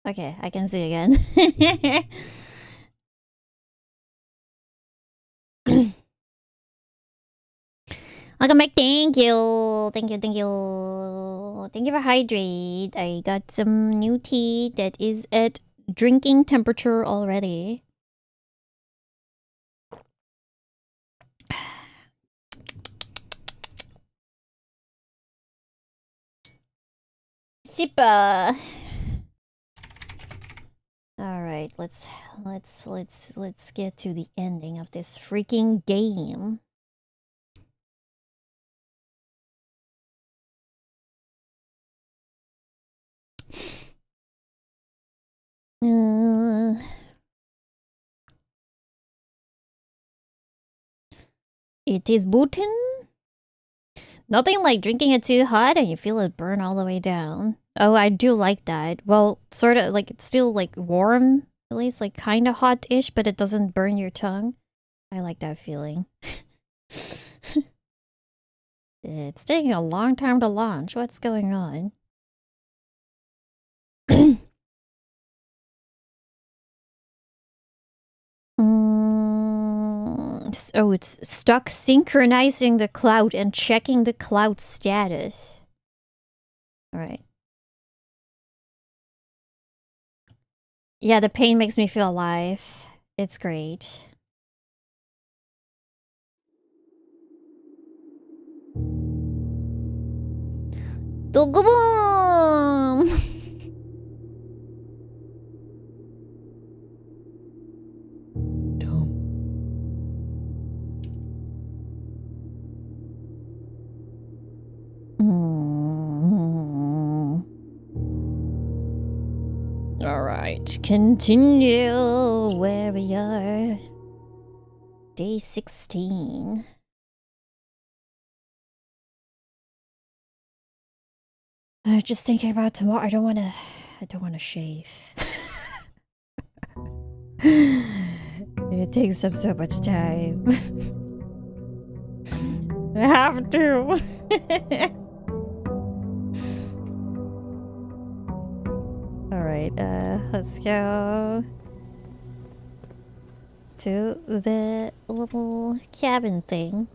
Okay, I can see again. Welcome back, thank you. Thank you, thank you. Thank you for hydrate. I got some new tea that is at drinking temperature already. Sippa. All right, let's get to the ending of this freaking game. It is Bhutan. Nothing like drinking it too hot and you feel it burn all the way down. Oh, I do like that. Well, sort of like it's still like warm, at least like kind of hot-ish, but it doesn't burn your tongue. I like that feeling. It's taking a long time to launch. What's going on? Oh, it's stuck synchronizing the cloud and checking the cloud status. Alright. Yeah, the pain makes me feel alive. It's great. Dogoboom! Alright, continue where we are. Day 16. Just thinking about tomorrow. I don't wanna shave. It takes up so much time. I have to. Alright, let's go to the little cabin thing.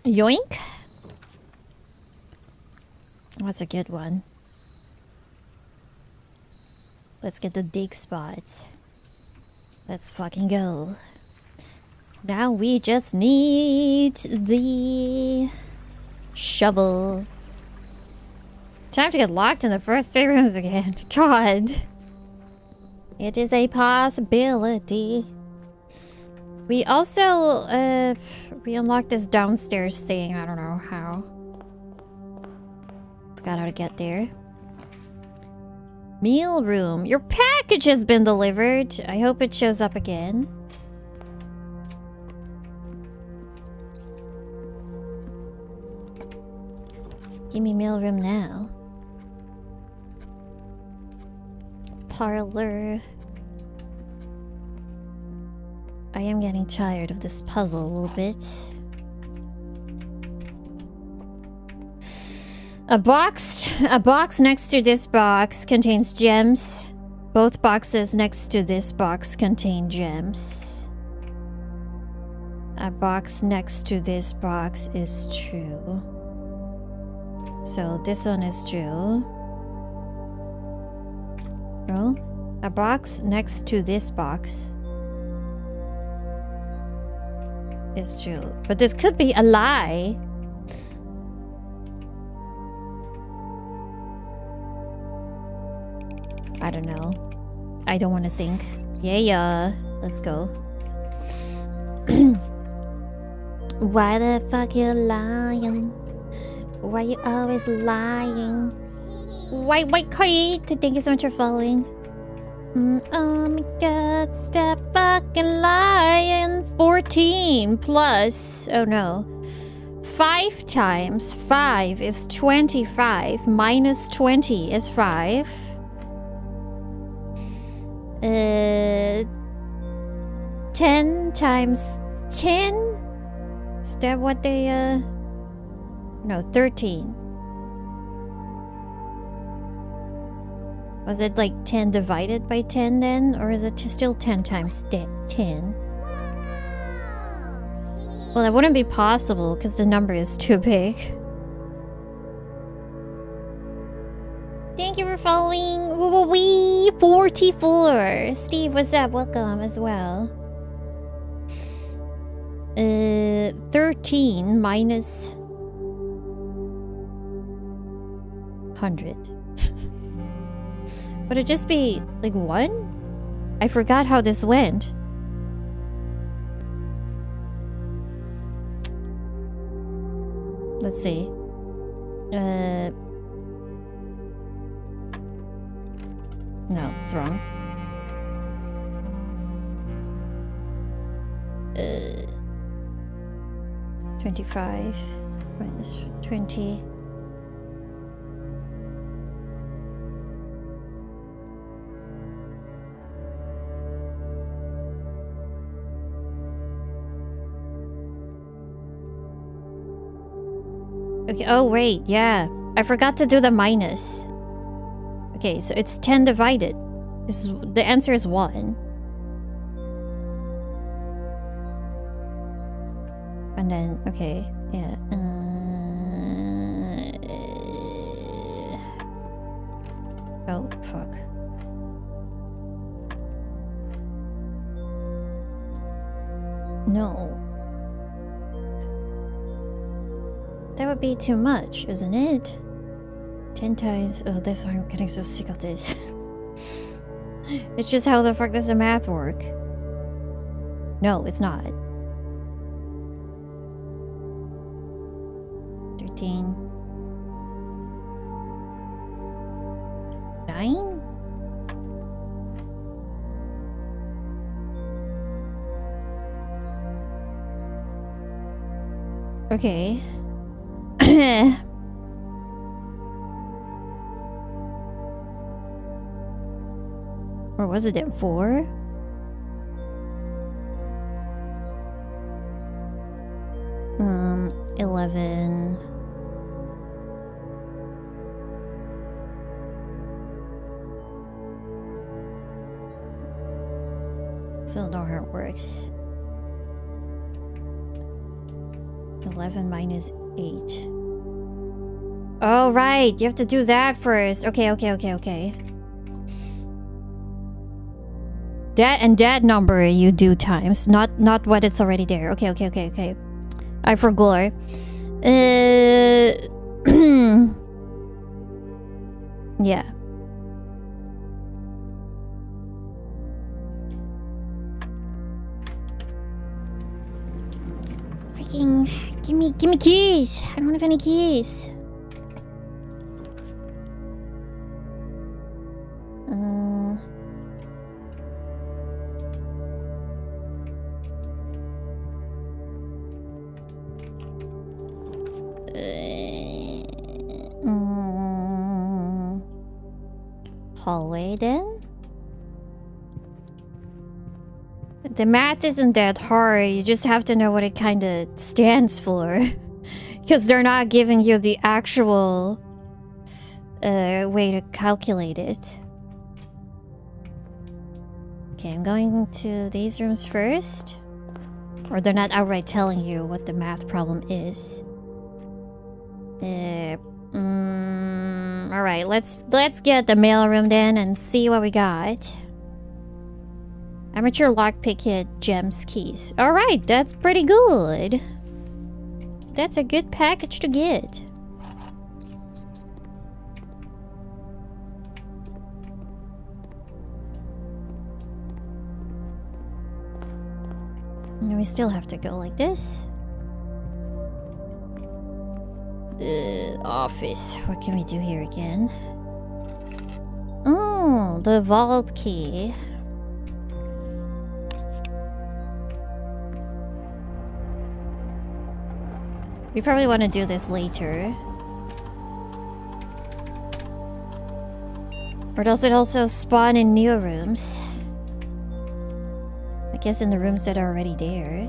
Yoink! That's a good one. Let's get the dig spots. Let's fucking go. Now we just need the shovel. Time to get locked in the first 3 rooms again. God. It is a possibility. We also, we unlocked this downstairs thing. I don't know how. Forgot how to get there. Meal room. Your package has been delivered. I hope it shows up again. Give me meal room now. Parlor. I am getting tired of this puzzle a little bit. A box next to this box contains gems. Both boxes next to this box contain gems. A box next to this box is true. So this one is true. Oh, a box next to this box is true. But this could be a lie. I don't know. I don't want to think. Yeah. Let's go. Why the fuck you lying? Why you always lying? Why Kate? Thank you so much for following. Oh my god, stop fucking lying. 14 plus. Oh no. 5 times 5 is 25. Minus 20 is 5. 10 times 10? Is that what they, No, 13. Was it like 10 divided by 10 then? Or is it still 10 times 10? Well, that wouldn't be possible because the number is too big. Thank you for following. Wee 44. Steve, what's up? Welcome as well. 13 minus 100. Would it just be like 1? I forgot how this went. Let's see. No, it's wrong. 25 minus 20. Okay, oh wait, yeah. I forgot to do the minus. Okay, so it's 10 divided. The answer is 1. And then, okay, yeah. Oh, fuck. No. That would be too much, isn't it? 10 times. Oh, that's why I'm getting so sick of this. It's just how the fuck does the math work? No, it's not. 13. 9? Okay. Or was it at 4? Um, 11. Still don't know how it works. 11 minus 8. Oh, right. You have to do that first. Okay. That and that number you do times, not what it's already there. Okay. I forgot. Yeah. Freaking give me keys. I don't have any keys. Hallway then? The math isn't that hard, you just have to know what it kind of stands for. Because they're not giving you the actual way to calculate it. Okay, I'm going to these rooms first. Or they're not outright telling you what the math problem is. Alright, let's get the mailroom then and see what we got. Amateur lockpick kit, gems, keys. Alright, that's pretty good. That's a good package to get. And we still have to go like this. Office. What can we do here again? Oh, the vault key. We probably want to do this later. Or does it also spawn in new rooms? I guess in the rooms that are already there.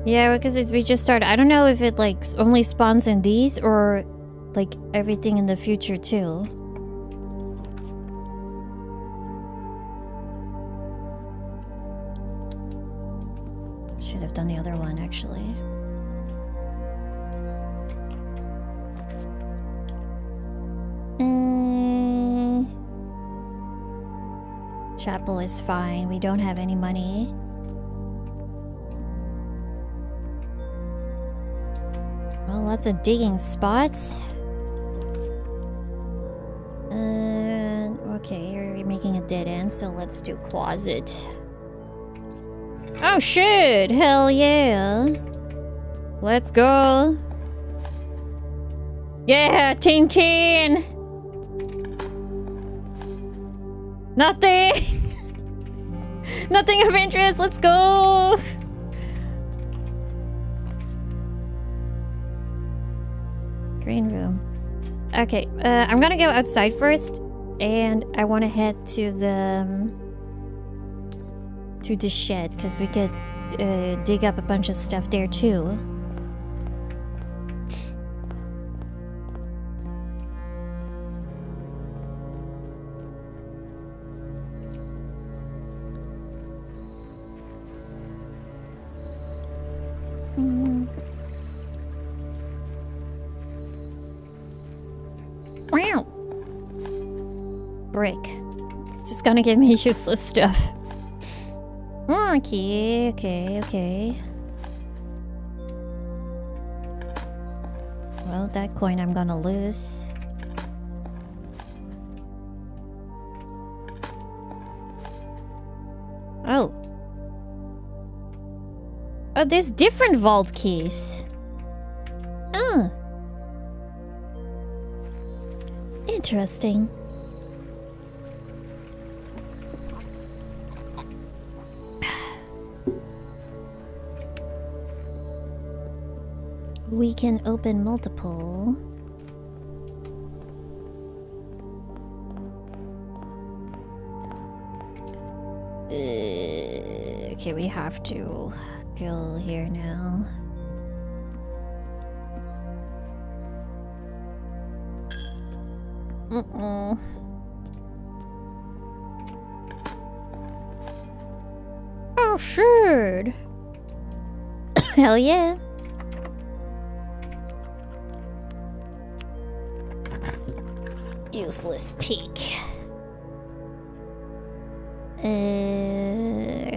Yeah, because we just started. I don't know if it like only spawns in these or like everything in the future too. Should have done the other one actually. Chapel is fine. We don't have any money. Well, lots of digging spots. Okay, you're making a dead end, so let's do closet. Oh shit! Hell yeah! Let's go! Yeah, tin can! Nothing! Nothing of interest, let's go! Green room. Okay, I'm gonna go outside first, and I want to head to the shed because we could dig up a bunch of stuff there too. Wow. Brick. It's just gonna give me useless stuff. Okay. Well, that coin I'm gonna lose. Oh. Oh, there's different vault keys. Oh. Interesting. We can open multiple. Okay, we have to go here now. Oh, sure. Hell yeah. Useless peak.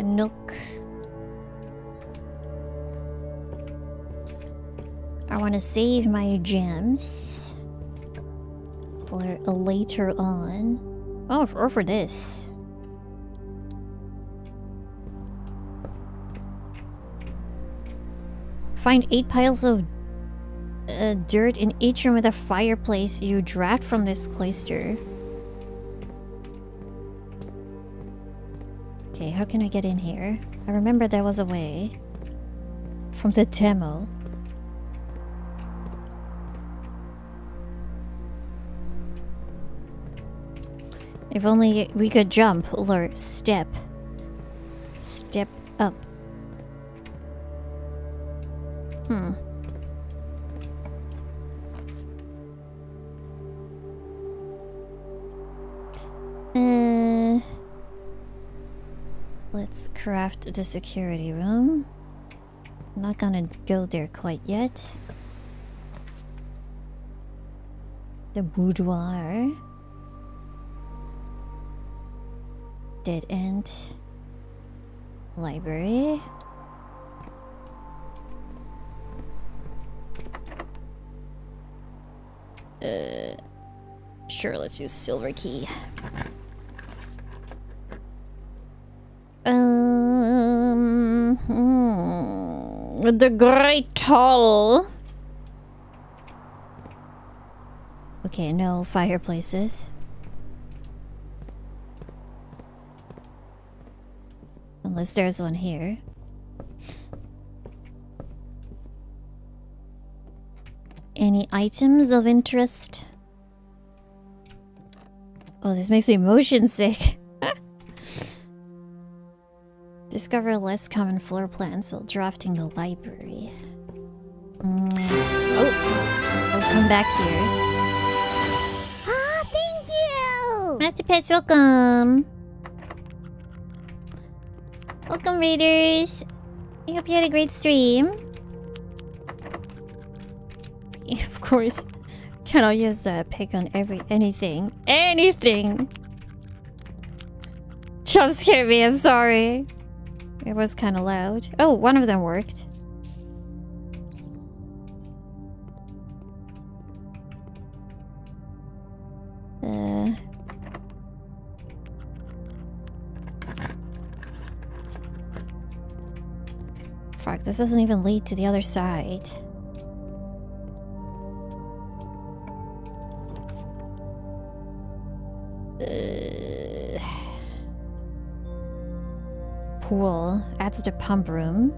Nook. I want to save my gems for later on. Oh, or for this. Find 8 piles of dirt in each room with a fireplace you dragged from this cloister. Okay, how can I get in here? I remember there was a way from the demo. If only we could jump or step up. Let's craft the security room. I'm not gonna go there quite yet. The boudoir. Dead end. Library. Sure, let's use silver key. The Great Hall. Okay, no fireplaces. Unless there's one here. Any items of interest? Oh, this makes me motion sick. Discover less common floor plans while drafting the library. Oh, I'll come back here. Ah, thank you! Master Pets, welcome! Welcome, Raiders! I hope you had a great stream. Of course, cannot use the pick on anything. Anything! Jump scared me, I'm sorry. It was kind of loud. Oh, one of them worked. Fuck, this doesn't even lead to the other side. Pool. Adds to pump room.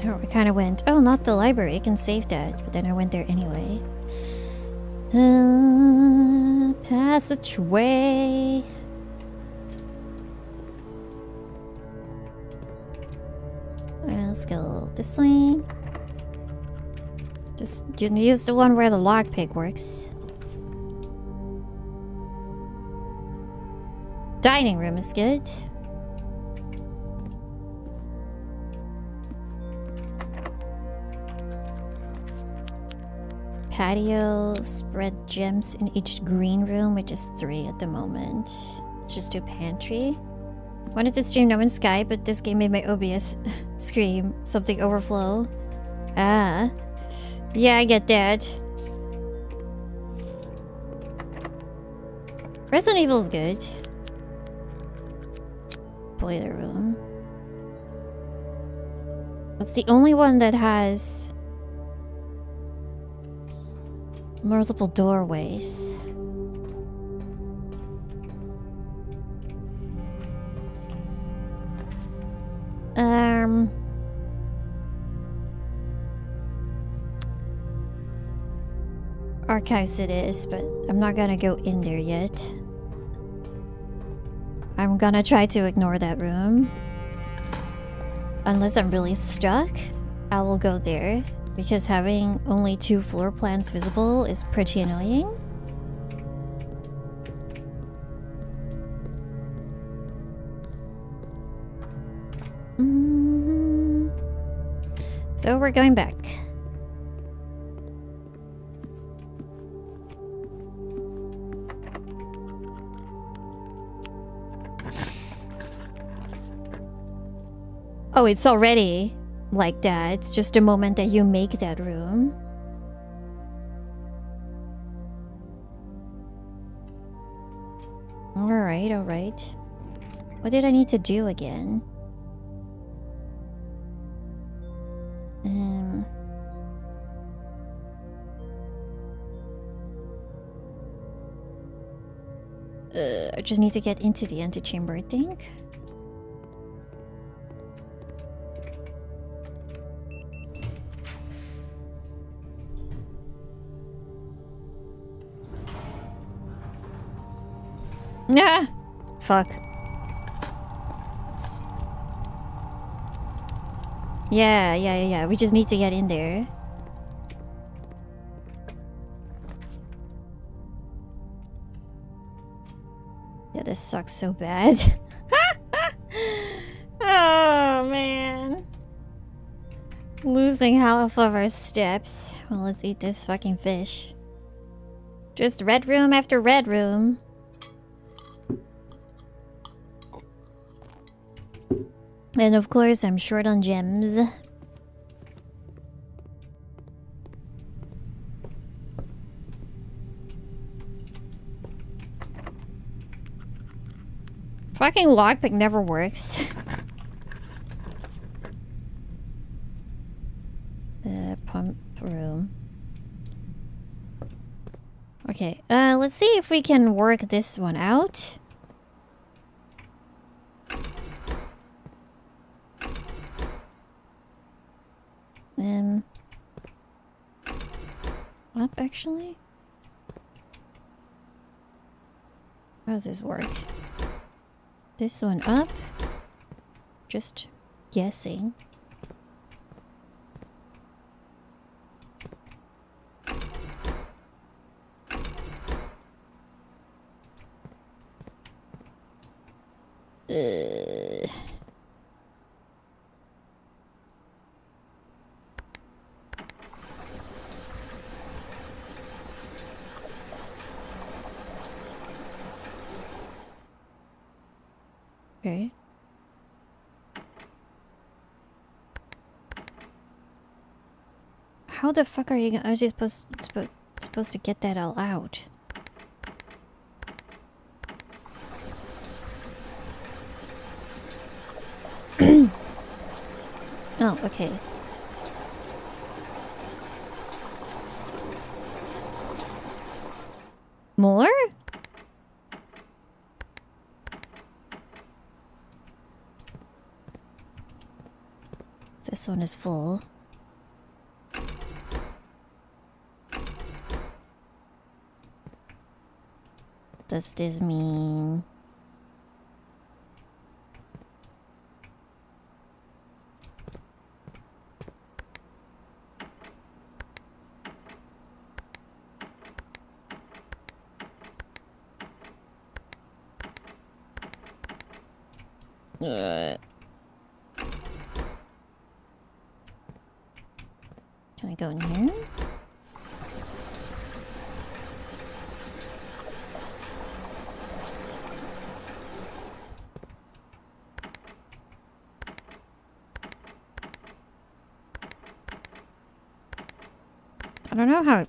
Oh, we kind of went. Oh, not the library. I can save that. But then I went there anyway. Passageway. Let's go this way. Just use the one where the lockpick works. Dining room is good. Patio, spread gems in each green room, which is 3 at the moment. Let's just do pantry. Wanted to stream No Man's Sky, but this game made my OBS scream something overflow. Ah. Yeah, I get that. Resident Evil's good. Boiler room. That's the only one that has multiple doorways. Archives it is, but I'm not gonna go in there yet. I'm gonna try to ignore that room. Unless I'm really stuck, I will go there. Because having only 2 floor plans visible is pretty annoying. So we're going back. Oh, it's already like that. Just the moment that you make that room. Alright, alright. What did I need to do again? I just need to get into the antechamber, I think. Nah! Fuck. Yeah. We just need to get in there. Yeah, this sucks so bad. Oh, man. Losing half of our steps. Well, let's eat this fucking fish. Just red room after red room. And of course, I'm short on gems. Fucking lockpick never works. Pump room. Okay, let's see if we can work this one out. Up, actually? How does this work? This one up? Just guessing. Okay. How the fuck are you gonna... I was just supposed to get that all out. Oh, okay. More? This one is full. Does this mean... Can I go in here? I don't know how...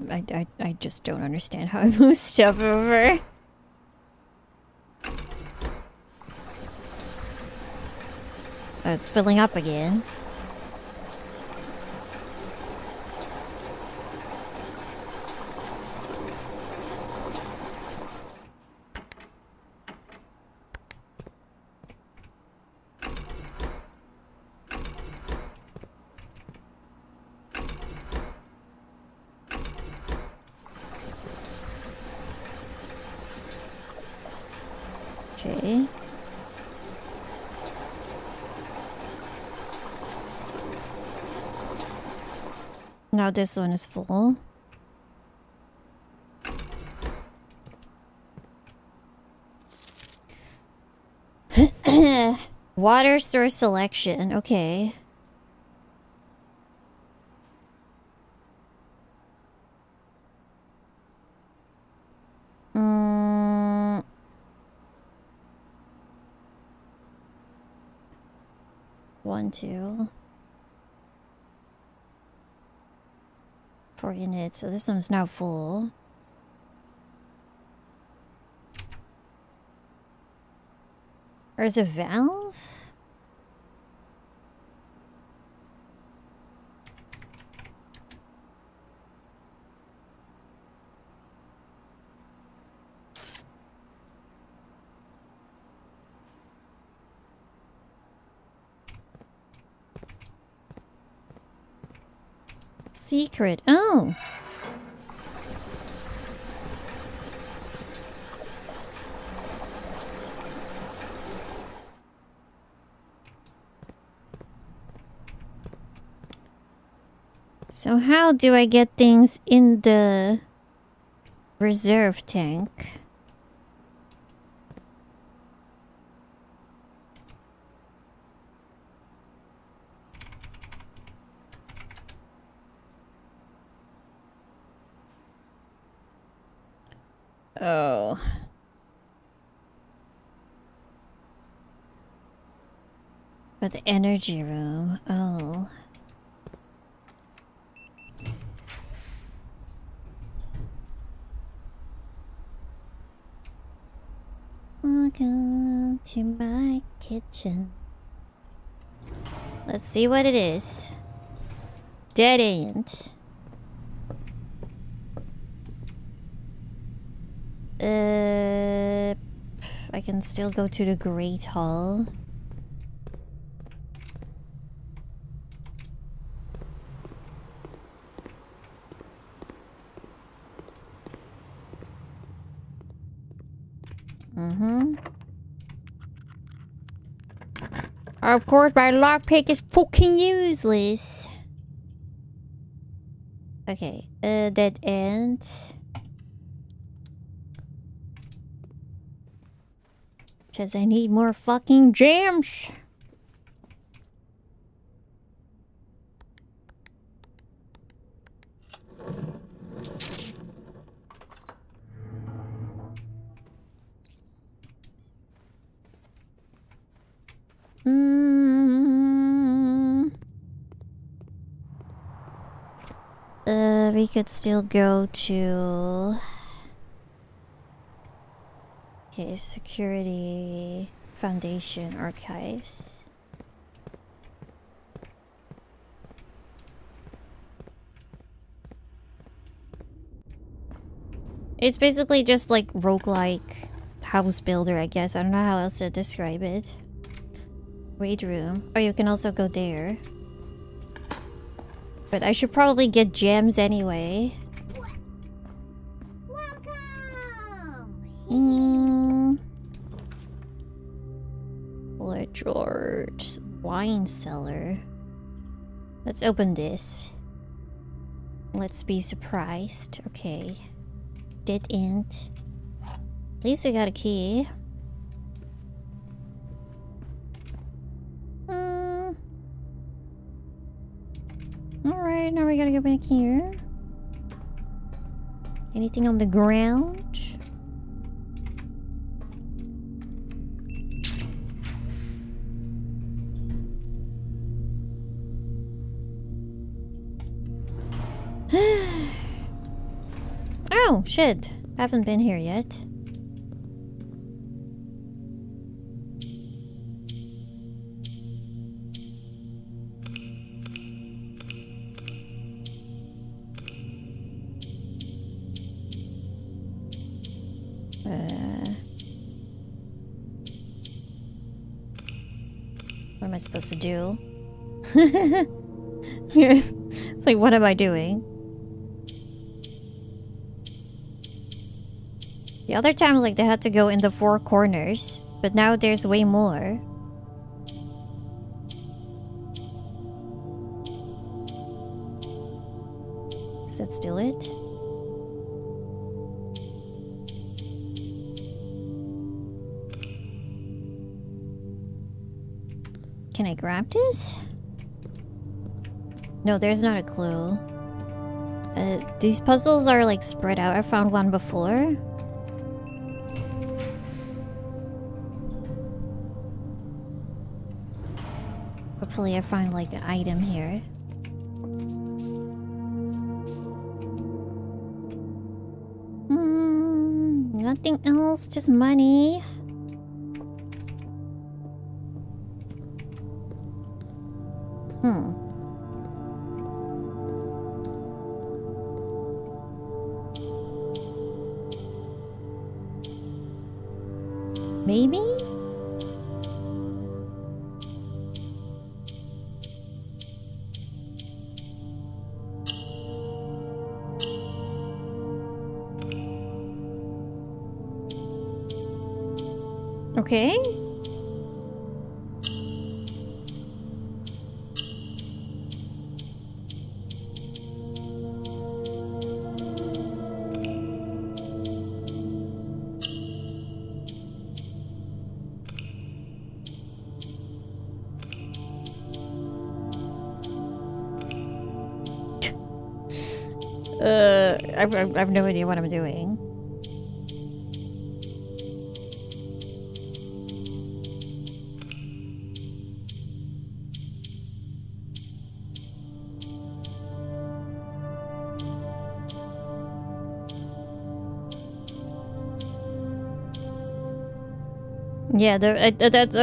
I just don't understand how I move stuff over. Oh, it's filling up again. Okay. Now this one is full. Water source selection. Okay. One, two. 4 units. So this one's now full. There's a valve? Secret. Oh! So how do I get things in the reserve tank? Oh. But the energy room. Oh. Welcome to my kitchen. Let's see what it is. Dead end. I can still go to the Great Hall. Of course, my lockpick is fucking useless. Okay, dead end. Because I need more fucking gems. We could still go to... Okay, Security Foundation Archives. It's basically just like roguelike house builder, I guess. I don't know how else to describe it. Raid room. Oh, you can also go there. But I should probably get gems anyway. Lord George. Wine cellar. Let's open this. Let's be surprised. Okay. Dead end. At least we got a key. Alright, now we gotta go back here. Anything on the ground? Oh, shit. Haven't been here yet. What am I supposed to do? It's like, what am I doing? The other time, like, they had to go in the 4 corners, but now there's way more. Is that still it? Can I grab this? No, there's not a clue. These puzzles are like spread out. I found one before. Hopefully I find like an item here. Nothing else, just money. Maybe? Okay. I have no idea what I'm doing. Yeah, that's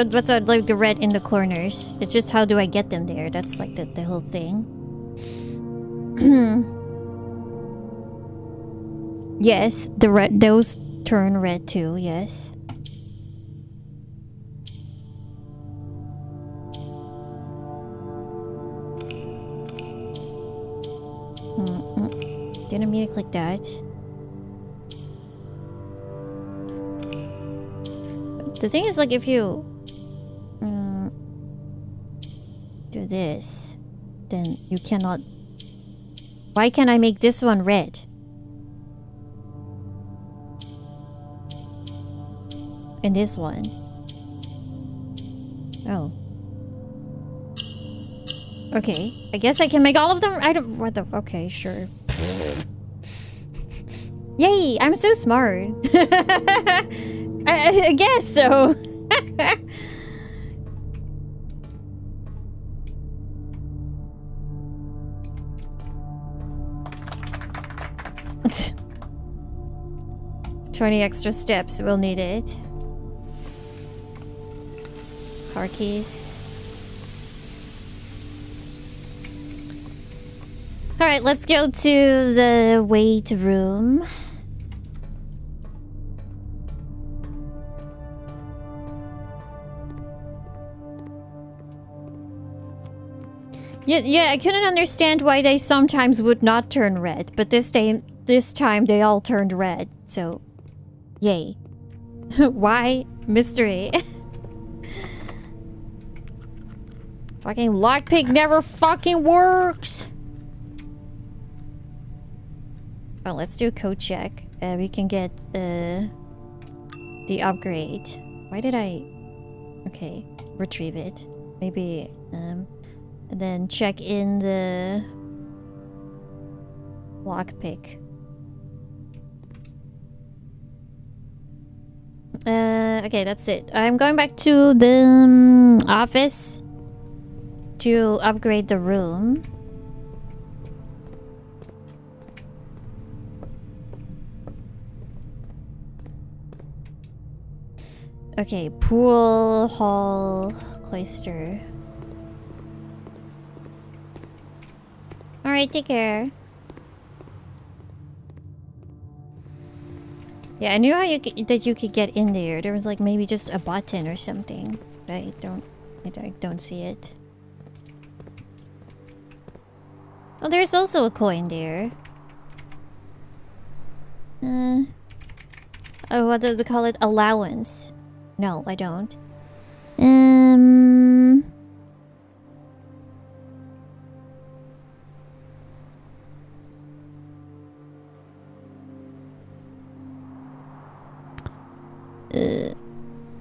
like the red in the corners. It's just how do I get them there? That's like the whole thing. Yes, the red, those turn red too, yes. Didn't mean to click that. The thing is, like, if you do this, then you cannot... Why can't I make this one red? And this one? Oh. Okay, I guess I can make all of them. I don't... What the... Okay, sure. Yay! I'm so smart. I guess so. $20 extra steps. We'll need it. Car keys. Alright, let's go to the weight room. Yeah, I couldn't understand why they sometimes would not turn red, but this time they all turned red, so yay. Why? Mystery. Fucking lockpick never fucking works! Oh, let's do a code check. We can get the upgrade. Why did I... Okay, retrieve it. Maybe, and then check in the lockpick. Okay, that's it. I'm going back to the office to upgrade the room. Okay, pool, hall, cloister. Alright, take care. Yeah, I knew how that you could get in there. There was like maybe just a button or something. But I don't see it. Oh, there's also a coin there. Oh, what do they call it? Allowance. No, I don't.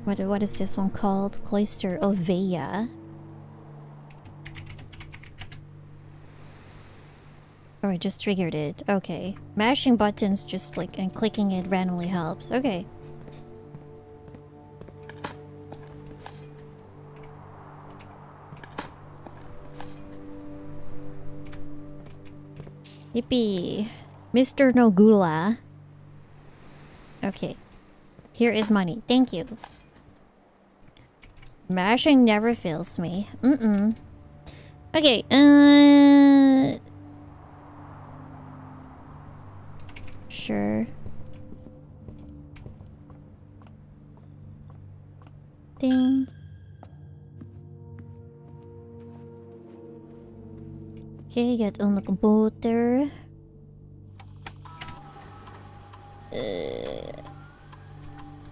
What is this one called? Cloister of Veya. Oh, I just triggered it. Okay. Mashing buttons just like and clicking it randomly helps. Okay. Yippee. Mr. Nogula. Okay. Here is money. Thank you. Mashing never fails me. Okay, sure. Ding. Okay, get on the computer.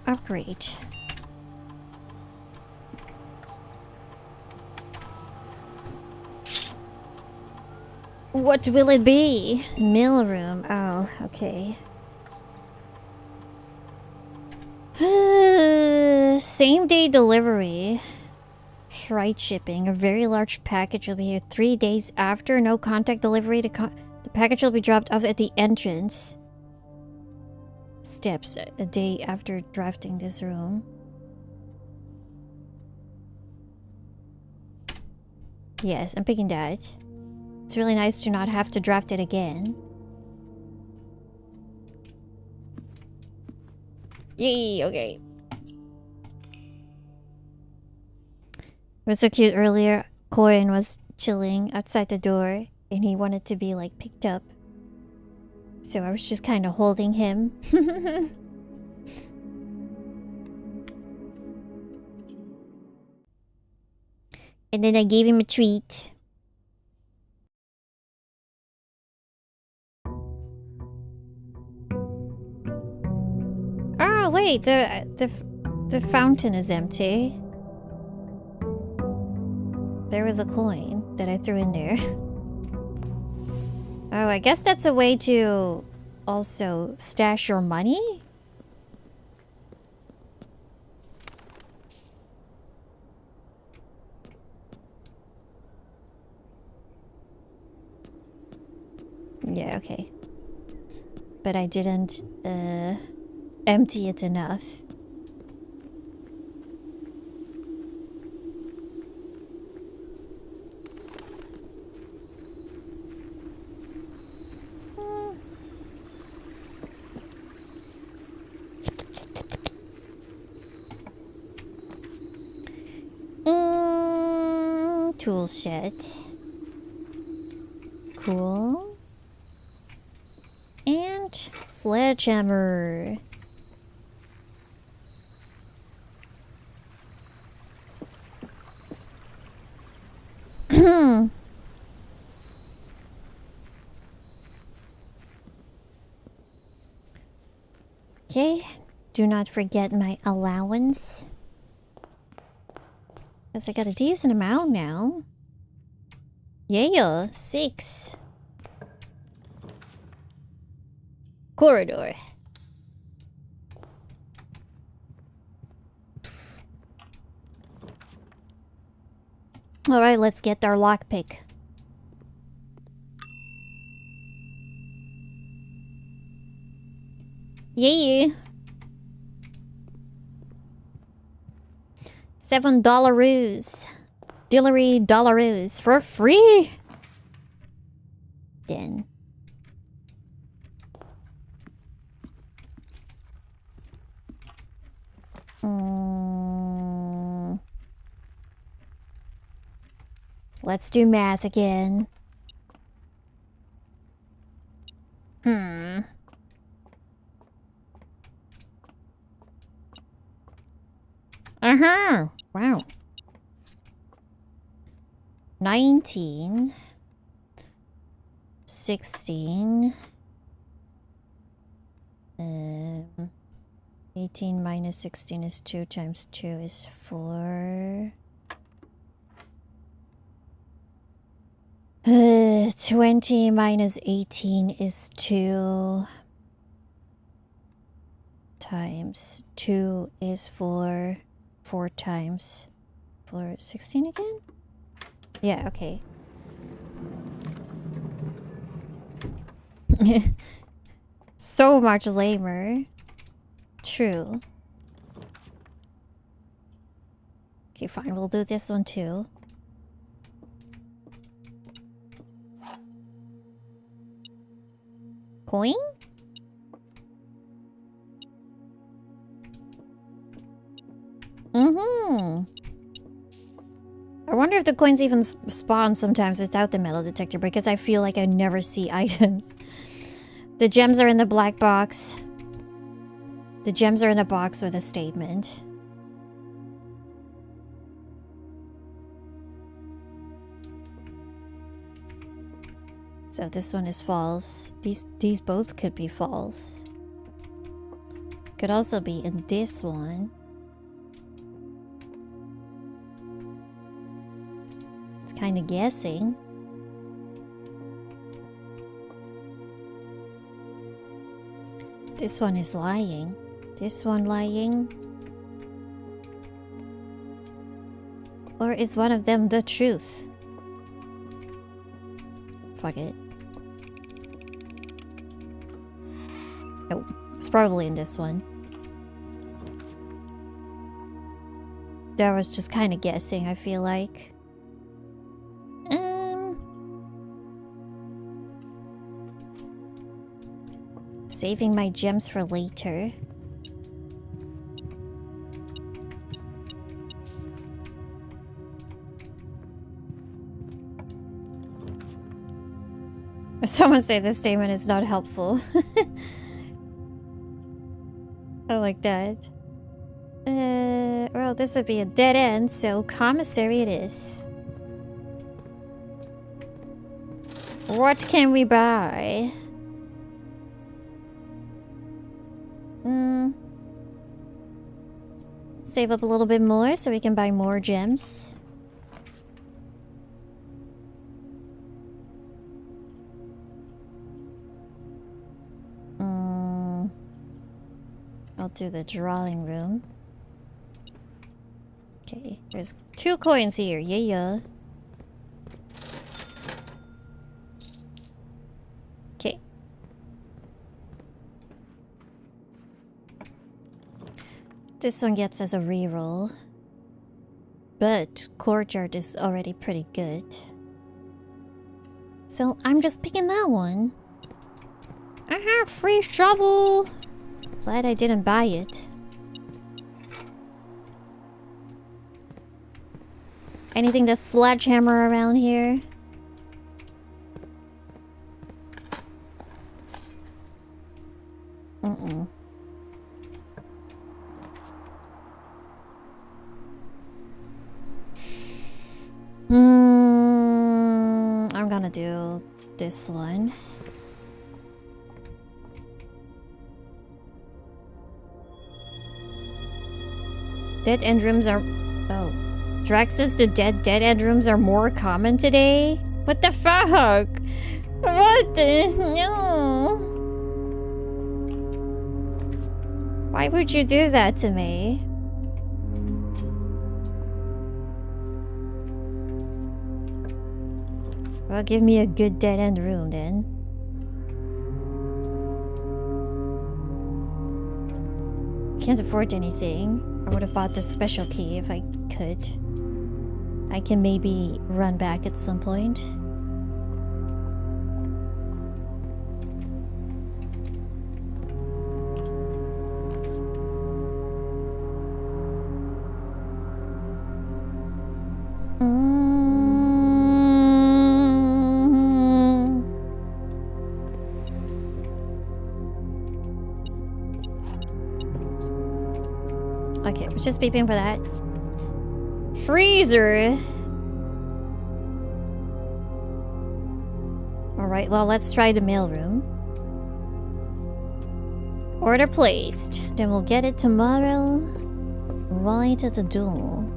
Upgrade. What will it be? Mailroom. Oh, okay. Same day delivery. Freight shipping. A very large package will be here 3 days after. No contact delivery. The package will be dropped off at the entrance. Steps. A day after drafting this room. Yes, I'm picking that. It's really nice to not have to draft it again. Yay, okay. It was so cute earlier. Corin was chilling outside the door and he wanted to be like picked up. So I was just kind of holding him. And then I gave him a treat. Oh wait, the fountain is empty. There was a coin that I threw in there. Oh, I guess that's a way to also stash your money? Yeah, okay. But I didn't empty it enough. Tool shed. Cool. And sledgehammer. Okay, do not forget my allowance. Because I got a decent amount now. Yeah, 6. Corridor. Alright, let's get our lockpick. Yeah. $7. Dillery dollaroos for free. Then. Let's do math again. Wow. 19. 16. 18 minus 16 is 2 times 2 is 4. 20 minus 18 is 2 times 2 is 4. 4 times 4, 16 again? Yeah, okay. So much lamer. True. Okay, fine. We'll do this one too. Coin? I wonder if the coins even spawn sometimes without the metal detector, because I feel like I never see items. The gems are in the black box. The gems are in a box with a statement. So this one is false. These both could be false. Could also be in this one. It's kind of guessing. This one is lying. This one lying. Or is one of them the truth? Fuck it. Oh, it's probably in this one. That was just kind of guessing, I feel like. Saving my gems for later. Someone say this statement is not helpful. I like that. Well, this would be a dead end, so commissary it is. What can we buy? Save up a little bit more so we can buy more gems. I'll do the drawing room. Okay, there's 2 coins here. Yeah. Okay. This one gets us a reroll. But Courtyard is already pretty good. So I'm just picking that one. I have free shovel! Glad I didn't buy it. Anything to sledgehammer around here? I'm gonna do this one. Dead end rooms are... Oh. Drax says the dead end rooms are more common today? What the fuck? What the... No. Why would you do that to me? Well, give me a good dead end room then. Can't afford anything. I would have bought this special key if I could. I can maybe run back at some point. Okay, was just beeping for that. Freezer! Alright, well, let's try the mailroom. Order placed. Then we'll get it tomorrow. Right at the door.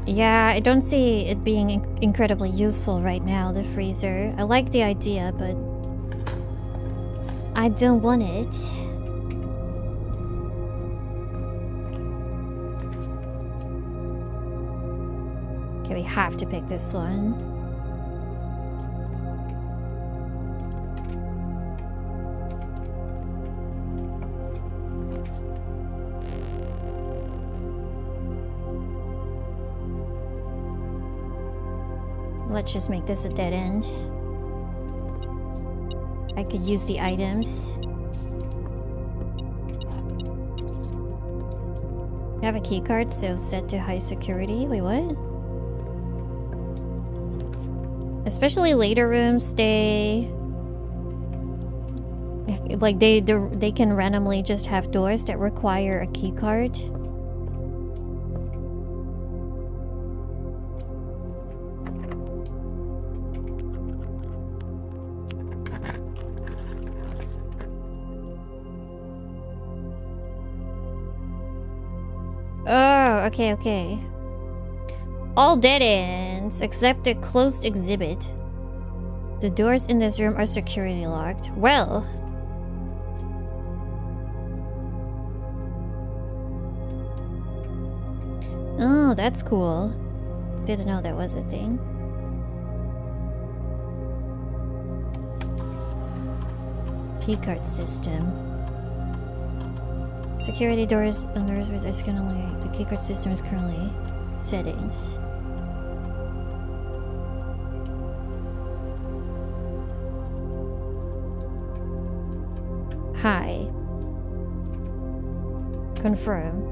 Yeah, I don't see it being incredibly useful right now, the freezer. I like the idea, but I don't want it. Okay, we have to pick this one. Let's just make this a dead end. I could use the items. I have a key card, so set to high security. Wait, what? Especially later rooms, they can randomly just have doors that require a key card. Oh, okay. All dead ends, except the closed exhibit. The doors in this room are security locked. Well. Oh, that's cool. Didn't know that was a thing. Keycard system. Security doors and doors with is currently the keycard system is currently settings. Hi. Confirm.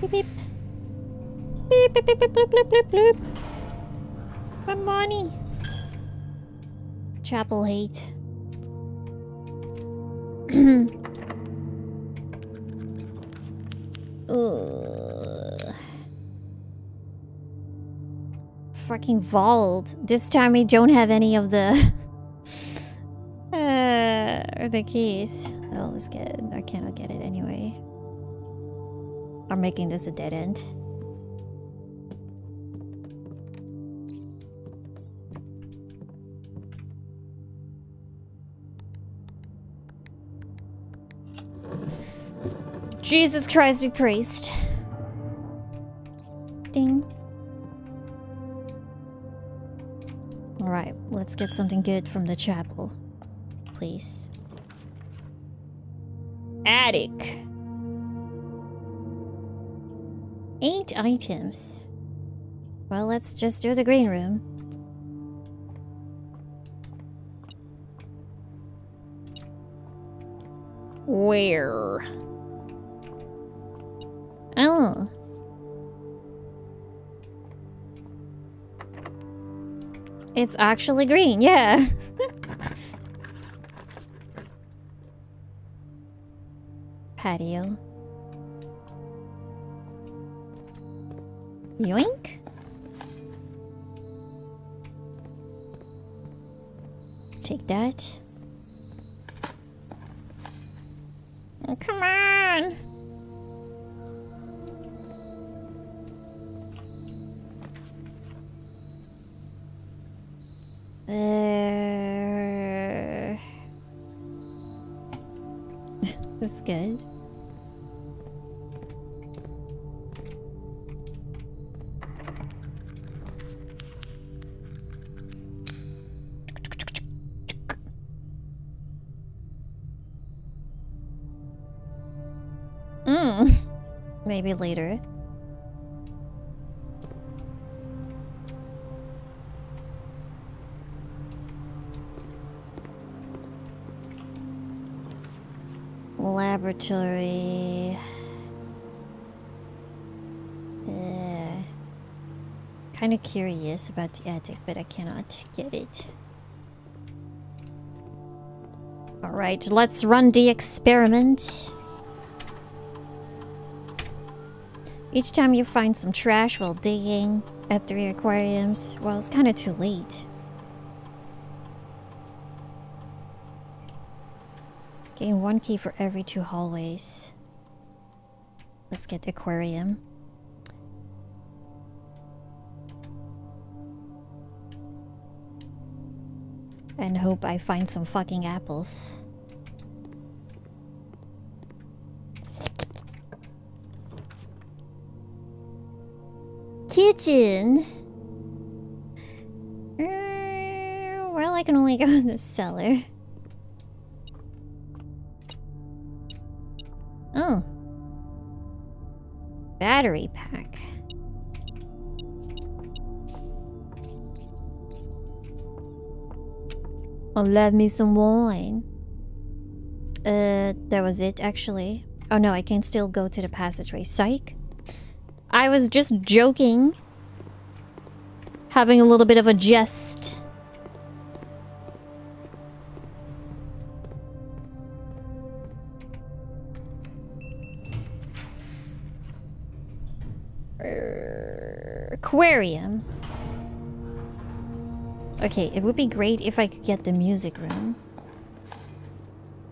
Beep, beep, beep. Beep, beep, beep, beep, bloop, bloop, bloop, bloop. My money. Chapel hate. Fucking vault. This time we don't have any of the the keys. Oh, let's get it. I cannot get it anyway. I'm making this a dead end. Jesus Christ be praised. Ding. Alright, let's get something good from the chapel. Please. Attic. 8 items. Well, let's just do the green room. Where? Oh. It's actually green, yeah. Patio. Yoink. Take that. Oh, come on. That's good. Maybe later. Laboratory. Kind of curious about the attic, but I cannot get it. Alright, let's run the experiment. Each time you find some trash while digging at 3 aquariums, well, it's kind of too late. Gain 1 key for every 2 hallways. Let's get the aquarium. And hope I find some fucking apples. Kitchen! Well, I can only go in the cellar. Oh. Battery pack. Oh, love me some wine. That was it, actually. Oh no, I can still go to the passageway. Psych. I was just joking. Having a little bit of a jest. Aquarium. Okay, it would be great if I could get the music room.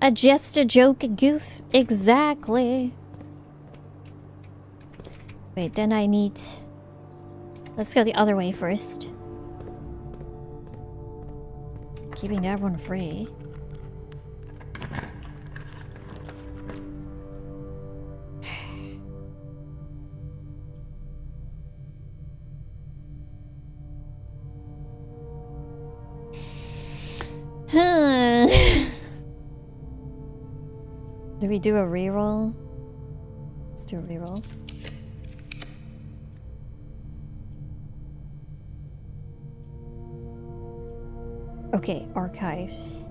A jest, a joke, a goof. Exactly. Wait, then I need... Let's go the other way first. Keeping that one free. Do we do a reroll? Let's do a reroll. Okay, archives.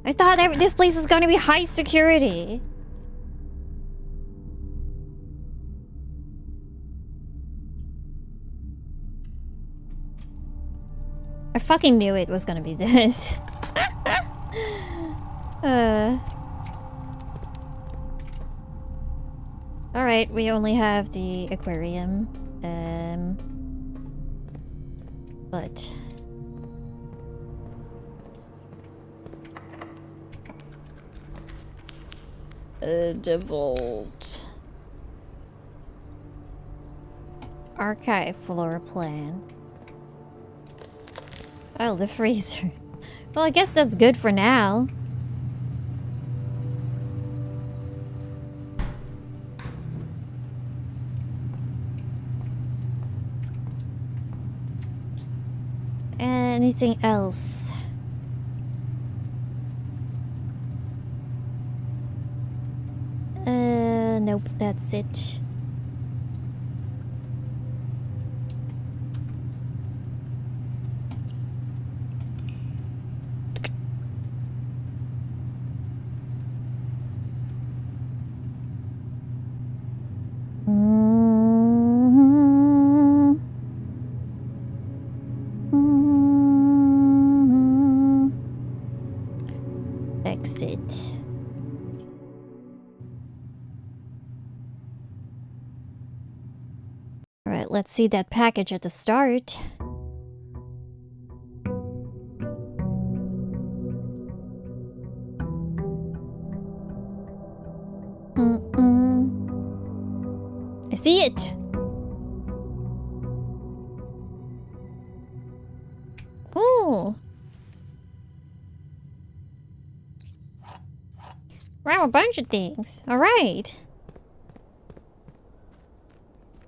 I thought this place was gonna be high security. I fucking knew it was gonna be this. Alright, we only have the aquarium. But... the vault. Archive floor plan. Oh, the freezer. Well, I guess that's good for now. Anything else? Nope, that's it. Exit. Alright, let's see that package at the start. I see it! Ooh! Wow, a bunch of things. Alright.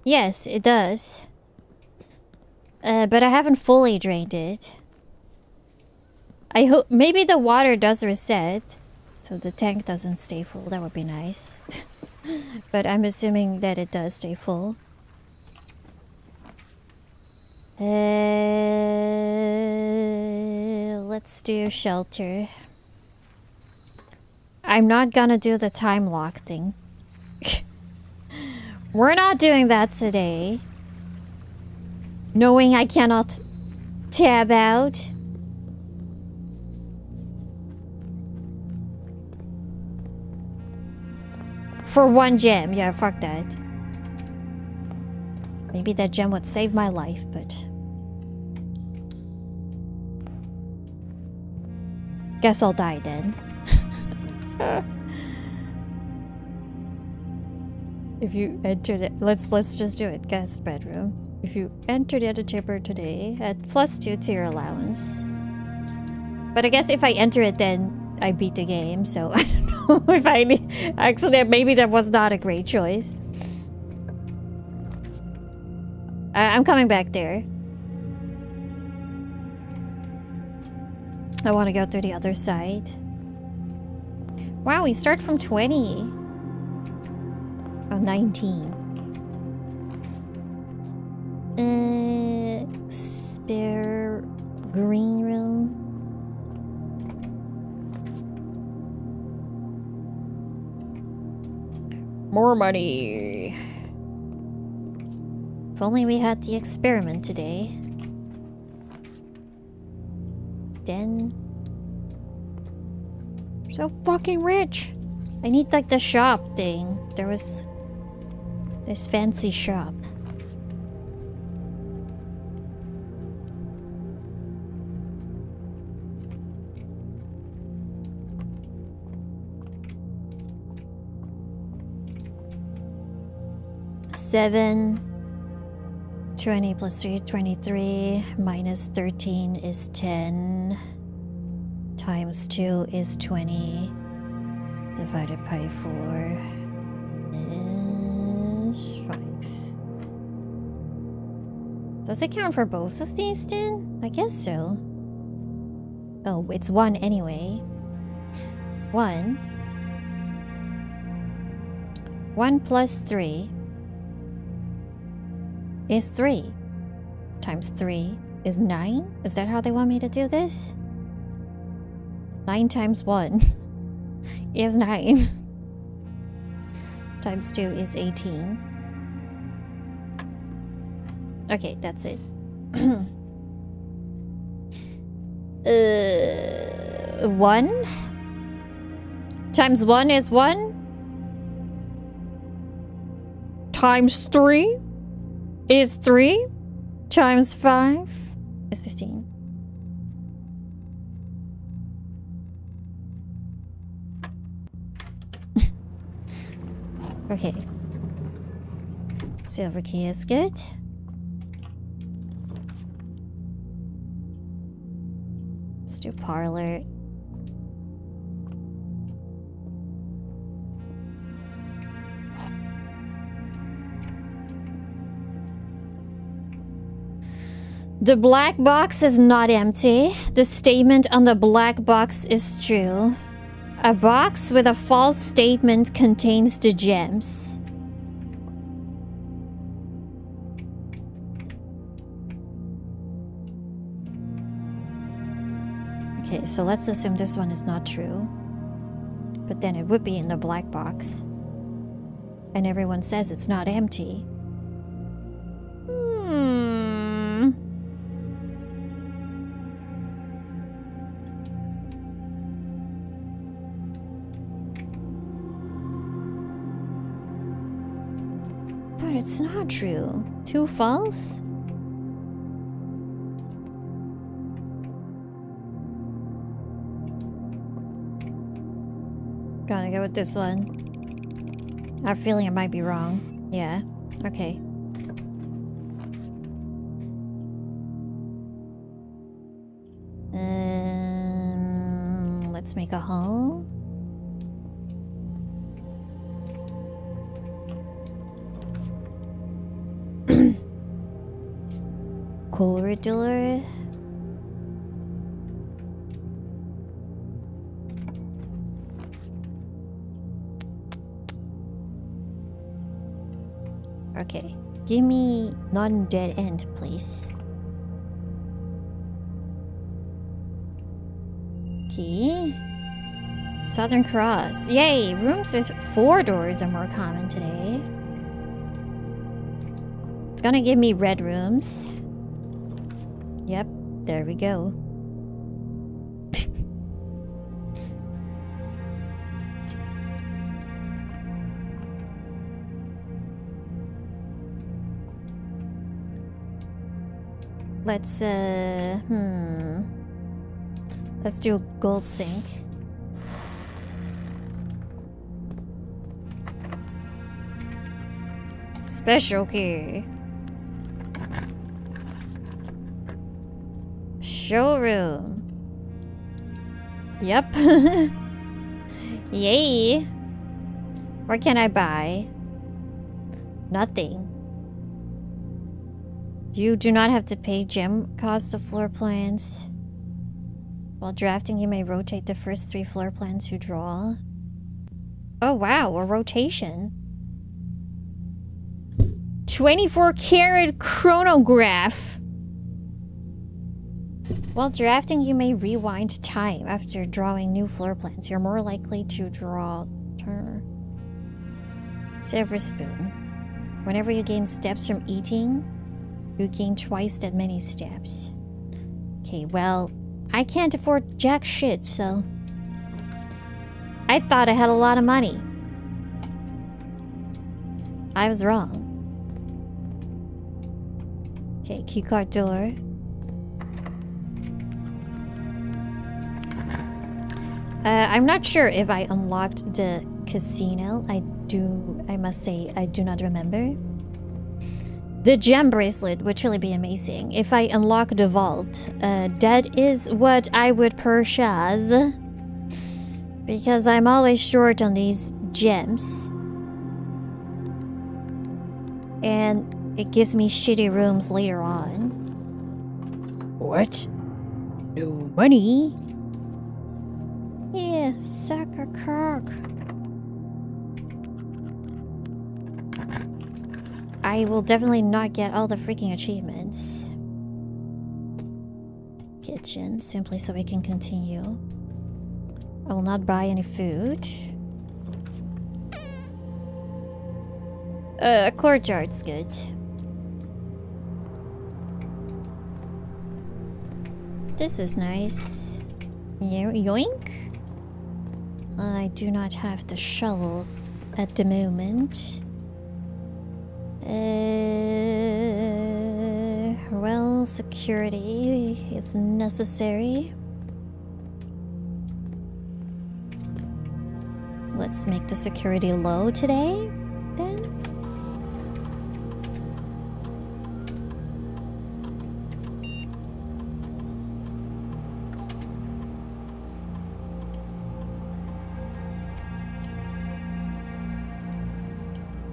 Yes, it does. But I haven't fully drained it. I hope maybe the water does reset, so the tank doesn't stay full. That would be nice. But I'm assuming that it does stay full. Let's do shelter. I'm not gonna do the time lock thing. We're not doing that today. Knowing I cannot tab out. For one gem. Yeah, fuck that. Maybe that gem would save my life, but... guess I'll die then. If you entered it, let's just do it. Guest bedroom. If you entered the chamber today, add +2 to your allowance. But I guess if I enter it, then I beat the game. So I don't know if I actually maybe that was not a great choice. I'm coming back there. I want to go through the other side. Wow, we start from 20. Oh, 19. Spare green room. More money. If only we had the experiment today. Then... so fucking rich. I need like the shop thing. There was this fancy shop. Seven. 20 plus 3, 23. Minus 13 is 10. Times 2 is 20. Divided by 4 is 5. Does it count for both of these then? I guess so. Oh, it's 1 anyway. 1. 1 plus 3 is 3. Times 3 is 9? Is that how they want me to do this? 9 times 1 is 9. Times 2 is 18. Okay, that's it. 1 times 1 is 1. Times 3 is 3. Times 5 is 15. Okay. Silver key is good. Let's do parlor. The black box is not empty. The statement on the black box is true. A box with a false statement contains the gems. Okay, so let's assume this one is not true. But then it would be in the black box. And everyone says it's not empty. But it's not true. 2 false? Gotta go with this one. I have a feeling I might be wrong. Yeah. Okay. Let's make a hole. Corridor. Okay, give me non-dead end, please. Okay. Southern Cross. Yay! Rooms with 4 doors are more common today. It's gonna give me red rooms. Yep, there we go. Let's do a gold sink. Special key. Showroom. Yep. Yay. What can I buy? Nothing. You do not have to pay gem cost of floor plans. While drafting, you may rotate the first 3 floor plans you draw. Oh wow, a rotation. 24 karat chronograph. While drafting, you may rewind time after drawing new floor plans. You're more likely to draw... Silver spoon. Whenever you gain steps from eating, you gain twice that many steps. Okay, well, I can't afford jack shit, so... I thought I had a lot of money. I was wrong. Okay, keycard door. I'm not sure if I unlocked the casino. I must say, I do not remember. The gem bracelet would truly be amazing. If I unlock the vault, that is what I would purchase. Because I'm always short on these gems. And it gives me shitty rooms later on. What? No money? Yeah, suck a cock. I will definitely not get all the freaking achievements. Kitchen, simply so we can continue. I will not buy any food. A courtyard's good. This is nice. Yoink. I do not have the shovel at the moment. Well, security is necessary. Let's make the security low today, then.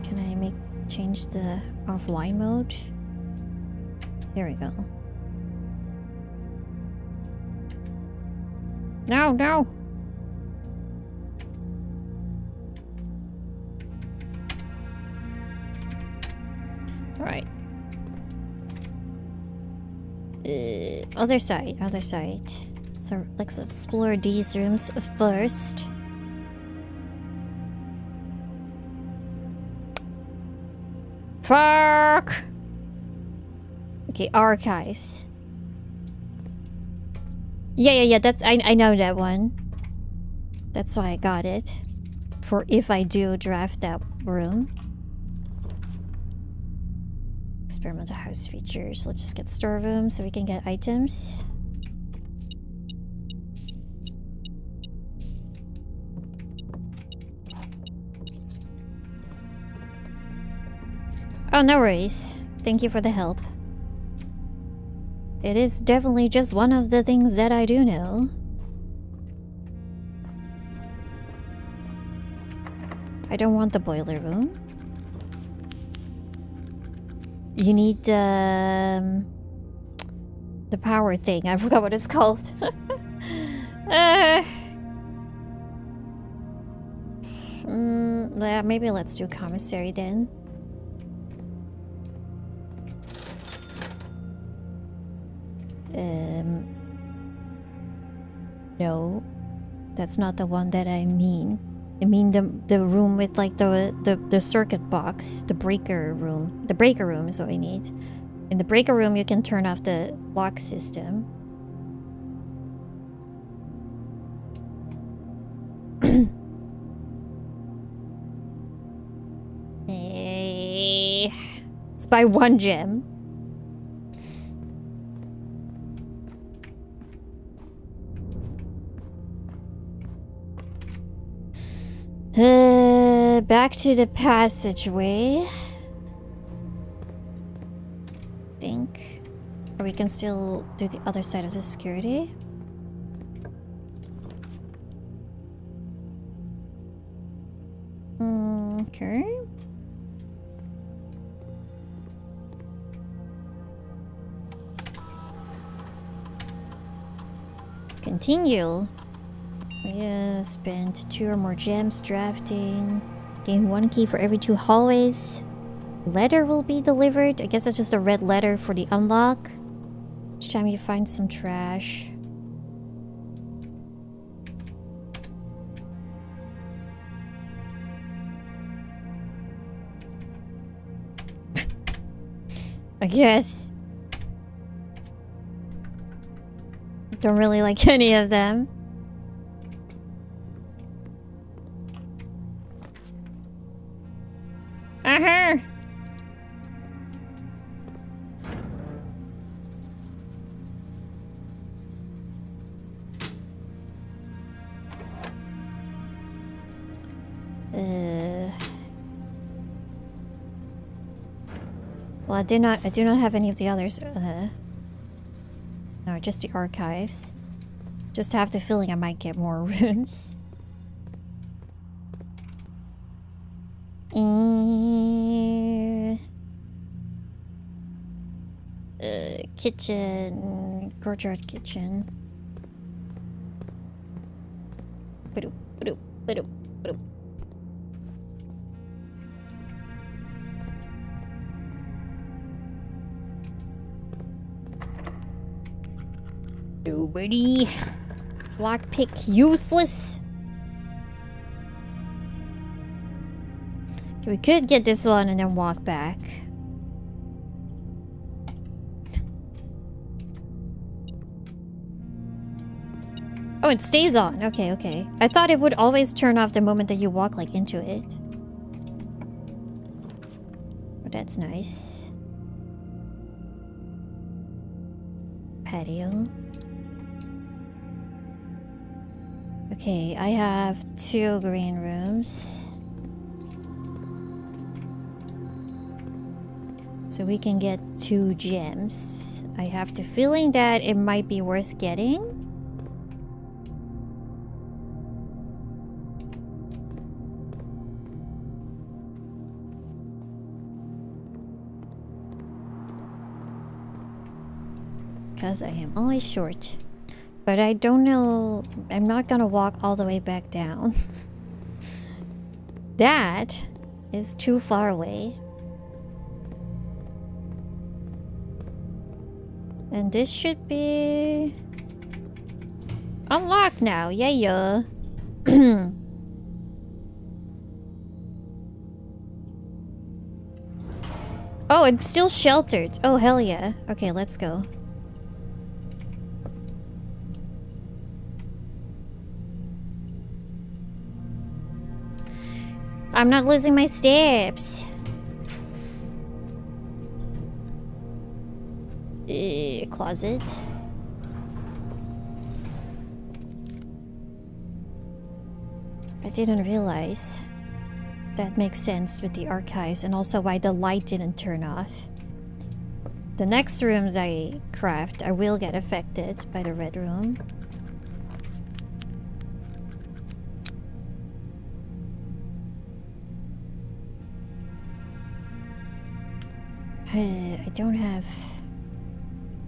Can I change the offline mode? Here we go. No, no! Right. Other side, other side. So let's explore these rooms first. Fuck! Okay, archives. Yeah, that's I know that one. That's why I got it. For if I do draft that room. Experimental house features. Let's just get storeroom so we can get items. Oh, no worries. Thank you for the help. It is definitely just one of the things that I do know. I don't want the boiler room. You need the power thing. I forgot what it's called. Yeah, maybe let's do commissary then. No, that's not the one that I mean. I mean the room with like the circuit box, the breaker room. The breaker room is what we need. In the breaker room, you can turn off the lock system. Hey, it's by one gem. Back to the passageway. Think. Or we can still do the other side of the security. Okay. Continue. Yeah, spent 2 or more gems drafting. Gain 1 key for every 2 hallways. Letter will be delivered. I guess that's just a red letter for the unlock. Each time you find some trash. I guess. Don't really like any of them. Uh-huh. Well, I do not have any of the others. No, just the archives. Just have the feeling I might get more rooms. Kitchen, courtyard kitchen. Ba-doop, ba-doop, ba-doop, ba-doop. Nobody. Lockpick useless. Okay, we could get this one and then walk back. Oh, it stays on. Okay, okay. I thought it would always turn off the moment that you walk, like, into it. Oh, that's nice. Patio. Okay, I have 2 green rooms. So we can get 2 gems. I have the feeling that it might be worth getting. Because I am always short. But I don't know... I'm not gonna walk all the way back down. That is too far away. And this should be... unlocked now. Yeah. Oh, I'm still sheltered. Oh, hell yeah. Okay, let's go. I'm not losing my steps. Closet. I didn't realize. That makes sense with the archives and also why the light didn't turn off. The next rooms I craft, I will get affected by the red room. I don't have...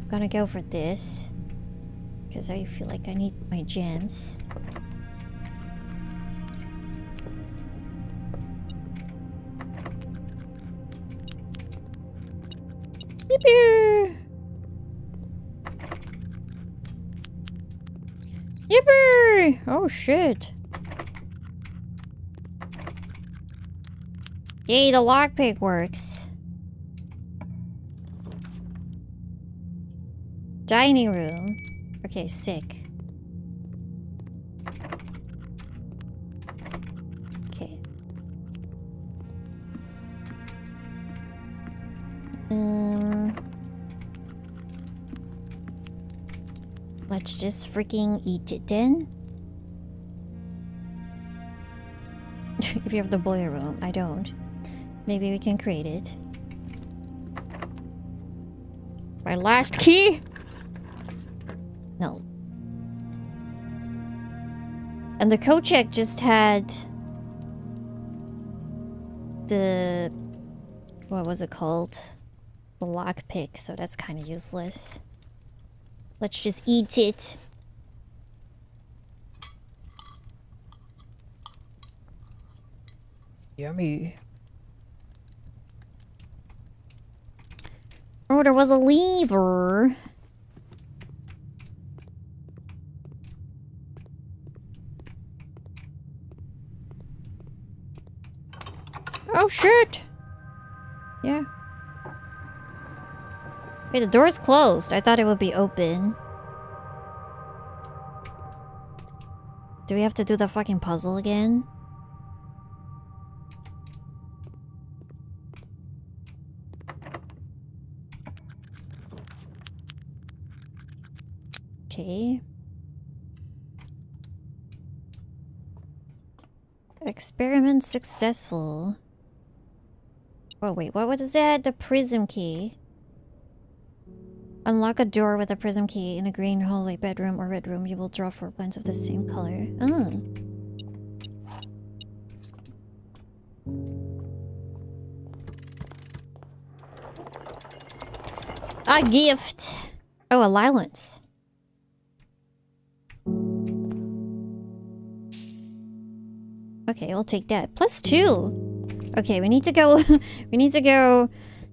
I'm gonna go for this. Because I feel like I need my gems. Yippee! Yippee! Oh shit. Yay, the lockpick works. Dining room. Okay, sick. Okay. Let's just freaking eat it then. If you have the boiler room, I don't. Maybe we can create it. My last key? No. And the Kochek just had the... what was it called? The lockpick, so that's kind of useless. Let's just eat it. Yummy. Oh, there was a lever. Oh shit! Yeah. Wait, the door's closed. I thought it would be open. Do we have to do the fucking puzzle again? Okay. Experiment successful. Oh wait, what was that? The prism key. Unlock a door with a prism key in a green hallway, bedroom, or red room. You will draw 4 points of the same color. Oh. A gift! Oh, allowance. Okay, we'll take that. +2! Okay, we need to go... we need to go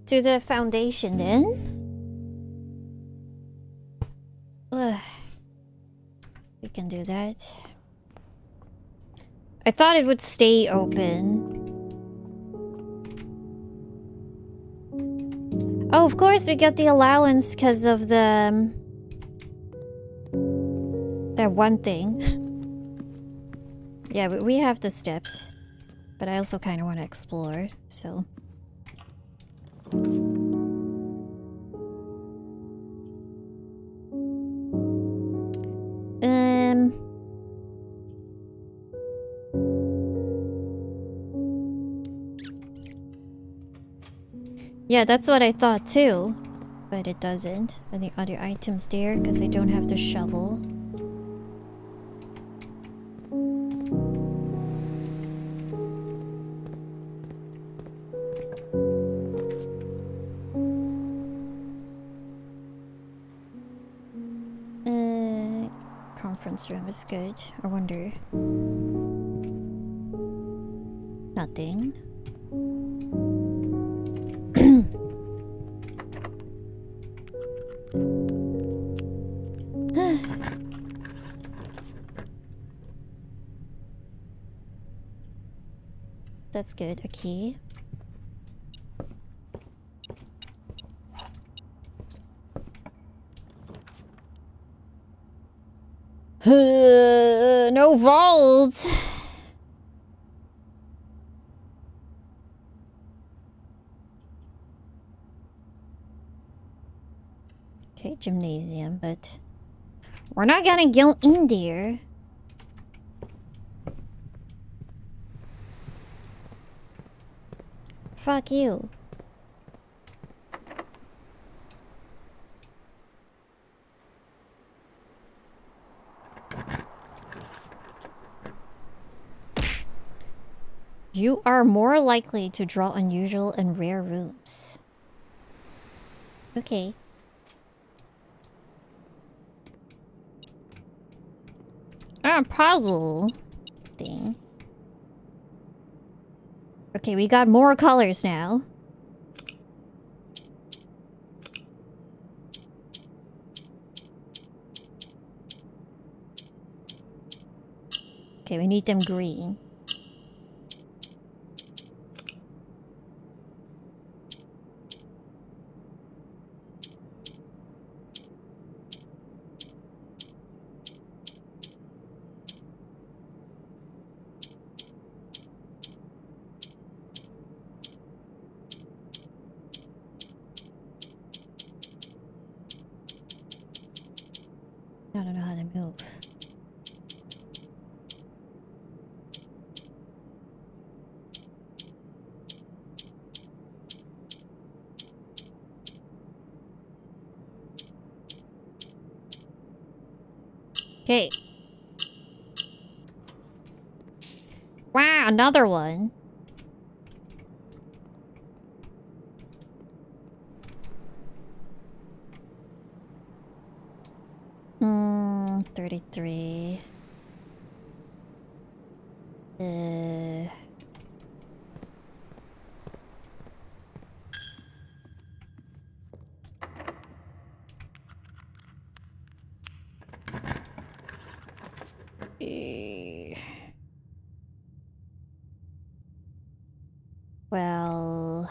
to the foundation then. Ugh. can do that. I thought it would stay open. Oh, of course we got the allowance because of the... that one thing. Yeah, we have the steps. But I also kind of want to explore, so... Yeah, that's what I thought too. But it doesn't. Are the other items there? Because I don't have the shovel. Conference room is good. I wonder. Nothing. That's good. A key. No vault. Okay, gymnasium, but we're not gonna go in there. Fuck you. You are more likely to draw unusual and rare rooms. Okay. Puzzle thing. Okay, we got more colors now. Okay, we need them green. I don't know how to move. Okay. Wow, another one. Hmm, 33. Well...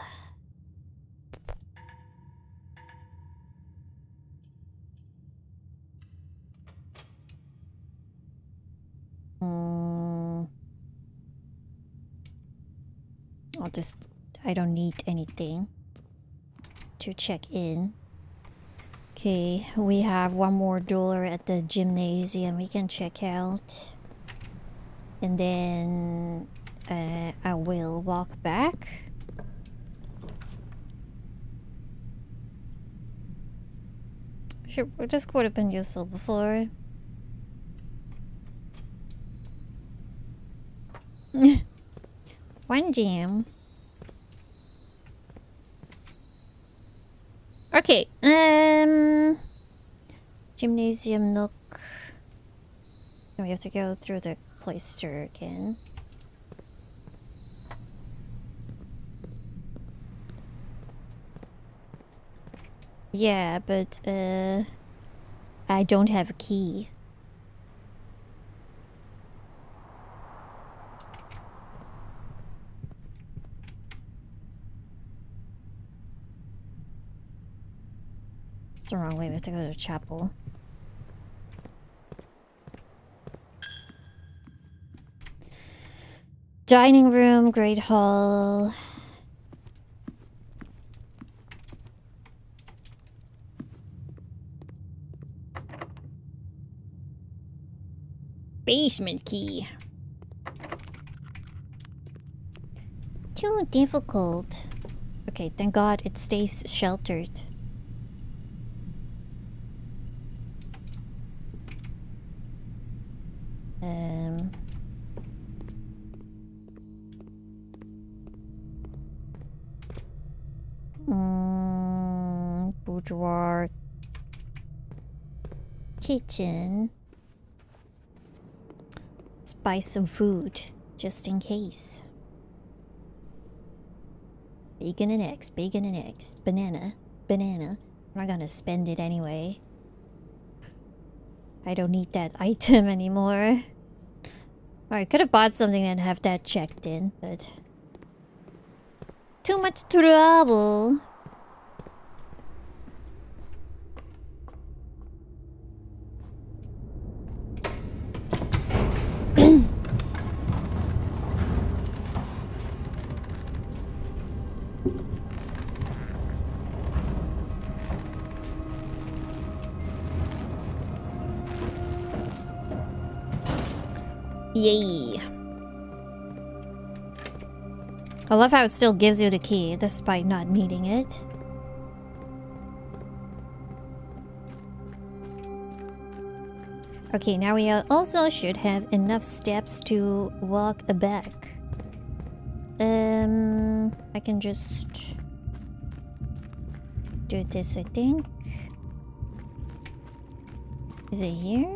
I'll just... I don't need anything to check in. Okay, we have one more door at the gymnasium we can check out. And then... I will walk back. Sure, this would have been useful before. One gym. Okay, gymnasium nook. We have to go through the cloister again. Yeah, but I don't have a key. It's the wrong way. We have to go to the chapel. Dining room, great hall. Basement key. Too difficult. Okay, thank God it stays sheltered. Boudoir. Kitchen. Let's buy some food, just in case. Bacon and eggs, bacon and eggs. Banana, banana. I'm not gonna spend it anyway. I don't need that item anymore. I could have bought something and have that checked in, but... Too much trouble. Yay. I love how it still gives you the key despite not needing it. Okay, now we also should have enough steps to walk back. I can just do this, I think. Is it here?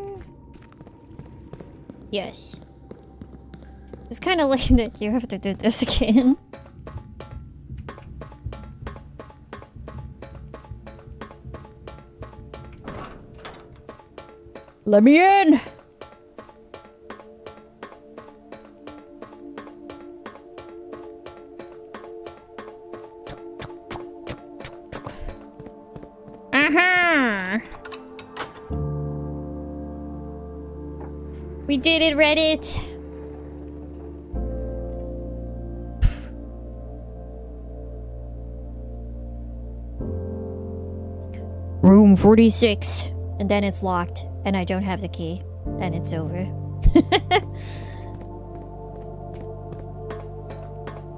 Yes. It's kind of late that you have to do this again. Let me in! We did it, Reddit! Room 46. And then it's locked. And I don't have the key. And it's over.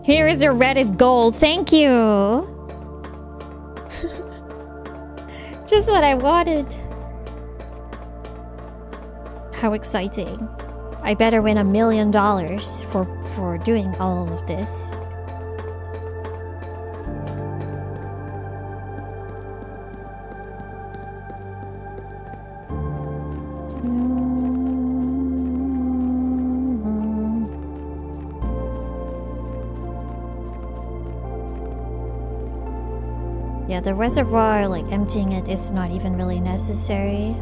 Here is your Reddit goal. Thank you! Just what I wanted. How exciting. I better win $1 million for doing all of this. Yeah, the reservoir, like emptying it is not even really necessary.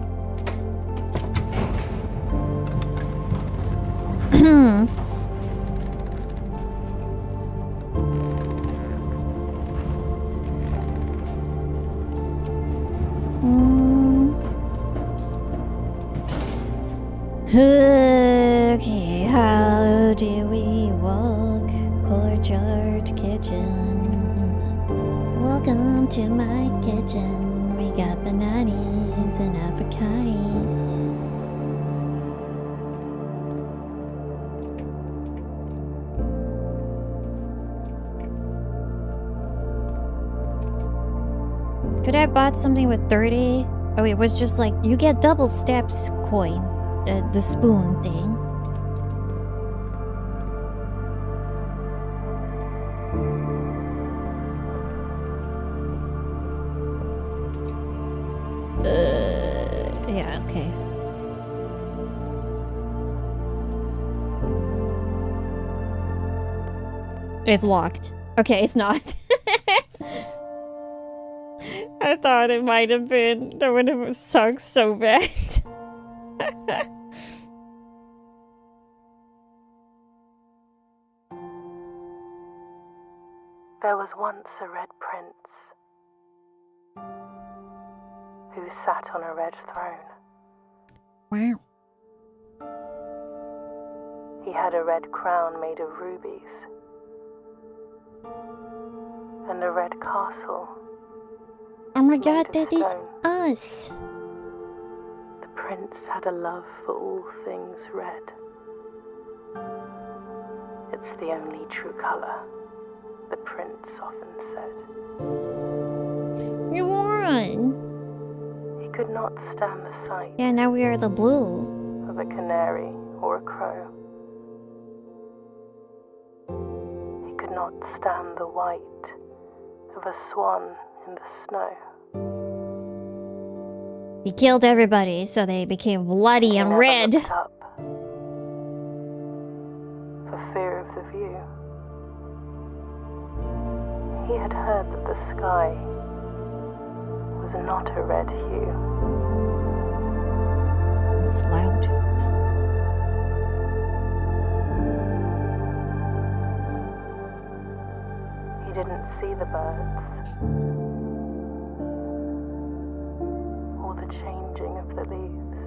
Okay, how do we walk? Courtyard kitchen. Welcome to my kitchen. We got bananas and avocados. Could I have bought something with 30? Oh, it was just like, you get double steps coin. The spoon thing. Yeah, okay. It's locked. Okay, it's not. I thought it might have been. That would have sucked so bad. There was once a red prince. who sat on a red throne. Wow. He had a red crown made of rubies, and a red castle. Oh my god, of that is stone. us. The prince had a love for all things red. It's the only true color, the prince often said. You won. He could not stand the sight Yeah, now we are the blue. of a canary or a crow. He could not stand the white of a swan in the snow. He killed everybody, so they became bloody He and never red. looked up for fear of the view. He had heard that the sky was not a red hue. It's loud. He didn't see the birds or the changing of the leaves,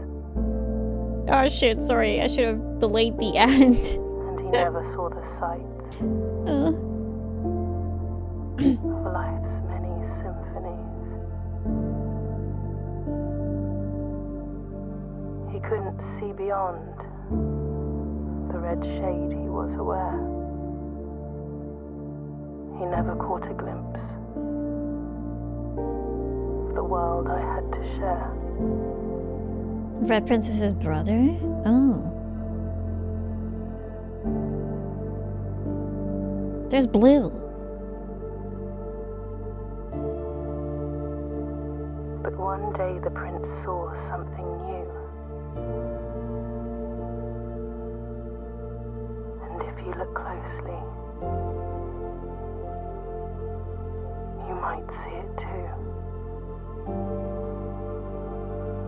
Oh shit, sorry, I should have delayed the end. and he never saw the sights of life's many symphonies. He couldn't see beyond the red shade he was aware. He never caught a glimpse of the world I had to share. Red Princess's brother? Oh. There's blue. But one day the prince saw something new. And if you look closely, you might see it too.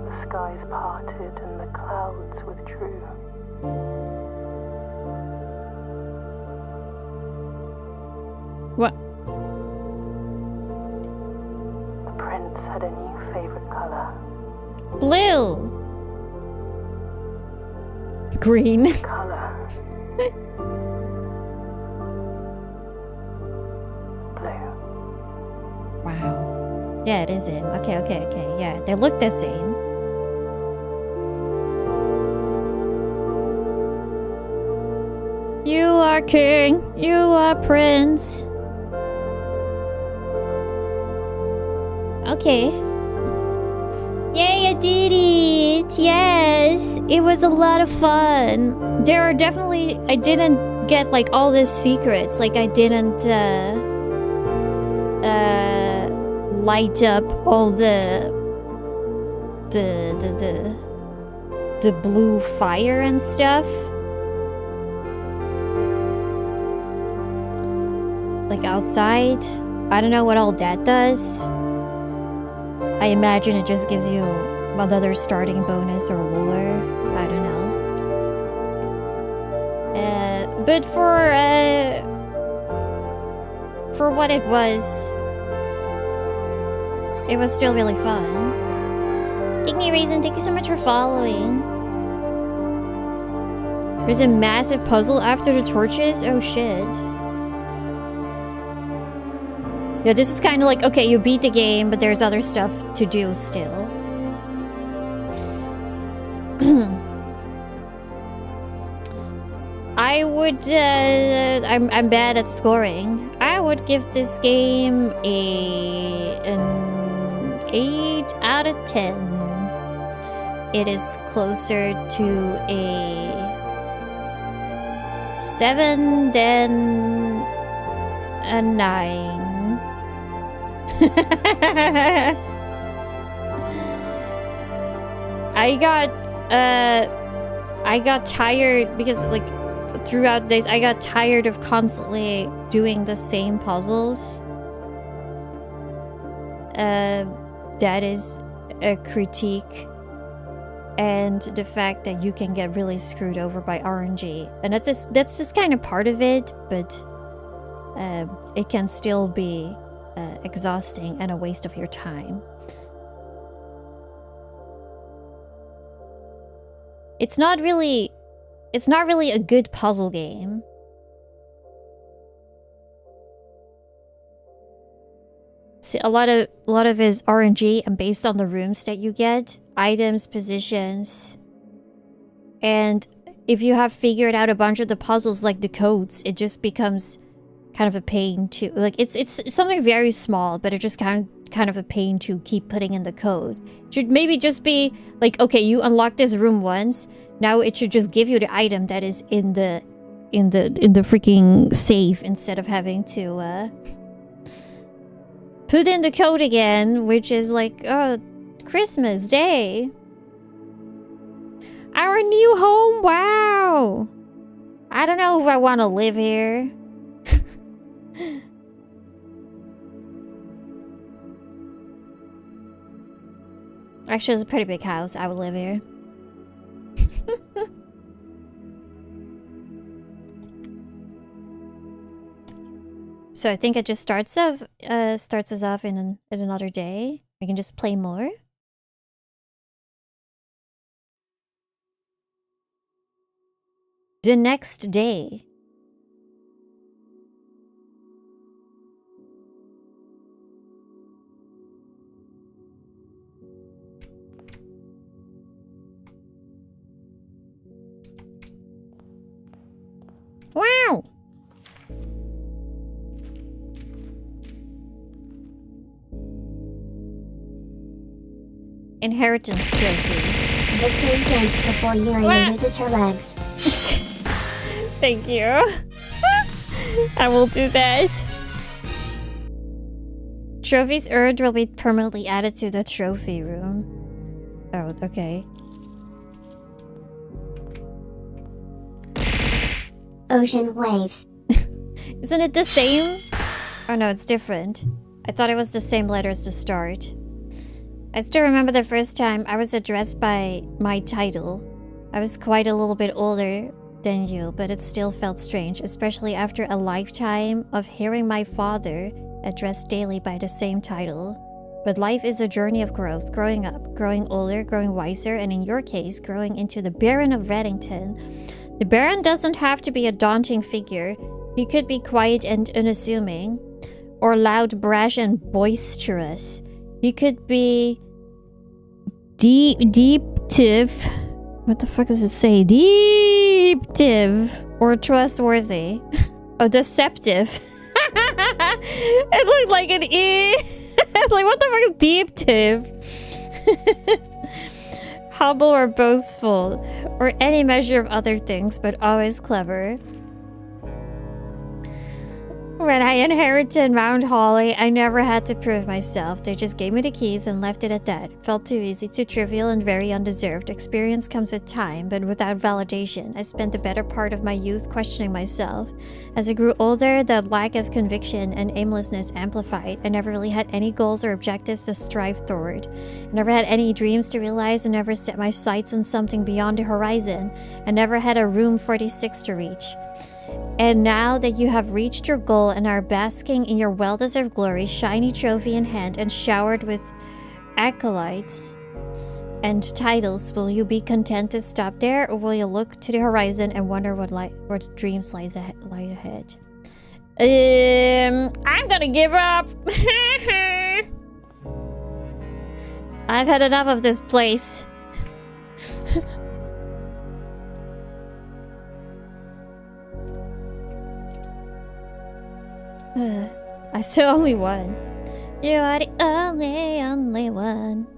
The skies parted and the clouds withdrew. What? The prince had a new favorite color, Blue. Green. color. Blue. Wow. Yeah, it is him. Okay. Yeah, they look the same. You are king. You are prince. Okay. Yay, I did it! Yes! It was a lot of fun. There are definitely... I didn't get, like, all the secrets. Like, I didn't, light up all the blue fire and stuff. Like, outside. I don't know what all that does. I imagine it just gives you another starting bonus or lore. I don't know. But for what it was still really fun. Igni Raisin, thank you so much for following. There's a massive puzzle after the torches? Oh shit. Yeah, this is kind of like, okay, you beat the game, but there's other stuff to do still. I would, I'm bad at scoring. I would give this game an 8 out of 10. It is closer to a 7 than a 9. I got tired because, like, throughout days I got tired of constantly doing the same puzzles. That is a critique, and the fact that you can get really screwed over by RNG, and that's just kind of part of it, but it can still be exhausting and a waste of your time. It's not really a good puzzle game. See, a lot of it is RNG and based on the rooms that you get, items, positions. And if you have figured out a bunch of the puzzles like the codes, it just becomes kind of a pain to like it's something very small, but it just kind of a pain to keep putting in the code. It should maybe just be like, okay, you unlock this room once. Now it should just give you the item that is in the freaking safe instead of having to put in the code again, which is like Christmas Day. Our new home, wow. I don't know if I want to live here. Actually, it's a pretty big house. I would live here. So I think it just starts us off in another day. We can just play more. The next day. Wow! Inheritance trophy. Victory dance before Yuria loses her legs. Thank you. I will do that. Trophies earned will be permanently added to the trophy room. Oh, okay. Ocean waves. Isn't it the same? Oh no, it's different. I thought it was the same letters to start. I still remember the first time I was addressed by my title. I was quite a little bit older than you, but it still felt strange, especially after a lifetime of hearing my father addressed daily by the same title. But life is a journey of growth, growing up, growing older, growing wiser, and in your case, growing into the Baron of Reddington. The Baron doesn't have to be a daunting figure. He could be quiet and unassuming, or loud, brash, and boisterous. He could be deeptive. What the fuck does it say? Deeptive or trustworthy. Oh, deceptive. It looked like an E. It's like, what the fuck is deeptive? Humble or boastful, or any measure of other things, but always clever. When I inherited Mount Holly, I never had to prove myself. They just gave me the keys and left it at that. It felt too easy, too trivial, and very undeserved. Experience comes with time, but without validation. I spent the better part of my youth questioning myself. As I grew older, that lack of conviction and aimlessness amplified. I never really had any goals or objectives to strive toward. I never had any dreams to realize. I never set my sights on something beyond the horizon. I never had a room 46 to reach. And now that you have reached your goal and are basking in your well-deserved glory, shiny trophy in hand and showered with acolytes and titles, will you be content to stop there, or will you look to the horizon and wonder what dreams lie ahead? I'm gonna give up. I've had enough of this place. I still only won. You are the only one.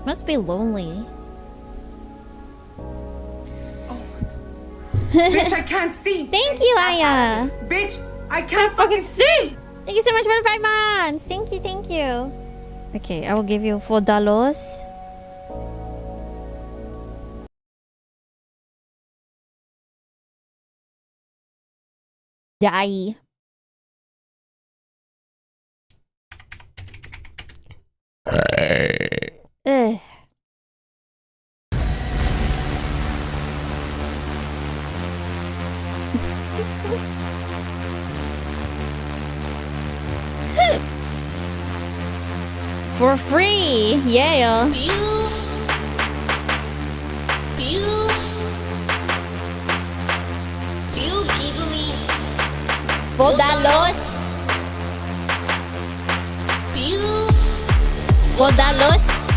Must be lonely. Bitch, I can't see. Thank you, Aya. Bitch, I can't fucking see. Thank you so much for the 5 months. Thank you, thank you. Okay, I will give you $4. Die. Ugh. For free! Yeah! $4! $4!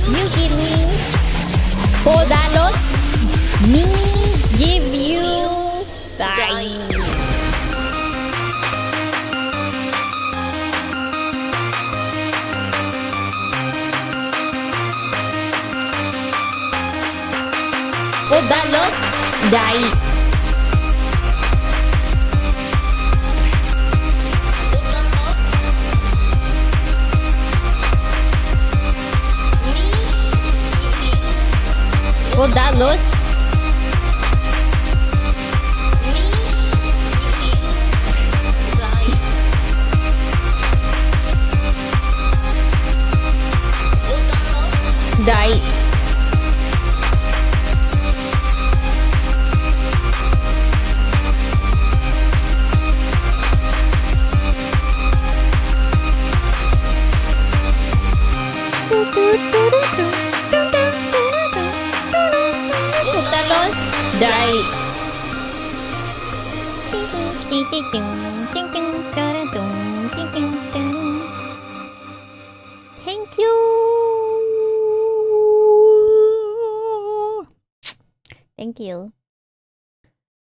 You give me $4. Me give you $5. $4. Die. $4. Die. Thank you. Thank you.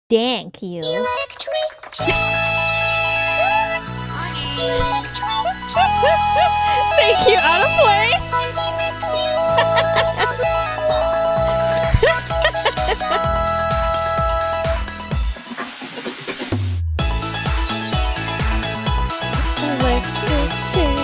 Thank you. Thank you, out of play. Electric chair.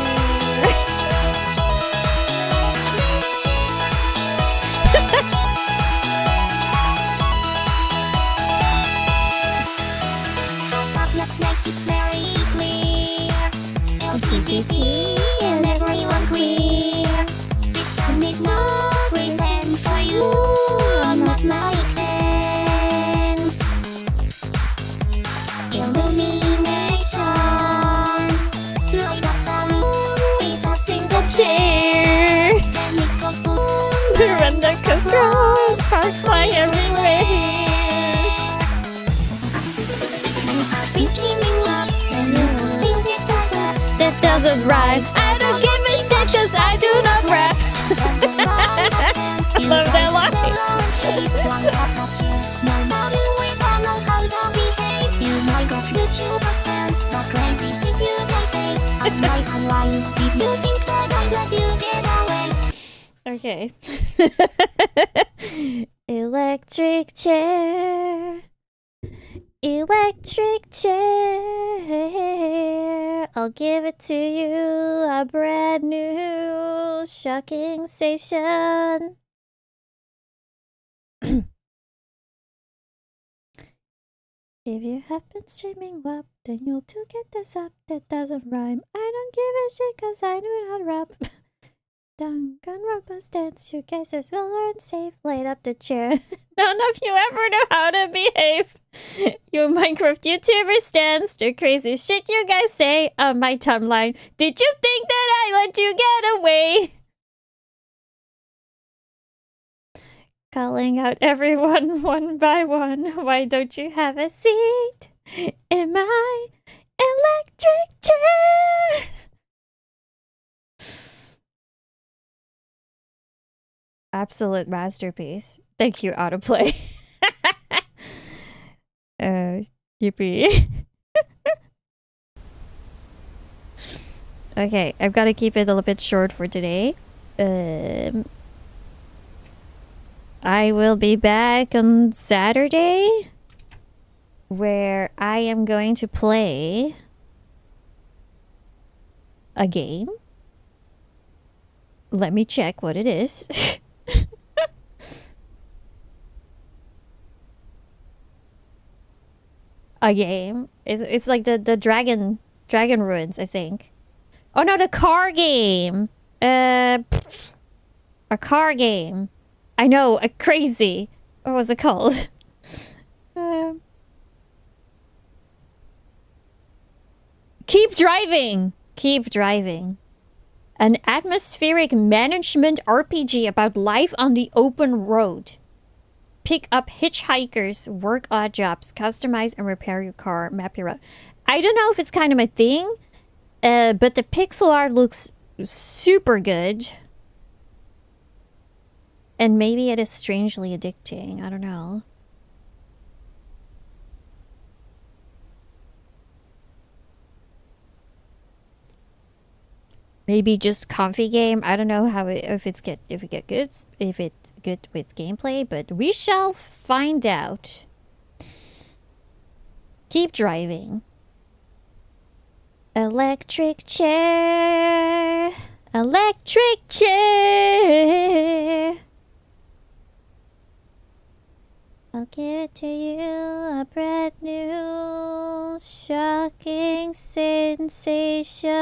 Let's make it very clear. LGBT and everyone queer. This song is not written for you. I'm not like this. Illumination. Light up the room with a single Chair. Then it goes boom. Miranda Cosgrove. Sparks fly everywhere. That doesn't rhyme. I don't give a shit cause I do not rap. I love that line. Okay. Electric chair. Electric chair, I'll give it to you, a brand new shocking station. If you have been streaming WAP, then you'll too get this up. That doesn't rhyme. I don't give a shit cause I do not rap. Duncan Rubber stands, your guesses well earned safe. Light up the chair. None of you ever know how to behave. You Minecraft YouTuber stands, the crazy shit you guys say on my timeline. Did you think that I let you get away? Calling out everyone one by one. Why don't you have a seat in my electric chair? Absolute masterpiece. Thank you, Autoplay. Yippee. Okay, I've got to keep it a little bit short for today. I will be back on Saturday, where I am going to play a game. Let me check what it is. A game. It's like the dragon ruins, I think. Oh no, the car game. A car game. I know, crazy. What was it called? Keep driving! Keep driving. An atmospheric management RPG about life on the open road. Pick up hitchhikers, work odd jobs, customize and repair your car, map your route. I don't know if it's kind of my thing, but the pixel art looks super good. And maybe it is strangely addicting. I don't know. Maybe just comfy game. I don't know how if it's good with gameplay, but we shall find out. Keep driving. Electric chair. Electric chair. I'll give to you a brand new shocking sensation.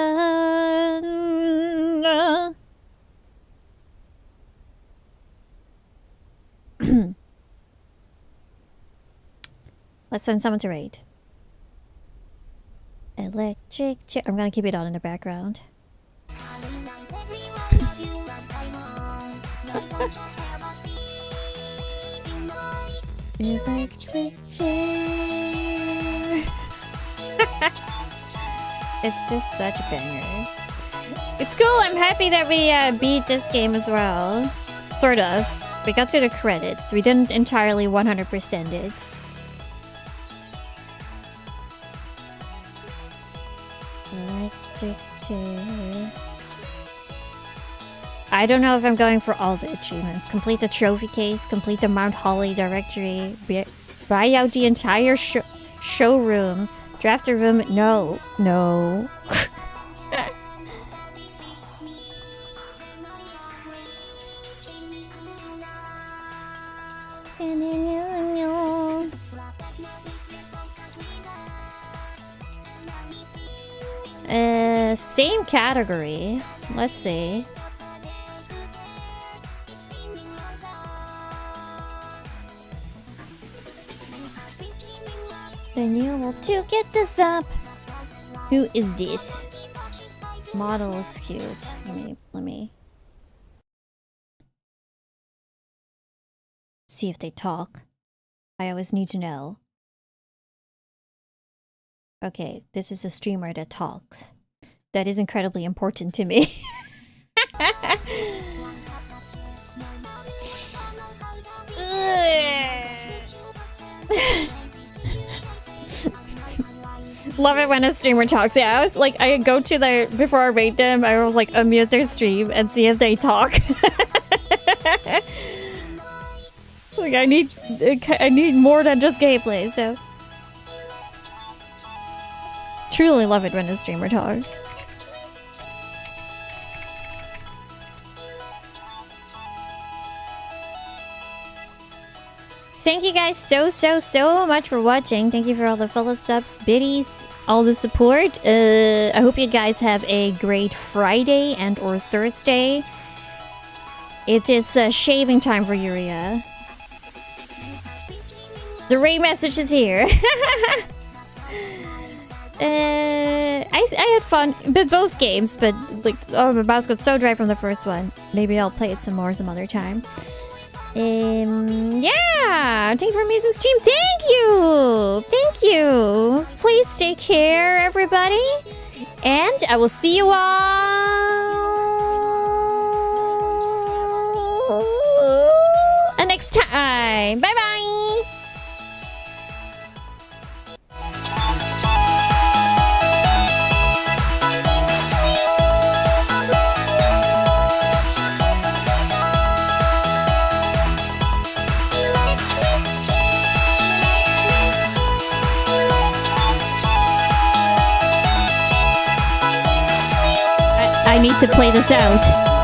Let's find someone to raid. Electric chair. I'm gonna keep it on in the background. Electric chair. It's just such a banger. It's cool. I'm happy that we beat this game as well. Sort of. We got to the credits. We didn't entirely 100% it. Electric chair. I don't know if I'm going for all the achievements. Complete the trophy case, complete the Mount Holly directory, buy out the entire showroom, draft a room. No. No. Same category. Let's see. Then you will too get this up. Who is this? Model looks cute. Let me see if they talk. I always need to know. Okay, this is a streamer that talks. That is incredibly important to me. Love it when a streamer talks. Yeah, I was like, I go to their, before I rate them, I was like, unmute their stream and see if they talk. Like, I need more than just gameplay, so. Truly love it when a streamer talks. Thank you guys so much for watching. Thank you for all the fellow subs, biddies, all the support. I hope you guys have a great Friday and or Thursday. It is shaving time for Yuria. The raid message is here. I had fun with both games, but like, oh, my mouth got so dry from the first one. Maybe I'll play it some other time. Yeah, thank you for amazing stream. Thank you. Please take care, everybody, and I will see you all next time. Bye bye. I need to play this out.